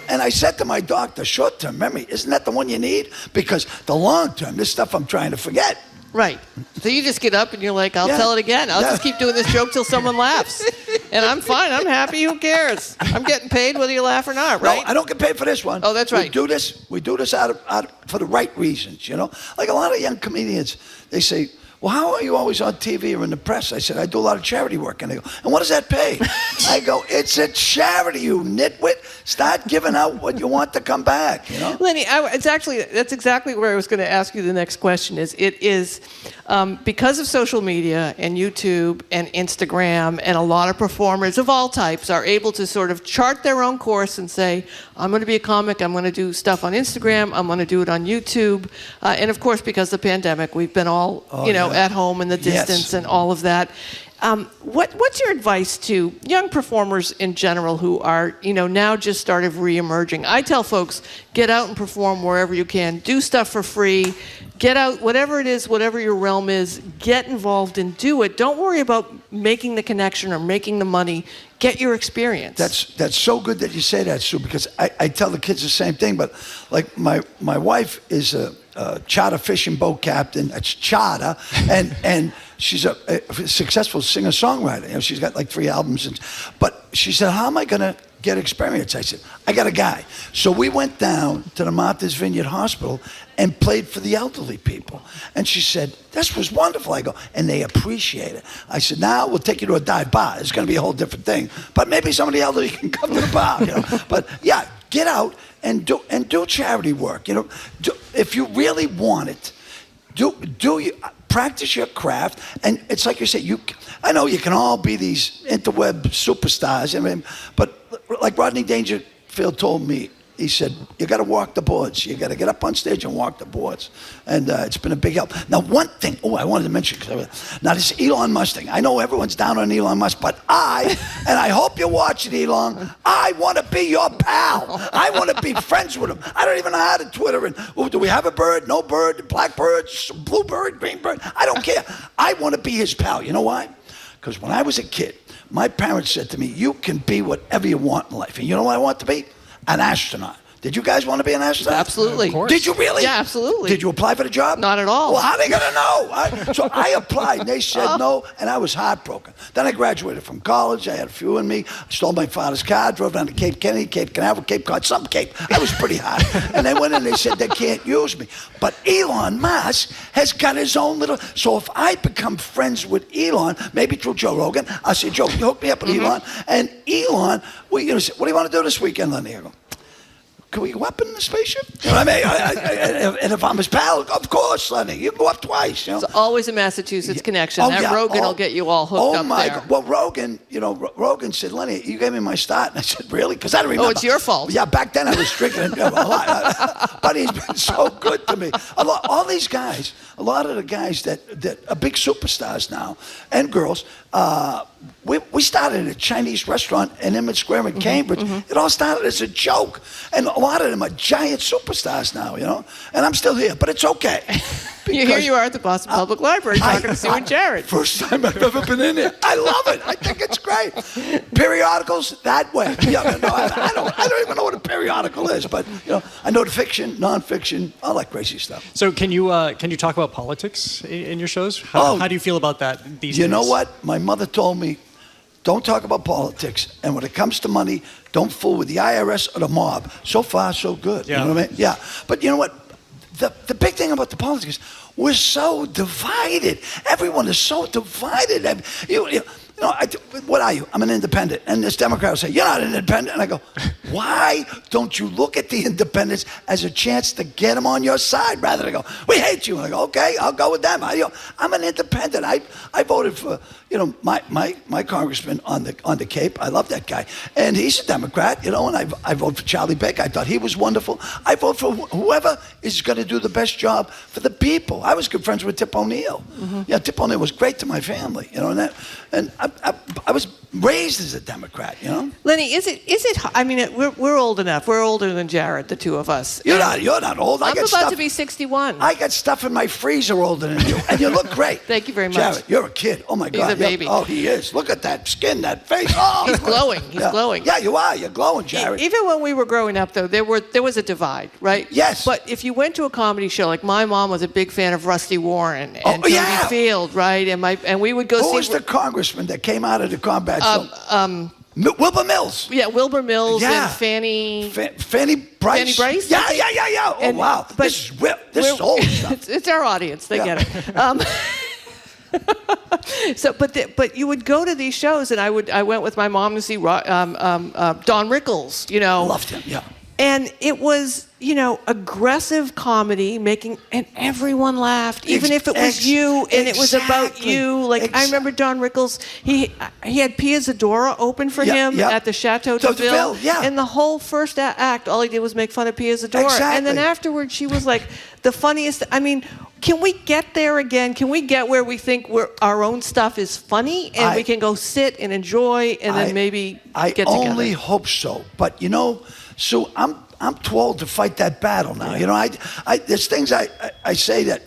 And I said to my doctor, short-term memory, isn't that the one you need? Because the long-term, this stuff I'm trying to forget. Right. So you just get up and you're like, I'll tell it again. I'll just keep doing this joke till someone laughs. And I'm fine. I'm happy. Who cares? I'm getting paid whether you laugh or not, right? No, I don't get paid for this one. Oh, that's right. We do this out of for the right reasons, Like a lot of young comedians, they say, well, how are you always on TV or in the press? I said, I do a lot of charity work. And they go, and what does that pay? I go, it's a charity, you nitwit. Start giving out what you want to come back, Lenny, that's exactly where I was going to ask you the next question. It is because of social media and YouTube and Instagram, and a lot of performers of all types are able to sort of chart their own course and say, I'm going to be a comic, I'm going to do stuff on Instagram, I'm going to do it on YouTube. And of course, because of the pandemic, we've been all, at home in the distance and all of that. What's your advice to young performers in general who are, now just started re-emerging? I tell folks, get out and perform wherever you can. Do stuff for free. Get out, whatever it is, whatever your realm is, get involved and do it. Don't worry about making the connection or making the money. Get your experience. That's so good that you say that, Sue, because I tell the kids the same thing. But like my wife is a charter fishing boat captain. That's charter, and she's a successful singer-songwriter. She's got like 3 albums. But she said, how am I going to get experience? I said, I got a guy. So we went down to the Martha's Vineyard Hospital and played for the elderly people. And she said, this was wonderful. I go, and they appreciate it. I said, now we'll take you to a dive bar. It's going to be a whole different thing. But maybe some of the elderly can come to the bar. But yeah, get out and do charity work. If you really want it, practice your craft. And it's like you say, I know you can all be these interweb superstars. But like Rodney Dangerfield told me, he said, you got to walk the boards. You got to get up on stage and walk the boards. And it's been a big help. Now, one thing, I wanted to mention, now this Elon Musk thing. I know everyone's down on Elon Musk, but and I hope you're watching, Elon, I want to be your pal. I want to be friends with him. I don't even know how to Twitter. And do we have a bird? No bird? Black bird? Blue bird? Green bird? I don't care. I want to be his pal. You know why? Because when I was a kid, my parents said to me, you can be whatever you want in life. And you know what I want to be? An astronaut. Did you guys want to be an astronaut? Absolutely. Did you really? Yeah, absolutely. Did you apply for the job? Not at all. Well, how are they going to know? So I applied, and they said no, and I was heartbroken. Then I graduated from college. I had a few in me. I stole my father's car, drove down to Cape Kennedy, Cape Canaveral, Cape Cod, some Cape. I was pretty hot. And they went in and they said they can't use me. But Elon Musk has got his own little... So if I become friends with Elon, maybe through Joe Rogan, I'll say, Joe, you hook me up with Elon. And Elon, what do you want to do this weekend, Lenny? I go, can we go up in the spaceship? You know what I mean? And if I'm his pal, of course, Lenny, you can go up twice. It's always a Massachusetts connection. Rogan will get you all hooked up there. God. Well, Rogan, Rogan said, Lenny, you gave me my start. And I said, really? Because I don't remember. Oh, it's your fault. Yeah, back then I was drinking a lot. But he's been so good to me. All these guys, a lot of the guys that are big superstars now, and girls, we started at a Chinese restaurant in Emmett Square in Cambridge. It all started as a joke. And a lot of them are giant superstars now, And I'm still here, but it's okay. Here you are at the Boston Public Library talking to Sue and Jared. First time I've ever been in it. I love it. I think it's great. Periodicals, that way. I don't even know what a periodical is, but I know the fiction, nonfiction, all that crazy stuff. So can you talk about politics in your shows? How do you feel about that these days? You know what? My mother told me, don't talk about politics. And when it comes to money, don't fool with the IRS or the mob. So far, so good. Yeah. You know what I mean? Yeah. But you know what? The big thing about the politics is we're so divided. Everyone is so divided. What are you? I'm an independent. And this Democrat will say, you're not an independent. And I go, why don't you look at the independents as a chance to get them on your side rather than go, we hate you. And I go, okay, I'll go with them. I'm an independent. I voted for, my congressman on the Cape. I love that guy. And he's a Democrat, and I voted for Charlie Baker. I thought he was wonderful. I vote for whoever is going to do the best job for the people. I was good friends with Tip O'Neill. Yeah, Tip O'Neill was great to my family, and I was raised as a Democrat, Lenny, is it? I mean, we're old enough. We're older than Jared, the two of us. You're not old. I'm about to be 61. I got stuff in my freezer older than you, and you look great. Thank you very much. Jared, you're a kid. Oh my God. He's a baby. Oh, he is. Look at that skin, that face. Oh, He's glowing. He's glowing. Yeah, you are. You're glowing, Jared. Even when we were growing up, though, there was a divide, right? Yes. But if you went to a comedy show, like my mom was a big fan of Rusty Warren and Jody Field, right? And we would go see. Who was the congressman that came out of the combat film? Wilbur Mills. Yeah, Wilbur Mills and Fanny Price. Fanny Bryce? Yeah. Oh, wow. This is old stuff. It's our audience. They get it. So, but you would go to these shows, and I went with my mom to see Don Rickles. You know, loved him. Yeah. And it was, aggressive comedy, and everyone laughed, even if it was you and it was about you. Like I remember Don Rickles, he had Pia Zadora open for him at the Chateau de Ville. And the whole first act, all he did was make fun of Pia Zadora. Exactly. And then afterwards, she was like the funniest. I mean, can we get there again? Can we get where we think our own stuff is funny and we can go sit and enjoy and then maybe get together? I only hope so. But Sue, I'm too old to fight that battle now. There's things I say that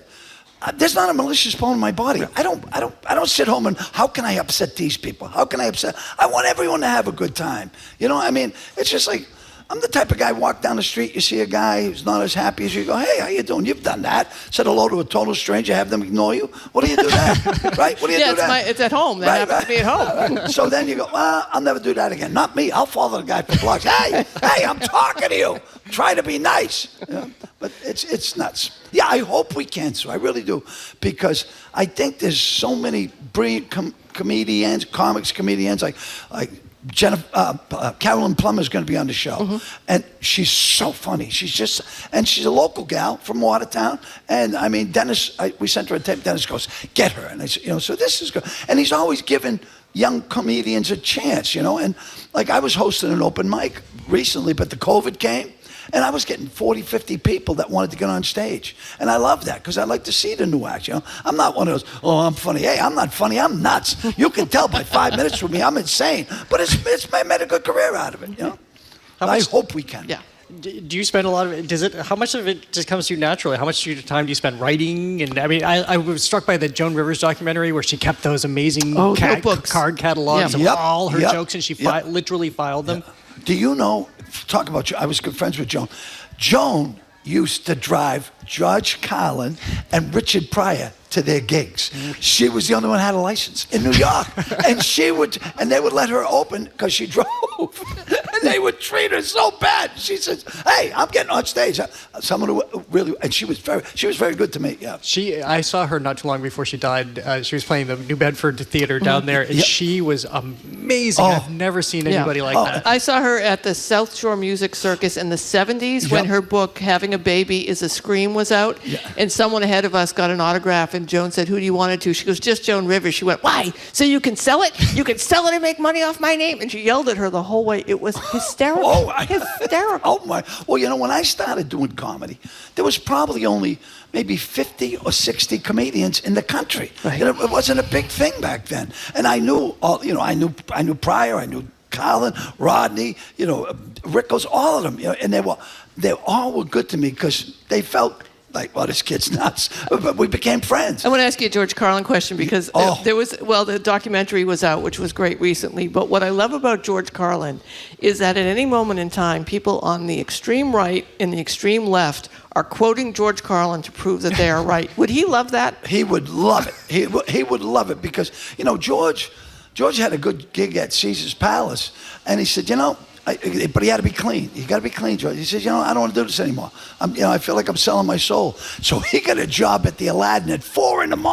there's not a malicious bone in my body. I don't sit home and how can I upset these people? How can I upset? I want everyone to have a good time. It's just like I'm the type of guy walk down the street, you see a guy who's not as happy as you, go, hey, how you doing? You've done that. Said hello to a total stranger, have them ignore you. What do you do then? Right? What do you do then? It's at home. That happens to be at home. So then you go, I'll never do that again. Not me. I'll follow the guy for blocks. Hey, I'm talking to you. Try to be nice. But it's nuts. Yeah, I hope we can, so I really do. Because I think there's so many brilliant comics comedians, like Carolyn Plummer's going to be on the show, and she's so funny. She's a local gal from Watertown, and I mean, Dennis. We sent her a tape. Dennis goes, "Get her," and I said, so this is good. And he's always giving young comedians a chance, and like I was hosting an open mic recently, but the COVID came. And I was getting 40, 50 people that wanted to get on stage. And I love that because I like to see the new act, I'm not one of those, I'm funny. Hey, I'm not funny. I'm nuts. You can tell by 5 minutes from me I'm insane. But it's made a good career out of it, I hope we can. Yeah. Do you spend a lot of it? How much of it just comes to you naturally? How much time do you spend writing? And I mean, I was struck by the Joan Rivers documentary where she kept those amazing card catalogs of all her jokes, and she literally filed them. Do you know, talk about, I was good friends with Joan. Joan used to drive George Carlin and Richard Pryor to their gigs. She was the only one who had a license in New York. And they would let her open because she drove. And they would treat her so bad. She says, hey, I'm getting on stage. Someone who really, and she was very good to me, I saw her not too long before she died. She was playing the New Bedford Theater down there, and she was amazing. I've never seen anybody like that. I saw her at the South Shore Music Circus in the 70s when her book, Having a Baby is a Scream, was out. And someone ahead of us got an autograph, and Joan said, who do you want it to? She goes, just Joan Rivers. She went, why? So you can sell it? You can sell it and make money off my name? And she yelled at her the whole way. It was hysterical. Hysterical. Oh, my. Well, when I started doing comedy, there was probably only maybe 50 or 60 comedians in the country. Right. It wasn't a big thing back then. And I knew I knew Pryor, I knew Carlin, Rodney, Rickles, all of them. And they all were good to me because they felt like, well, this kid's nuts. But we became friends. I want to ask you a George Carlin question because the documentary was out, which was great recently. But what I love about George Carlin is that at any moment in time, people on the extreme right and the extreme left are quoting George Carlin to prove that they are right. Would he love that? He would love it. He would love it because, George had a good gig at Caesar's Palace. And he said, but he had to be clean. You got to be clean, George. He says, I don't want to do this anymore. I feel like I'm selling my soul. So he got a job at the Aladdin at 4 a.m.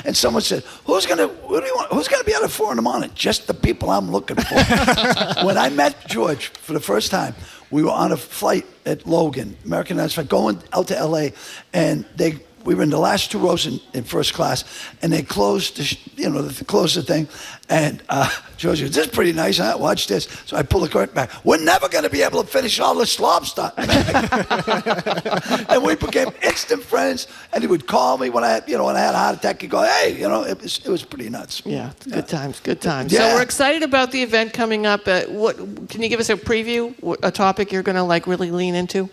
And someone said, who's gonna be out at 4 a.m? Just the people I'm looking for. When I met George for the first time, we were on a flight at Logan, American Airlines flight, going out to LA, and we were in the last 2 rows in first class, and they closed the thing, and George goes, "This is pretty nice, huh? Watch this." So I pull the curtain back. We're never going to be able to finish all this lobster. And we became instant friends. And he would call me when I had a heart attack. He'd go, "Hey," it was pretty nuts. Yeah, good times, good times. Yeah. So we're excited about the event coming up. What can you give us a preview? A topic you're going to really lean into?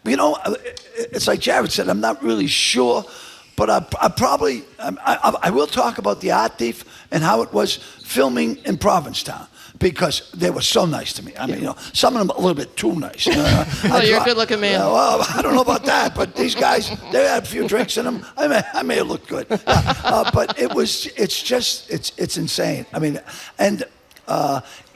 It's like Jared said. I'm not really sure. But I will talk about the art thief and how it was filming in Provincetown, because they were so nice to me. I mean, some of them a little bit too nice. Well, you're a good-looking man. Well, I don't know about that, but these guys, they had a few drinks in them. I may have looked good, but it's insane. I mean, and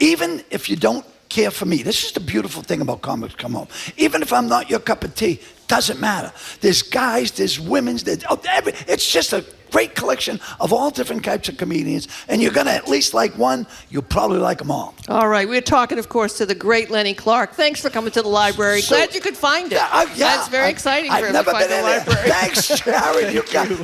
even if you don't care for me, this is the beautiful thing about Comics Come Home. Even if I'm not your cup of tea, doesn't matter. There's guys, there's women, it's just a great collection of all different types of comedians, and you're going to at least like one, you'll probably like them all. All right, we're talking, of course, to the great Lenny Clark. Thanks for coming to the library. Glad you could find it. That's very exciting for him to find the library. Thanks, Jared.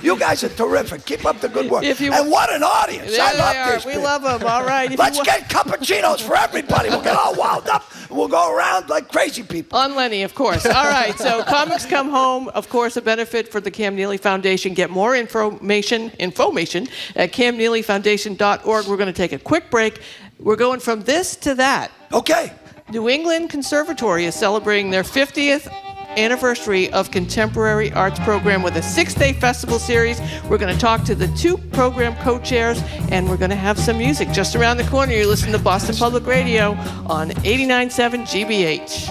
You guys are terrific. Keep up the good work. And what an audience. There I they love are. this. We love them. All right. Let's get cappuccinos for everybody. We'll get all wound up. We'll go around like crazy people. On Lenny, of course. All right, so Comics Come Home, of course, a benefit for the Cam Neely Foundation. Get more information at camneelyfoundation.org. We're going to take a quick break. We're going from this to that. Okay. New England Conservatory is celebrating their 50th anniversary of Contemporary Arts Program with a 6-day festival series. We're going to talk to the 2 program co-chairs, and we're going to have some music just around the corner. You're listening to Boston Public Radio on 89.7 GBH.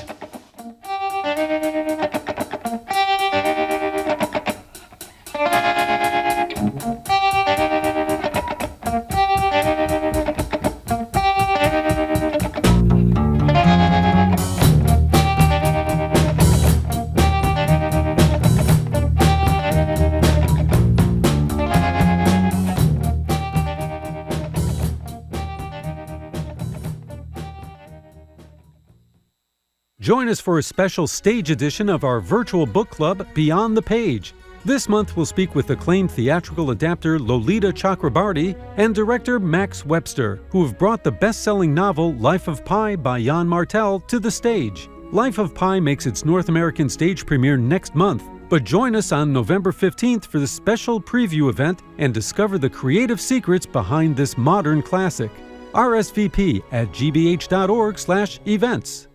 Join us for a special stage edition of our virtual book club, Beyond the Page. This month we'll speak with acclaimed theatrical adapter Lolita Chakrabarty and director Max Webster, who have brought the best-selling novel Life of Pi by Jan Martel to the stage. Life of Pi makes its North American stage premiere next month, but join us on November 15th for the special preview event and discover the creative secrets behind this modern classic. RSVP at gbh.org/events.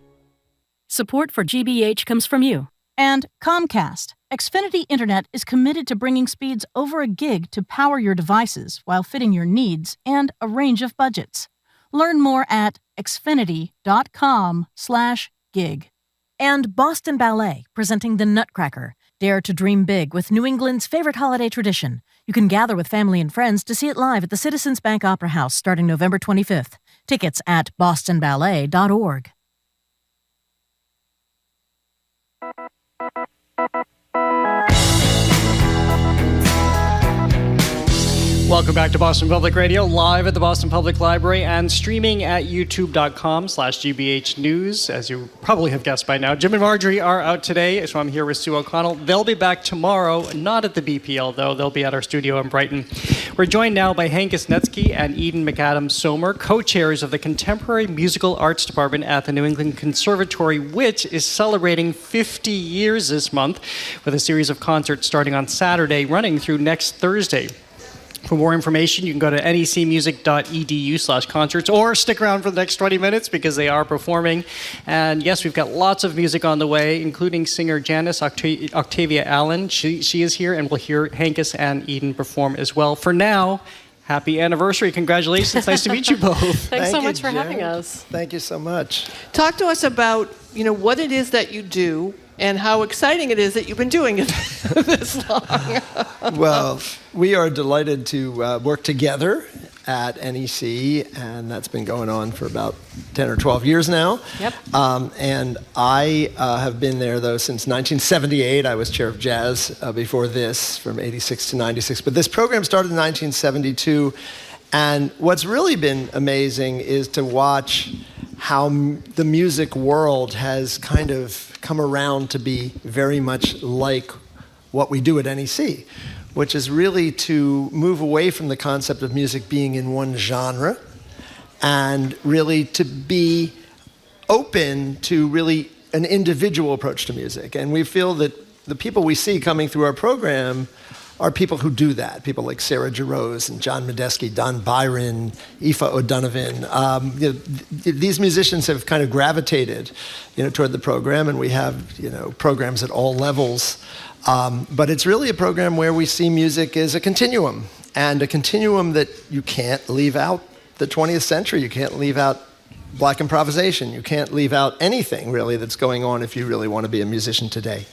Support for GBH comes from you. And Comcast. Xfinity Internet is committed to bringing speeds over a gig to power your devices while fitting your needs and a range of budgets. Learn more at xfinity.com/gig. And Boston Ballet, presenting The Nutcracker. Dare to dream big with New England's favorite holiday tradition. You can gather with family and friends to see it live at the Citizens Bank Opera House starting November 25th. Tickets at bostonballet.org. Welcome back to Boston Public Radio, live at the Boston Public Library and streaming at youtube.com/GBH News. As you probably have guessed by now, Jim and Marjorie are out today, so I'm here with Sue O'Connell. They'll be back tomorrow, not at the BPL though. They'll be at our studio in Brighton. We're joined now by Hank Isnetsky and Eden McAdams-Somer, co-chairs of the Contemporary Musical Arts Department at the New England Conservatory, which is celebrating 50 years this month with a series of concerts starting on Saturday, running through next Thursday. For more information, you can go to necmusic.edu/concerts or stick around for the next 20 minutes because they are performing. And yes, we've got lots of music on the way, including singer Janice Octavia Allen. She is here, and we'll hear Hankus and Eden perform as well. For now, happy anniversary. Congratulations. Nice to meet you both. Thanks so much for having us. Thank you so much. Talk to us about, what it is that you do and how exciting it is that you've been doing it this long. Well, we are delighted to work together at NEC, and that's been going on for about 10 or 12 years now. Yep. And I have been there, though, since 1978. I was chair of jazz before this, from 86 to 96. But this program started in 1972, and what's really been amazing is to watch how the music world has kind of come around to be very much like what we do at NEC, which is really to move away from the concept of music being in one genre and really to be open to really an individual approach to music. And we feel that the people we see coming through our program are people who do that. People like Sarah Jarosz and John Medeski, Don Byron, Aoife O'Donovan. These musicians have kind of gravitated, toward the program, and we have, programs at all levels. But it's really a program where we see music as a continuum, and a continuum that you can't leave out the 20th century. You can't leave out Black improvisation. You can't leave out anything, really, that's going on if you really want to be a musician today.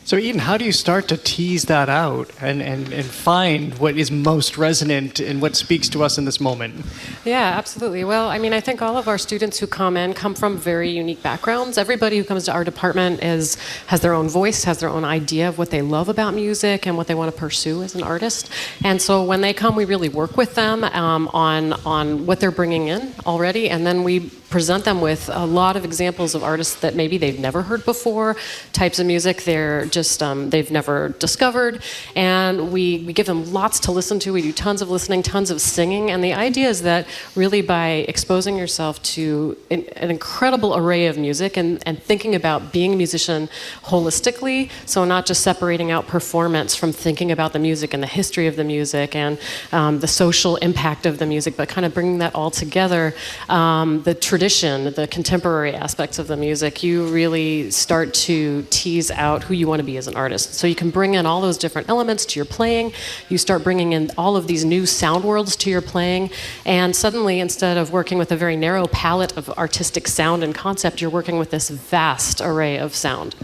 So, Eden, how do you start to tease that out and find what is most resonant and what speaks to us in this moment? Yeah, absolutely. Well, I mean, I think all of our students who come in come from very unique backgrounds. Everybody who comes to our department has their own voice, has their own idea of what they love about music and what they want to pursue as an artist. And so when they come, we really work with them on what they're bringing in already, and then we present them with a lot of examples of artists that maybe they've never heard before, types of music they're just they've never discovered, and we give them lots to listen to. We do tons of listening, tons of singing, and the idea is that really by exposing yourself to an incredible array of music and thinking about being a musician holistically, so not just separating out performance from thinking about the music and the history of the music and the social impact of the music, but kind of bringing that all together, the tradition, the contemporary aspects of the music, you really start to tease out who you want to be as an artist. So you can bring in all those different elements to your playing. You start bringing in all of these new sound worlds to your playing, and suddenly, instead of working with a very narrow palette of artistic sound and concept, you're working with this vast array of sound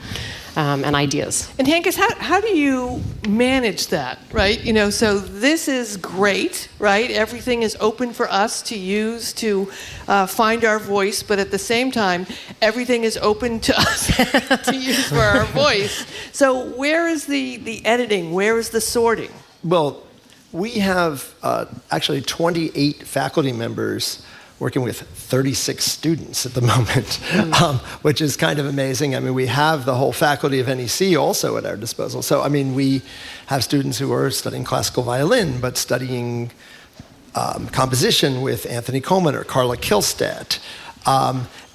and ideas. And Hankus, how do you manage that, right? So this is great, right? Everything is open for us to use to find our voice, but at the same time, everything is open to us to use for our voice. So where is the editing? Where is the sorting? Well, we have actually 28 faculty members working with 36 students at the moment, which is kind of amazing. I mean, we have the whole faculty of NEC also at our disposal. So, I mean, we have students who are studying classical violin, but studying composition with Anthony Coleman or Carla Kilstedt.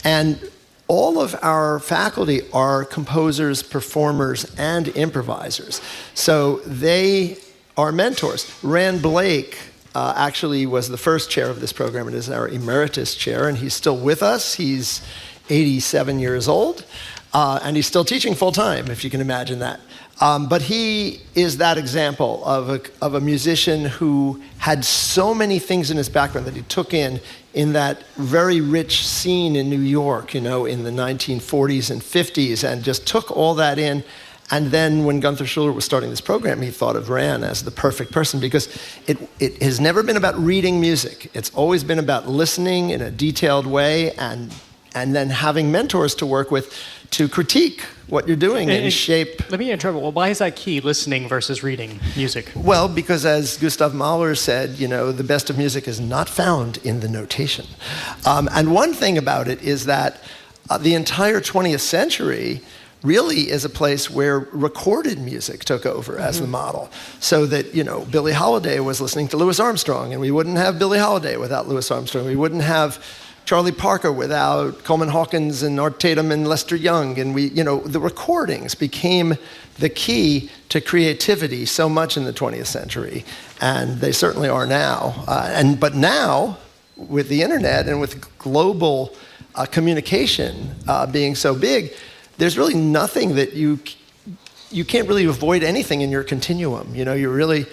And all of our faculty are composers, performers, and improvisers. So they are mentors. Rand Blake actually was the first chair of this program and is our emeritus chair, and he's still with us. He's 87 years old, and he's still teaching full-time, if you can imagine that. But he is that example of a musician who had so many things in his background that he took in that very rich scene in New York, in the 1940s and 50s, and just took all that in. And then when Gunther Schuller was starting this program, he thought of Ran as the perfect person because it has never been about reading music. It's always been about listening in a detailed way and then having mentors to work with to critique what you're doing and shape. Let me interrupt. Well, why is that key, listening versus reading music? Well, because as Gustav Mahler said, the best of music is not found in the notation. And one thing about it is that the entire 20th century really is a place where recorded music took over as the model. So that, Billie Holiday was listening to Louis Armstrong, and we wouldn't have Billie Holiday without Louis Armstrong. We wouldn't have Charlie Parker without Coleman Hawkins and Art Tatum and Lester Young. And the recordings became the key to creativity so much in the 20th century. And they certainly are now. But now, with the internet and with global communication being so big, there's really nothing that you can't really avoid anything in your continuum. You really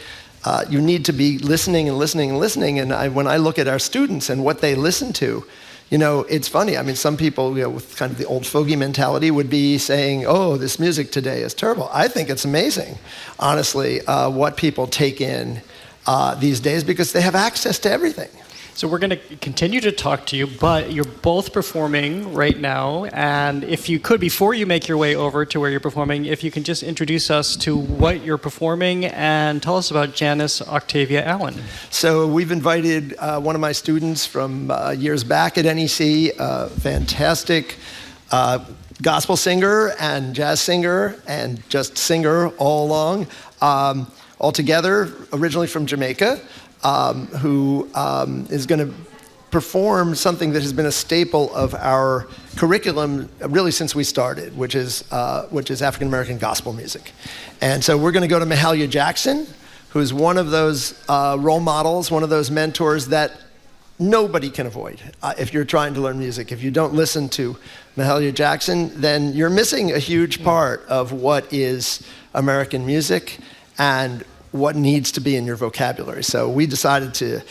you need to be listening and listening and listening. And when I look at our students and what they listen to, it's funny. I mean, some people with kind of the old fogey mentality would be saying, "Oh, this music today is terrible." I think it's amazing, honestly, what people take in these days because they have access to everything. So we're going to continue to talk to you, but you're both performing right now. And if you could, before you make your way over to where you're performing, if you can just introduce us to what you're performing and tell us about Janice Octavia Allen. So we've invited one of my students from years back at NEC, fantastic gospel singer and jazz singer and just singer all along, altogether, originally from Jamaica, who is going to perform something that has been a staple of our curriculum really since we started, which is African American gospel music. And so we're going to go to Mahalia Jackson, who's one of those role models, one of those mentors that nobody can avoid if you're trying to learn music. If you don't listen to Mahalia Jackson, then you're missing a huge part of what is American music and what needs to be in your vocabulary. So we decided to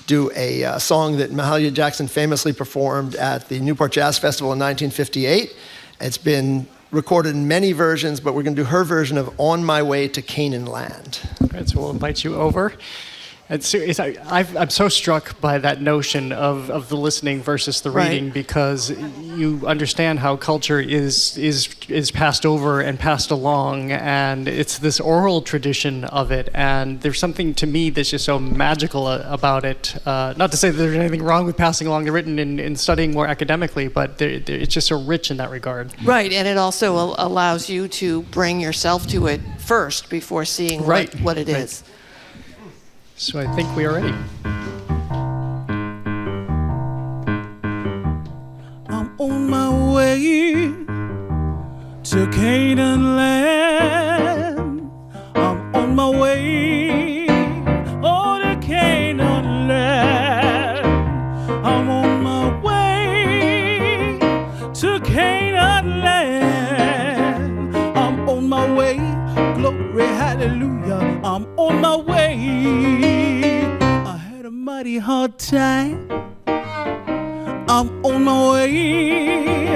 do a song that Mahalia Jackson famously performed at the Newport Jazz Festival in 1958. It's been recorded in many versions, but we're going to do her version of On My Way to Canaan Land. Right, so we'll invite you over. I'm so struck by that notion of the listening versus the reading, because you understand how culture is passed over and passed along, and it's this oral tradition of it, and there's something to me that's just so magical about it. Not to say that there's anything wrong with passing along the written and studying more academically, but it's just so rich in that regard. Right, and it also allows you to bring yourself to it first before seeing what it is. So I think we are ready. I'm on my way to Canaan land. I'm on my way, to Canaan land. I'm on my way to Canaan land. I'm on my way, glory, hallelujah. I'm on my way. I had a mighty hard time. I'm on my way.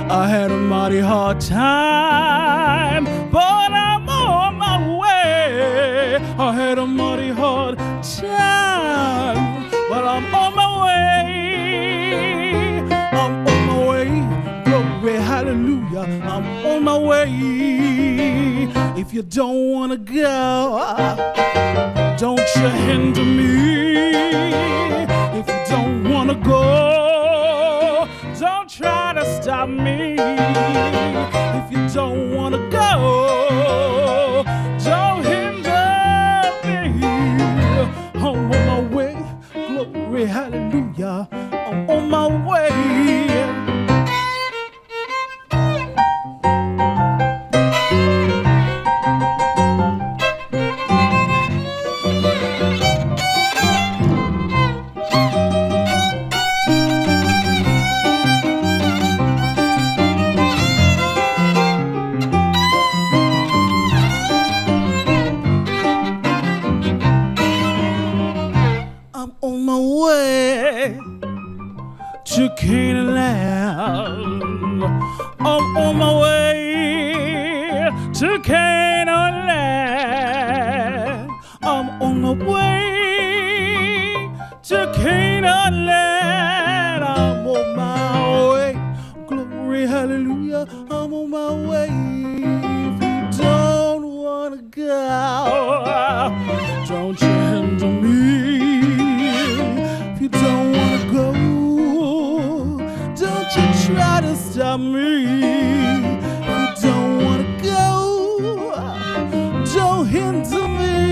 I had a mighty hard time, but I'm on my way. I had a mighty hard time, but I'm on my way. I'm on my way. Glory, hallelujah. I'm on my way. If you don't want to go, don't you hinder me. If you don't want to go, don't try to stop me. If you don't want to go, don't hinder me. I'm on my way, glory, hallelujah. I'm on my way. To Canaan land. I'm on my way to Canaan land. I'm on my way to Canaan land. I'm on my way. Glory, hallelujah. I'm on my way. If you don't want to go, don't you hinder me. If you don't want to go, don't you try to stop me. If you don't want to go, don't hinder me.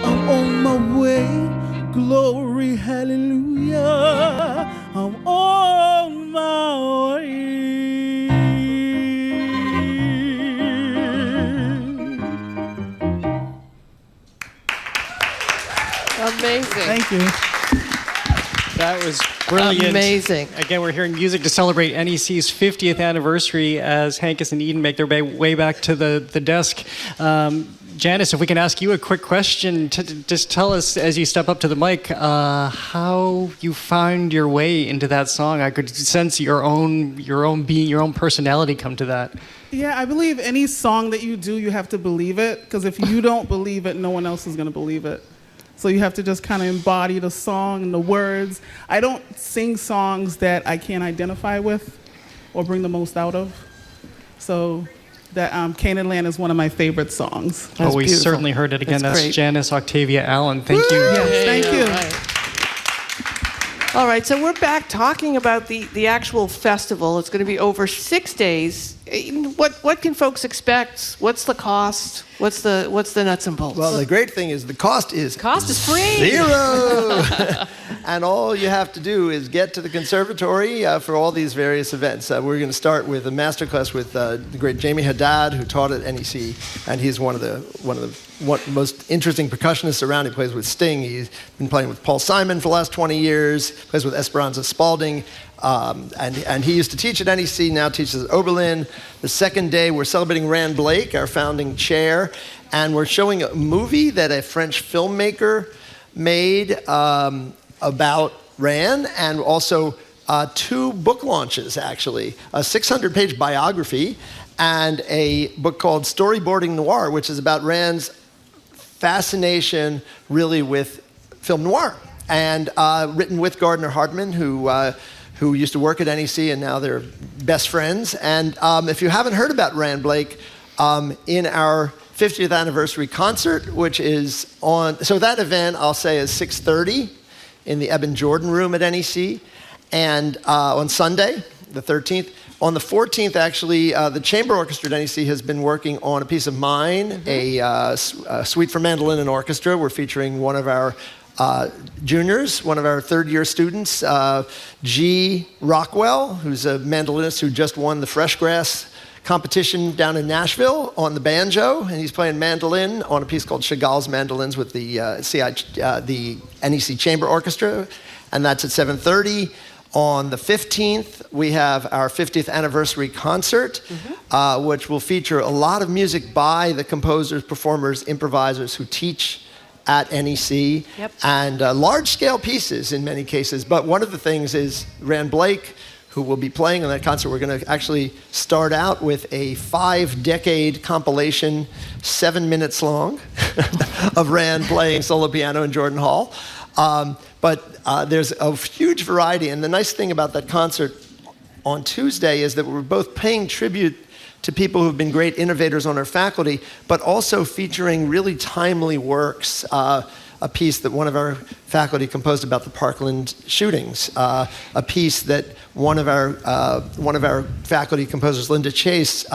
I'm on my way, glory, hallelujah. I'm on my way. Amazing. Thank you. That was brilliant. Amazing. Again, we're hearing music to celebrate NEC's 50th anniversary as Hankus and Eden make their way back to the desk. Janice, if we can ask you a quick question, just tell us as you step up to the mic how you found your way into that song. I could sense your own being, your own personality come to that. Yeah, I believe any song that you do, you have to believe it, because if you don't believe it, no one else is going to believe it. So you have to just kind of embody the song and the words. I don't sing songs that I can't identify with or bring the most out of. So that Canaan Land is one of my favorite songs. That's we beautiful. Certainly heard it again. That's great. Janice Octavia Allen. Thank you. Yes, thank you. All right, so we're back talking about the actual festival. It's going to be over 6 days. What can folks expect? What's the cost? What's the nuts and bolts? Well, the great thing is the cost is free. 0. And all you have to do is get to the conservatory for all these various events. We're going to start with a masterclass with the great Jamie Haddad, who taught at NEC, and he's one of the most interesting percussionists around. He plays with Sting. He's been playing with Paul Simon for the last 20 years. Plays with Esperanza Spalding. And he used to teach at NEC, now teaches at Oberlin. The second day, we're celebrating Rand Blake, our founding chair, and we're showing a movie that a French filmmaker made about Rand, and also 2 book launches, actually. A 600-page biography and a book called Storyboarding Noir, which is about Rand's fascination, really, with film noir, and written with Gardner Heist, who used to work at NEC, and now they're best friends. And if you haven't heard about Rand Blake, in our 50th anniversary concert, which is so that event, I'll say, is 6:30 in the Eben Jordan Room at NEC, and on Sunday, the 13th. On the 14th, actually, the Chamber Orchestra at NEC has been working on a piece of mine, a suite for mandolin and orchestra. We're featuring one of our juniors, one of our third-year students, G. Rockwell, who's a mandolinist who just won the Fresh Grass competition down in Nashville on the banjo, and he's playing mandolin on a piece called Chagall's Mandolins with the NEC Chamber Orchestra, and that's at 7:30. On the 15th, we have our 50th anniversary concert, which will feature a lot of music by the composers, performers, improvisers who teach at NEC, and large-scale pieces in many cases. But one of the things is Rand Blake, who will be playing on that concert. We're going to actually start out with a 5-decade compilation, 7 minutes long, of Rand playing solo piano in Jordan Hall. But there's a huge variety, and the nice thing about that concert on Tuesday is that we're both paying tribute to people who've been great innovators on our faculty, but also featuring really timely works. A piece that one of our faculty composed about the Parkland shootings. A piece that one of our faculty composers, Linda Chase,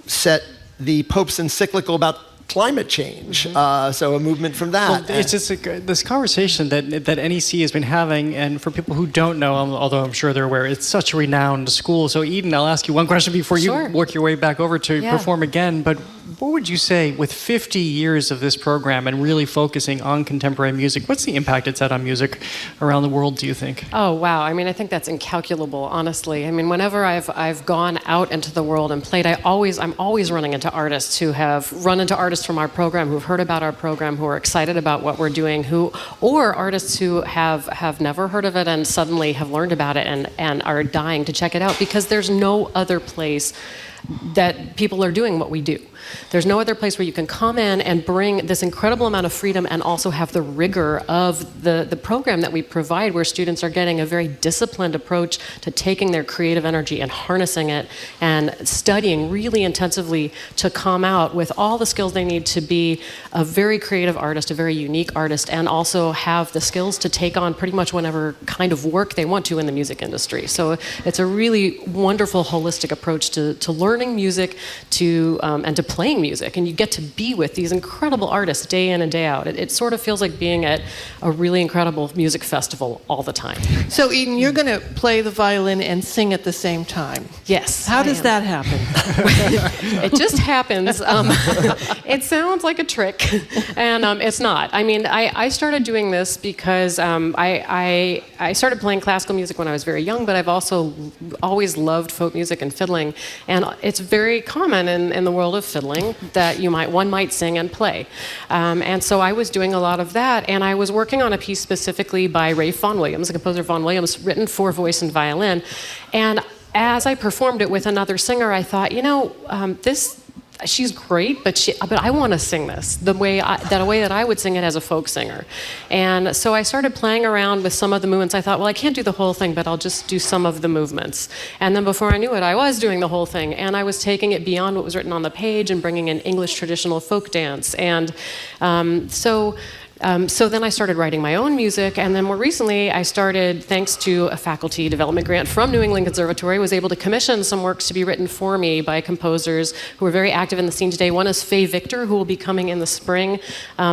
set the Pope's encyclical about climate change, so a movement from that. Well, it's just this conversation that NEC has been having, and for people who don't know, although I'm sure they're aware, it's such a renowned school. So Eden, I'll ask you one question before you work your way back over to perform again, but what would you say, with 50 years of this program and really focusing on contemporary music, what's the impact it's had on music around the world, do you think? Oh, wow. I mean, I think that's incalculable, honestly. I mean, whenever I've gone out into the world and played, I'm always running into artists who have run into artists from our program, who've heard about our program, who are excited about what we're doing, or artists who have never heard of it and suddenly have learned about it and are dying to check it out, because there's no other place that people are doing what we do. There's no other place where you can come in and bring this incredible amount of freedom and also have the rigor of the program that we provide, where students are getting a very disciplined approach to taking their creative energy and harnessing it and studying really intensively to come out with all the skills they need to be a very creative artist, a very unique artist, and also have the skills to take on pretty much whatever kind of work they want to in the music industry. So it's a really wonderful, holistic approach to learning music and to playing music, and you get to be with these incredible artists day in and day out. It sort of feels like being at a really incredible music festival all the time. So Eden, you're going to play the violin and sing at the same time. Yes. How does that happen? It just happens. It sounds like a trick, and it's not. I mean, I started doing this because I started playing classical music when I was very young, but I've also always loved folk music and fiddling, and it's very common in the world of fiddling that one might sing and play. And so I was doing a lot of that, and I was working on a piece specifically by Ralph Vaughan Williams, the composer Vaughan Williams, written for voice and violin. And as I performed it with another singer, I thought, she's great, but I want to sing this the way that I would sing it as a folk singer. And so I started playing around with some of the movements. I thought, well, I can't do the whole thing, but I'll just do some of the movements. And then before I knew it, I was doing the whole thing, and I was taking it beyond what was written on the page and bringing in English traditional folk dance. And so So then I started writing my own music, and then more recently I started, thanks to a faculty development grant from New England Conservatory, was able to commission some works to be written for me by composers who are very active in the scene today. One is Faye Victor, who will be coming in the spring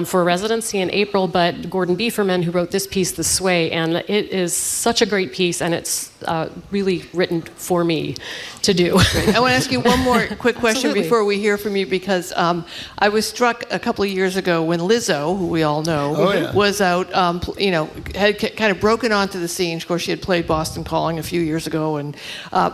for a residency in April, but Gordon Bieferman, who wrote this piece, The Sway, and it is such a great piece, and it's really written for me to do. I want to ask you one more quick question Absolutely. before we hear from you, because I was struck a couple of years ago when Lizzo, who we all know, was out, had kind of broken onto the scene. Of course, she had played Boston Calling a few years ago and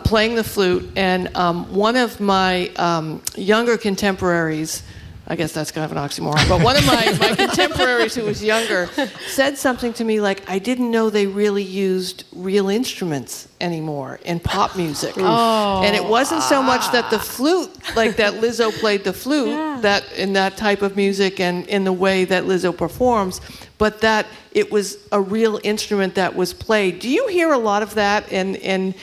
playing the flute. And one of my younger contemporaries, I guess that's kind of an oxymoron, but one of my contemporaries who was younger said something to me like, I didn't know they really used real instruments anymore in pop music. Oh. And it wasn't so much that the flute, like that Lizzo played the flute, that in that type of music and in the way that Lizzo performs, but that it was a real instrument that was played. Do you hear a lot of that in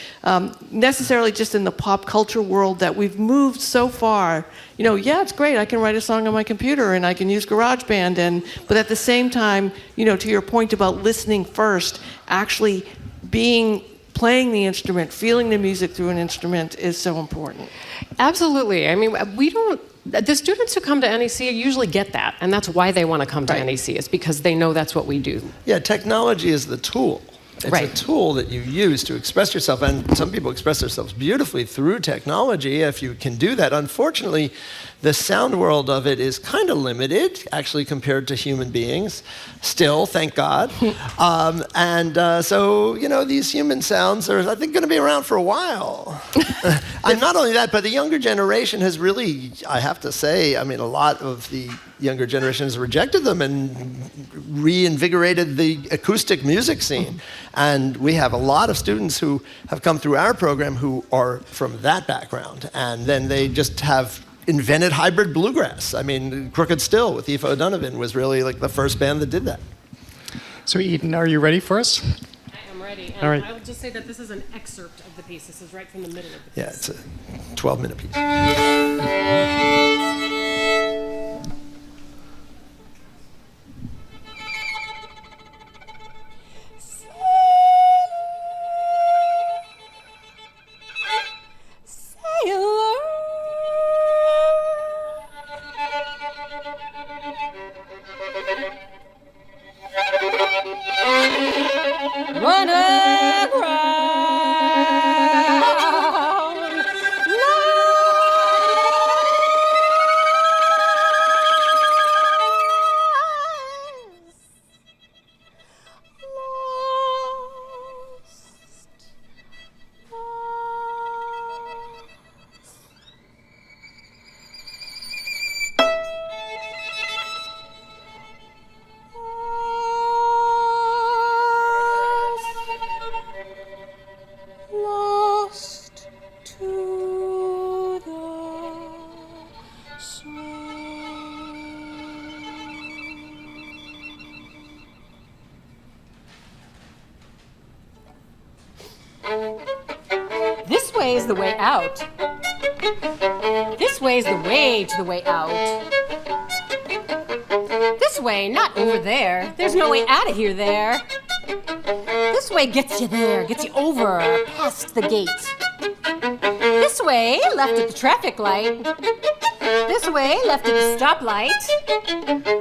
necessarily just in the pop culture world, that we've moved so far? Yeah, it's great. I can write a song on my computer and I can use GarageBand, but at the same time, to your point about listening first, actually playing the instrument, feeling the music through an instrument is so important. Absolutely. I mean, the students who come to NEC usually get that, and that's why they want to come to NEC, is because they know that's what we do. Yeah, technology is the tool. It's a tool that you use to express yourself, and some people express themselves beautifully through technology if you can do that. Unfortunately, the sound world of it is kind of limited, actually, compared to human beings. Still, thank God. So, these human sounds are, I think, going to be around for a while. And not only that, but the younger generation has really, I have to say, a lot of the younger generation has rejected them and reinvigorated the acoustic music scene. And we have a lot of students who have come through our program who are from that background. And then they just have invented hybrid bluegrass. Crooked Still with Aoife O'Donovan was really like the first band that did that. So Eden, are you ready for us? I am ready. And All right. I will just say that this is an excerpt of the piece. This is right from the middle of the piece. Yeah, it's a 12-minute piece. Run aground, lost to the snow. This way is the way out. This way is the way to the way out. This way, not over there. There's no way out of here there. This way gets you there, gets you over, past the gate. This way, left at the traffic light. This way, left at the stoplight.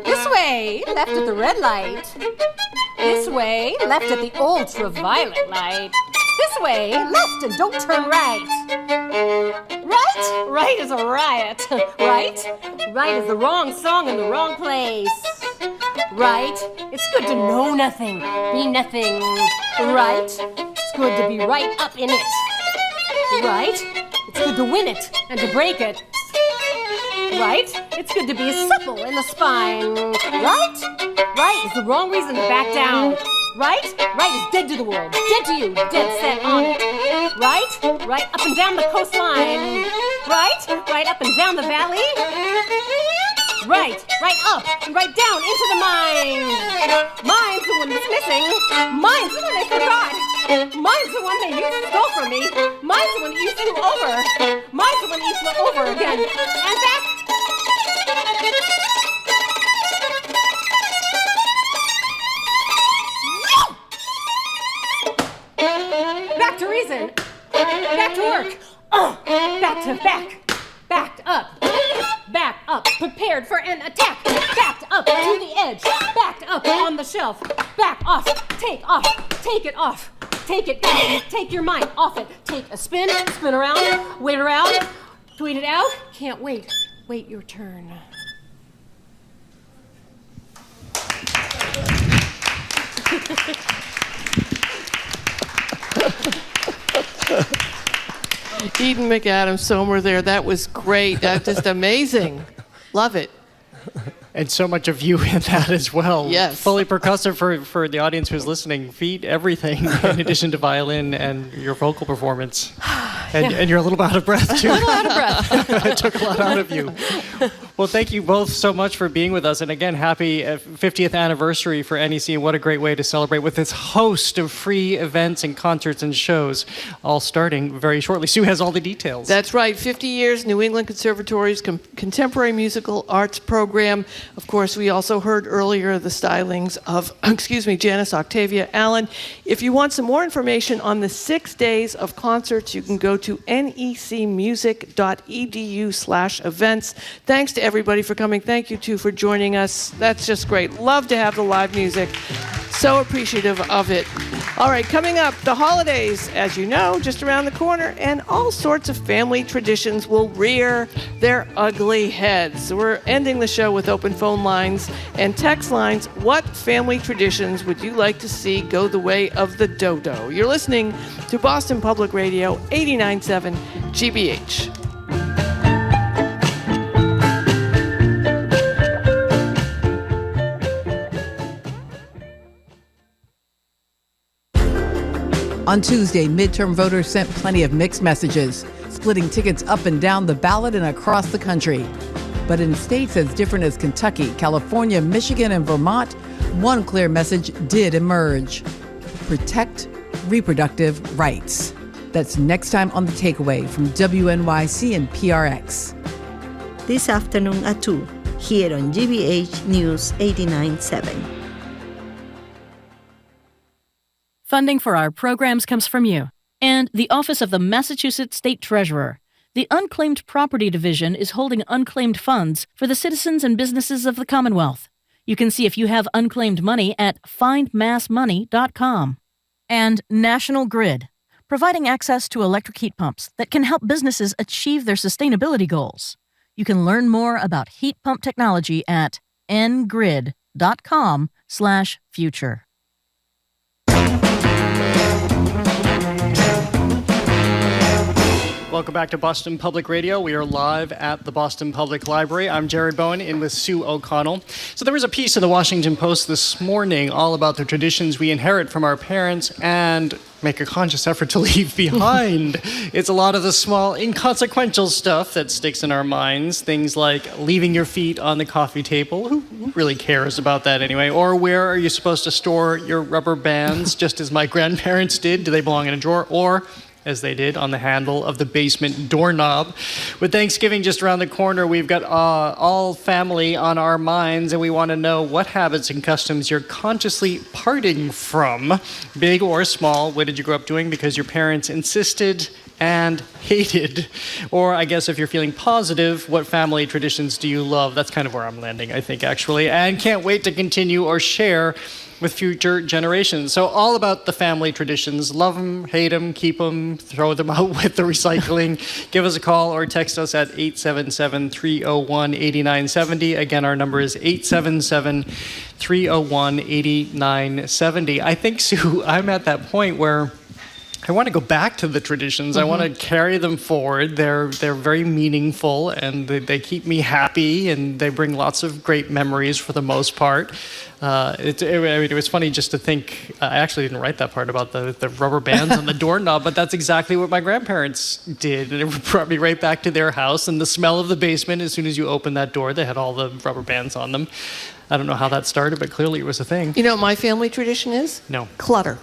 This way, left at the red light. This way, left at the ultraviolet light. This way, left and don't turn right. Right? Right is a riot. Right? Right is the wrong song in the wrong place. Right? It's good to know nothing, be nothing. Right? It's good to be right up in it. Right? It's good to win it and to break it. Right? It's good to be supple in the spine. Right? Right is the wrong reason to back down. Right? Right is dead to the world, dead to you, dead set on it. Right? Right up and down the coastline. Right? Right up and down the valley. Right, right up and right down into the mine. Mine's the one that's missing. Mine's the one I forgot. Mine's the one that you stole from me. Mine's the one that you flew over. Mine's the one that you flew over again. And back. back to reason, back to work, back to back. Backed up, prepared for an attack, backed up to the edge, backed up on the shelf, back off, take it off, take it down, take your mind off it, take a spin around, wait around, tweet it out, can't wait your turn. Eden McAdams, Somer there. That was great. Just amazing. Love it. And so much of you in that as well. Yes. Fully percussive for the audience who's listening. Feet, everything, in addition to violin and your vocal performance. And you're a little bit out of breath, too. A little out of breath. It took a lot out of you. Well, thank you both so much for being with us. And again, happy 50th anniversary for NEC. And what a great way to celebrate with this host of free events and concerts and shows, all starting very shortly. Sue has all the details. That's right. 50 years, New England Conservatory's Contemporary Musical Arts Program. Of course, we also heard earlier the stylings of, Janice Octavia Allen. If you want some more information on the 6 days of concerts, you can go to necmusic.edu/events. Thanks to everybody for coming. Thank you, too, for joining us. That's just great. Love to have the live music. So appreciative of it. All right, coming up, the holidays, as you know, just around the corner, and all sorts of family traditions will rear their ugly heads. So we're ending the show with open phone lines and text lines. What family traditions would you like to see go the way of the dodo? You're listening to Boston Public Radio 89.7 GBH. On Tuesday, midterm voters sent plenty of mixed messages, splitting tickets up and down the ballot and across the country. But in states as different as Kentucky, California, Michigan, and Vermont, one clear message did emerge: protect reproductive rights. That's next time on The Takeaway from WNYC and PRX. This afternoon at 2, here on GBH News 89.7. Funding for our programs comes from you and the Office of the Massachusetts State Treasurer. The Unclaimed Property Division is holding unclaimed funds for the citizens and businesses of the Commonwealth. You can see if you have unclaimed money at findmassmoney.com. And National Grid, providing access to electric heat pumps that can help businesses achieve their sustainability goals. You can learn more about heat pump technology at ngrid.com/future. Welcome back to Boston Public Radio. We are live at the Boston Public Library. I'm Jared Bowen in with Sue O'Connell. So there was a piece in the Washington Post this morning all about the traditions we inherit from our parents and make a conscious effort to leave behind. It's a lot of the small, inconsequential stuff that sticks in our minds. Things like leaving your feet on the coffee table. Who really cares about that anyway? Or where are you supposed to store your rubber bands, just as my grandparents did? Do they belong in a drawer? Or, as they did, on the handle of the basement doorknob. With Thanksgiving just around the corner, we've got all family on our minds, and we want to know what habits and customs you're consciously parting from, big or small. What did you grow up doing because your parents insisted and hated? Or I guess if you're feeling positive, what family traditions do you love? That's kind of where I'm landing, I think, actually. And can't wait to continue or share with future generations. So all about the family traditions. Love them, hate them, keep them, throw them out with the recycling. Give us a call or text us at 877-301-8970. Again, our number is 877-301-8970. I think, Sue, I'm at that point where I want to go back to the traditions. I want to carry them forward. They're very meaningful, and they keep me happy, and they bring lots of great memories for the most part. It was funny just to think, I actually didn't write that part about the rubber bands on the doorknob, but that's exactly what my grandparents did. And it brought me right back to their house, and the smell of the basement, as soon as you open that door, they had all the rubber bands on them. I don't know how that started, but clearly it was a thing. You know what my family tradition is? No. Clutter.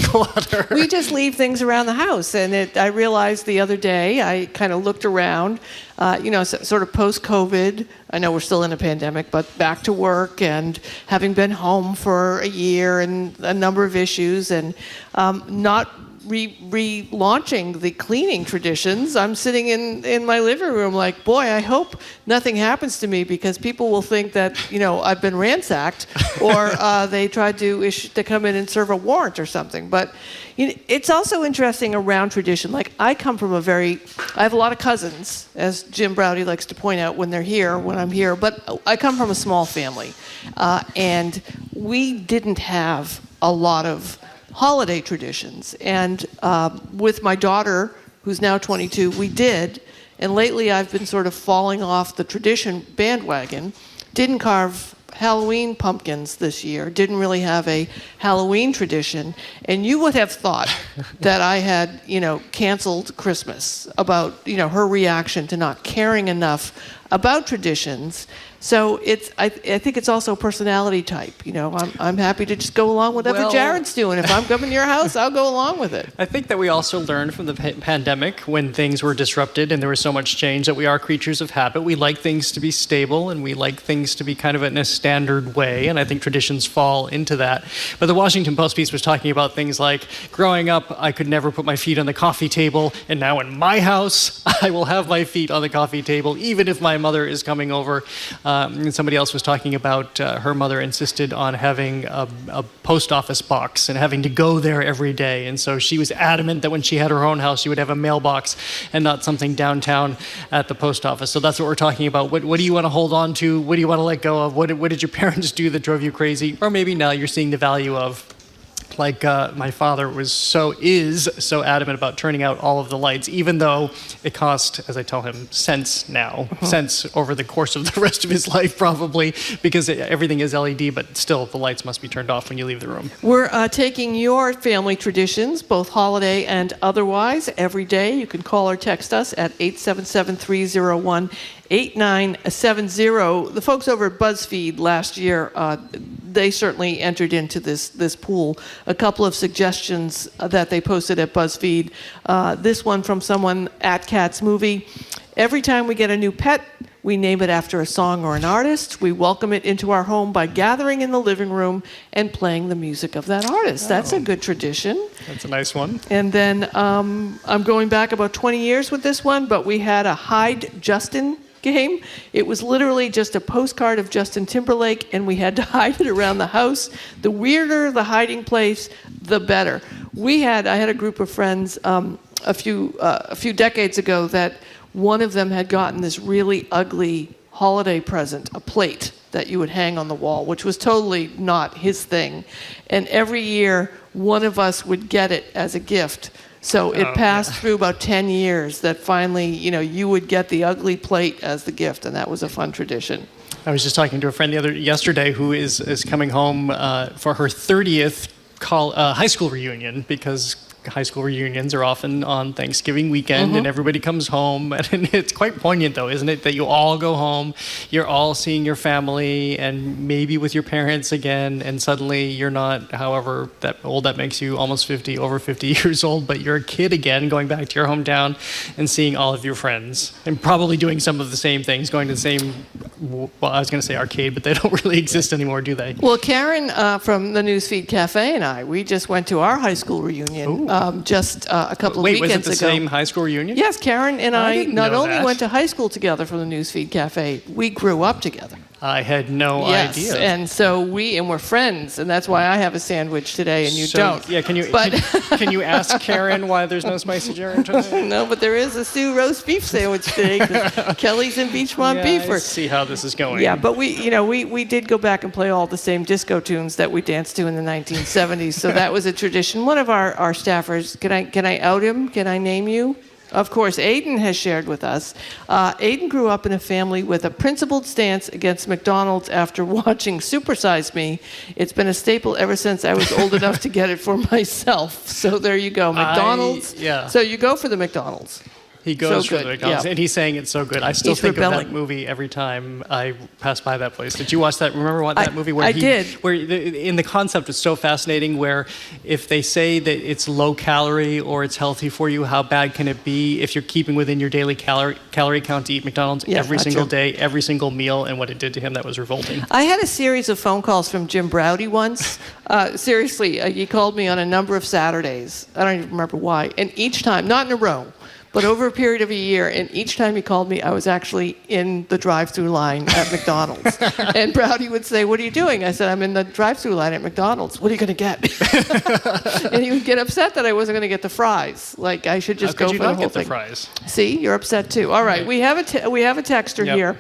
Clutter. We just leave things around the house. And I realized the other day, I kind of looked around, sort of post-COVID. I know we're still in a pandemic, but back to work and having been home for a year and a number of issues and not relaunching the cleaning traditions, I'm sitting in my living room like, boy, I hope nothing happens to me because people will think that, I've been ransacked or they tried to come in and serve a warrant or something. But it's also interesting around tradition. Like, I have a lot of cousins, as Jim Browdy likes to point out when I'm here, but I come from a small family. And we didn't have a lot of holiday traditions. And with my daughter, who's now 22, we did. And lately I've been sort of falling off the tradition bandwagon. Didn't carve Halloween pumpkins this year, didn't really have a Halloween tradition, and you would have thought that I had, canceled Christmas about, her reaction to not caring enough about traditions. So I think it's also personality type. I'm happy to just go along with whatever Jared's doing. If I'm coming to your house, I'll go along with it. I think that we also learned from the pandemic when things were disrupted and there was so much change that we are creatures of habit. We like things to be stable and we like things to be kind of in a standard way. And I think traditions fall into that. But the Washington Post piece was talking about things like growing up, I could never put my feet on the coffee table. And now in my house, I will have my feet on the coffee table, even if my mother is coming over. And somebody else was talking about her mother insisted on having a post office box and having to go there every day. And so she was adamant that when she had her own house, she would have a mailbox and not something downtown at the post office. So that's what we're talking about. What do you want to hold on to? What do you want to let go of? What did your parents do that drove you crazy? Or maybe now you're seeing the value of. Like my father is so adamant about turning out all of the lights, even though it cost, as I tell him, cents now, cents over the course of the rest of his life probably, because everything is LED, but still the lights must be turned off when you leave the room. We're taking your family traditions, both holiday and otherwise, every day. You can call or text us at 877-301-8970. The folks over at BuzzFeed last year, they certainly entered into this pool. A couple of suggestions that they posted at BuzzFeed. This one from someone at Cat's Movie. Every time we get a new pet, we name it after a song or an artist. We welcome it into our home by gathering in the living room and playing the music of that artist. That's a good tradition. That's a nice one. And then I'm going back about 20 years with this one, but we had a Hide Justin game. It was literally just a postcard of Justin Timberlake, and we had to hide it around the house. The weirder the hiding place, the better. I had a group of friends a few decades ago that one of them had gotten this really ugly holiday present, a plate that you would hang on the wall, which was totally not his thing. And every year, one of us would get it as a gift. So it passed through about 10 years that finally, you would get the ugly plate as the gift, and that was a fun tradition. I was just talking to a friend yesterday who is coming home for her 30th high school reunion, because high school reunions are often on Thanksgiving weekend and everybody comes home. And it's quite poignant, though, isn't it? That you all go home, you're all seeing your family and maybe with your parents again, and suddenly you're not, however that old that makes you, almost 50, over 50 years old, but you're a kid again, going back to your hometown and seeing all of your friends and probably doing some of the same things, going to the same, well, I was going to say arcade, but they don't really exist anymore, do they? Well, Karen from the Newsfeed Cafe and I, we just went to our high school reunion just a couple of weekends ago. Wait, was it the same high school reunion? Yes, Karen and I not only went to high school together from the Newsfeed Cafe, we grew up together. I had no idea. Yes, and so we're friends, and that's why I have a sandwich today and you don't. Yeah, can you ask Karen why there's no spicy Jared today? No, but there is a Sioux roast beef sandwich today. Kelly's in Beachmont Beef. I see how this is going. Yeah, but we did go back and play all the same disco tunes that we danced to in the 1970s. So that was a tradition. One of our staffers, can I out him? Can I name you? Of course, Aiden has shared with us. Aiden grew up in a family with a principled stance against McDonald's after watching Super Size Me. It's been a staple ever since I was old enough to get it for myself. So there you go, McDonald's. Yeah. So you go for the McDonald's. He goes So for good, the McDonald's, yeah. and he's saying it's so good. I still He's think of rebelling. that movie every time I pass by that place. Did you watch that? Remember that movie? Where I did. Where in the concept is so fascinating. Where if they say that it's low calorie or it's healthy for you, how bad can it be if you're keeping within your daily calorie count to eat McDonald's every gotcha. single day, every single meal, and what it did to him? That was revolting. I had a series of phone calls from Jim Browdy once. Seriously, he called me on a number of Saturdays. I don't even remember why. And each time, not in a row, but over a period of a year, and each time he called me, I was actually in the drive-through line at McDonald's. And Browdy would say, "What are you doing?" I said, "I'm in the drive-through line at McDonald's." "What are you going to get?" And he would get upset that I wasn't going to get the fries. Like, I should just How go could you for the not whole get the thing. fries? See, you're upset too. All right, we have a texter Yep. here.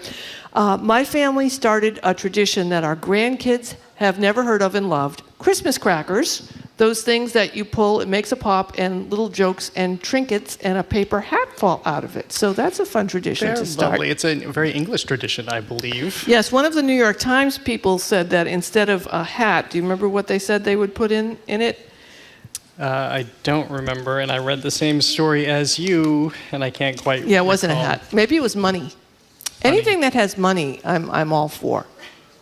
My family started a tradition that our grandkids have never heard of and loved: Christmas crackers. Those things that you pull, it makes a pop, and little jokes and trinkets and a paper hat fall out of it. So that's a fun tradition They're to start. lovely. It's a very English tradition, I believe. Yes, one of the New York Times people said that instead of a hat, do you remember what they said they would put in it? I don't remember, and I read the same story as you, and I can't quite. Yeah, it wasn't a recall. hat. Maybe it was money. Anything that has money, I'm all for.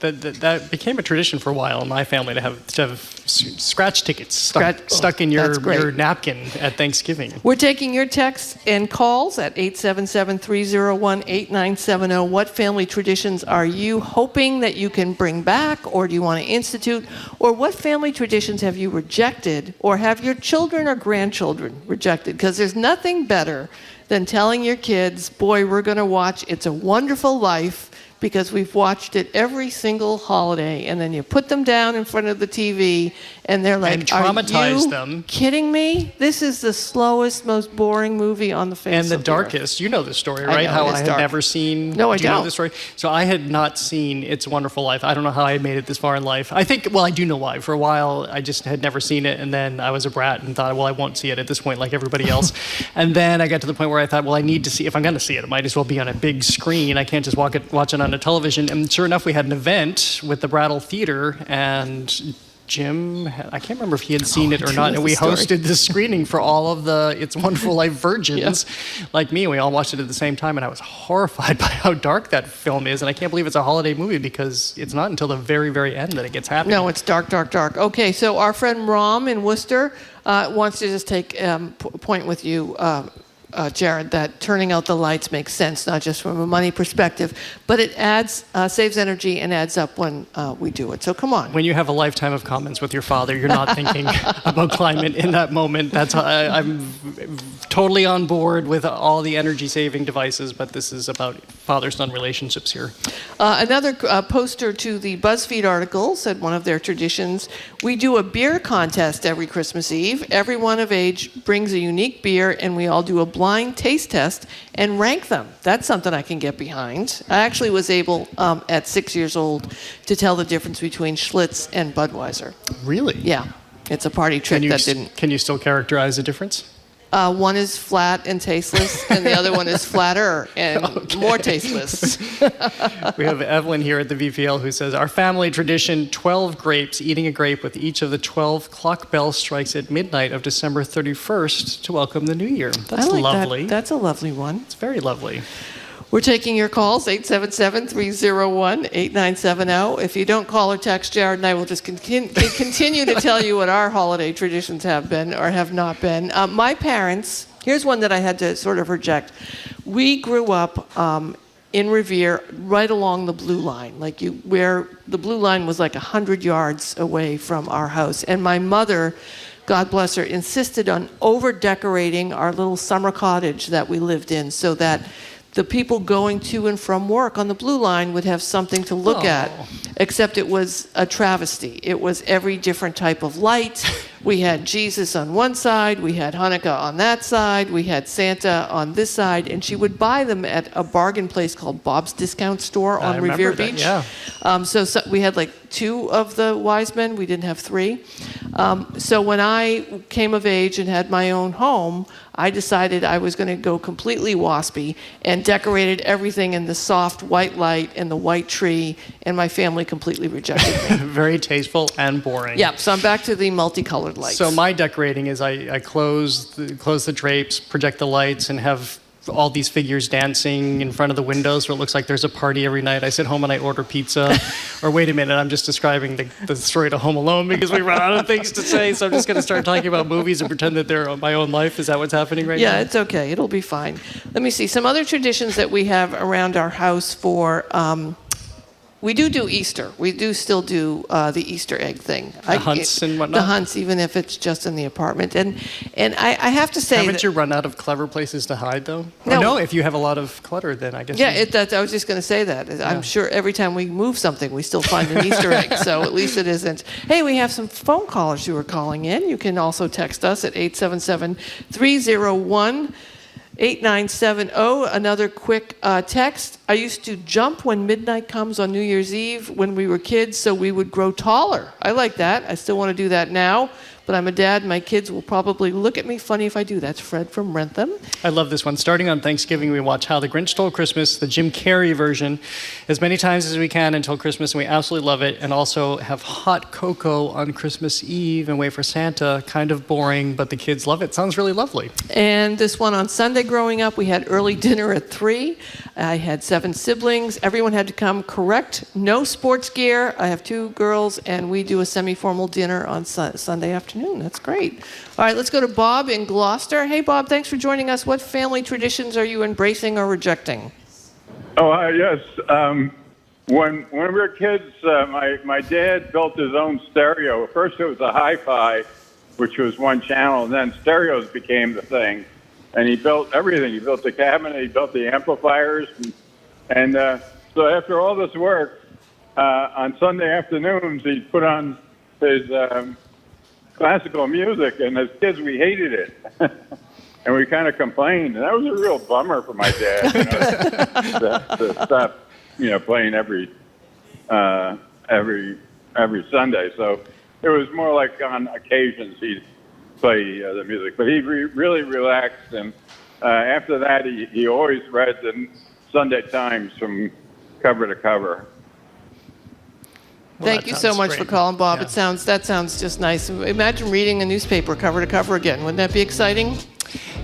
That became a tradition for a while in my family to have scratch tickets stuck in that's your great. napkin at Thanksgiving. We're taking your texts and calls at 877-301-8970. What family traditions are you hoping that you can bring back, or do you want to institute? Or what family traditions have you rejected, or have your children or grandchildren rejected? Because there's nothing better than telling your kids, boy, we're going to watch It's a Wonderful Life, because we've watched it every single holiday, and then you put them down in front of the TV, and they're like, And traumatize "Are you them. kidding me? This is the slowest, most boring movie on the face And the of the earth." darkest, you know the story, I right? know, How it I is had dark. never seen. No, I do you know don't. the story? So I had not seen It's a Wonderful Life. I don't know how I made it this far in life. I think, well, I do know why. For a while, I just had never seen it, and then I was a brat and thought, well, I won't see it at this point like everybody else. And then I got to the point where I thought, well, I need to see. If I'm going to see it, it might as well be on a big screen. I can't just watch it on a television. And sure enough, we had an event with the Brattle Theater, and Jim, I can't remember if he had seen it or not, and we hosted the screening for all of the It's a Wonderful Life virgins, like me, and we all watched it at the same time, and I was horrified by how dark that film is, and I can't believe it's a holiday movie because it's not until the very, very end that it gets happy. No, it's dark, dark, dark. Okay, so our friend Rom in Worcester wants to just take point with you, Jared, that turning out the lights makes sense, not just from a money perspective, but it saves energy and adds up when we do it. So come on. When you have a lifetime of comments with your father, you're not thinking about climate in that moment. That's I'm totally on board with all the energy-saving devices, but this is about father-son relationships here. Another poster to the BuzzFeed article said one of their traditions: we do a beer contest every Christmas Eve. Everyone of age brings a unique beer, and we all do a blind taste test and rank them. That's something I can get behind. I actually was able, at 6 years old, to tell the difference between Schlitz and Budweiser. Really? Yeah. It's a party trick that didn't. Can you still characterize the difference? One is flat and tasteless, and the other one is flatter and more tasteless. We have Evelyn here at the VPL who says, our family tradition, 12 grapes, eating a grape with each of the 12 clock bells strikes at midnight of December 31st to welcome the new year. That's I like lovely. That. That's a lovely one. It's very lovely. We're taking your calls, 877-301-8970. If you don't call or text, Jared and I will just continue to tell you what our holiday traditions have been or have not been. My parents, here's one that I had to sort of reject. We grew up in Revere right along the blue line, where the blue line was like 100 yards away from our house. And my mother, God bless her, insisted on over-decorating our little summer cottage that we lived in so that the people going to and from work on the blue line would have something to look at, except it was a travesty. It was every different type of light. We had Jesus on one side, we had Hanukkah on that side, we had Santa on this side, and she would buy them at a bargain place called Bob's Discount Store on Revere Beach. Yeah. So we had like 2 of the wise men, we didn't have 3. So when I came of age and had my own home, I decided I was going to go completely waspy and decorated everything in the soft white light and the white tree, and my family completely rejected me. Very tasteful and boring. Yeah, so I'm back to the multicolored lights. So my decorating is I close the drapes, project the lights, and have all these figures dancing in front of the windows where it looks like there's a party every night. I sit home and I order pizza. Or wait a minute, I'm just describing the story to Home Alone because we run out of things to say. So I'm just going to start talking about movies and pretend that they're my own life. Is that what's happening right now? Yeah, it's okay. It'll be fine. Let me see. Some other traditions that we have around our house for... we do Easter. We do still do the Easter egg thing. The hunts and whatnot? The hunts, even if it's just in the apartment. And I have to say... Haven't you run out of clever places to hide, though? No. Or no, if you have a lot of clutter, then I guess... Yeah, I was just going to say that. I'm sure every time we move something, we still find an Easter egg. So at least it isn't. Hey, we have some phone callers who are calling in. You can also text us at 877-301... 8970. Another quick text. I used to jump when midnight comes on New Year's Eve when we were kids so we would grow taller. I like that. I still want to do that now, but I'm a dad. My kids will probably look at me funny if I do. That's Fred from Rentham. I love this one. Starting on Thanksgiving, we watch How the Grinch Stole Christmas, the Jim Carrey version, as many times as we can until Christmas, and we absolutely love it. And also have hot cocoa on Christmas Eve and wait for Santa. Kind of boring, but the kids love it. Sounds really lovely. And this one on Sunday growing up, we had early dinner at 3. I had 7 siblings. Everyone had to come correct. No sports gear. I have 2 girls, and we do a semi-formal dinner on Sunday afternoon. That's great. All right, let's go to Bob in Gloucester. Hey, Bob, thanks for joining us. What family traditions are you embracing or rejecting? Oh, yes. When we were kids, my dad built his own stereo. First, it was a hi-fi, which was one channel, and then stereos became the thing. And he built everything. He built the cabinet, he built the amplifiers. And so after all this work, on Sunday afternoons, he'd put on his classical music, and as kids, we hated it. And we kind of complained. And that was a real bummer for my dad, to stop, playing every Sunday. So it was more like on occasions he'd play the music. But he really relaxed, and after that, he always read the Sunday Times from cover to cover. Thank you so much for calling, Bob. Yeah. That sounds just nice. Imagine reading a newspaper cover to cover again. Wouldn't that be exciting?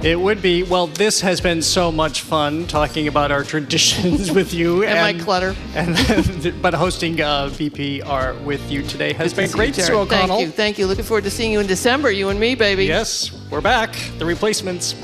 It would be. Well, this has been so much fun talking about our traditions with you. And my clutter. But hosting VPR with you today has been great, Sue Jared. O'Connell. Thank you. Looking forward to seeing you in December, you and me, baby. Yes, we're back. The replacements.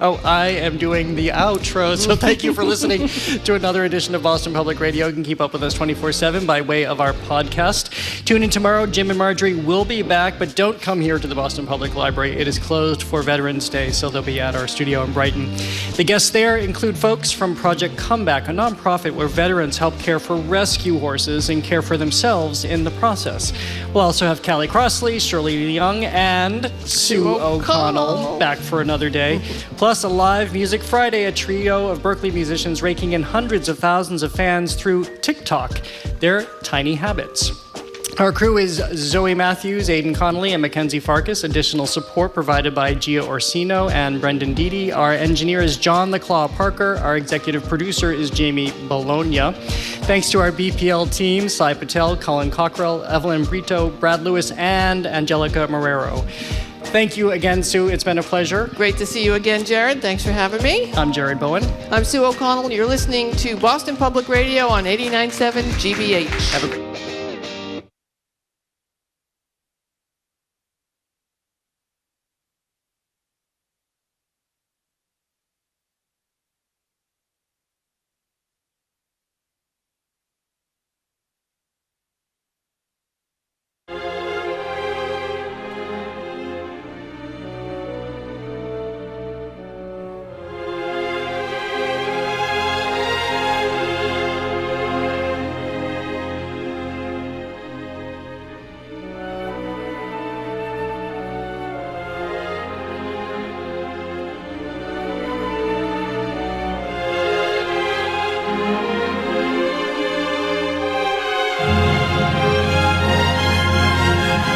Oh, I am doing the outro, so thank you for listening to another edition of Boston Public Radio. You can keep up with us 24/7 by way of our podcast. Tune in tomorrow. Jim and Marjorie will be back, but don't come here to the Boston Public Library. It is closed for Veterans Day, so they'll be at our studio in Brighton. The guests there include folks from Project Comeback, a nonprofit where veterans help care for rescue horses and care for themselves in the process. We'll also have Callie Crossley, Shirley Young, and Sue O'Connell back for another day. Plus, a live Music Friday, a trio of Berkeley musicians raking in hundreds of thousands of fans through TikTok, their tiny habits. Our crew is Zoe Matthews, Aidan Connolly, and Mackenzie Farkas. Additional support provided by Gia Orsino and Brendan Deedy. Our engineer is John the Claw Parker. Our executive producer is Jamie Bologna. Thanks to our BPL team, Sai Patel, Colin Cockrell, Evelyn Brito, Brad Lewis, and Angelica Marrero. Thank you again, Sue. It's been a pleasure. Great to see you again, Jared. Thanks for having me. I'm Jared Bowen. I'm Sue O'Connell. You're listening to Boston Public Radio on 89.7 GBH. Have a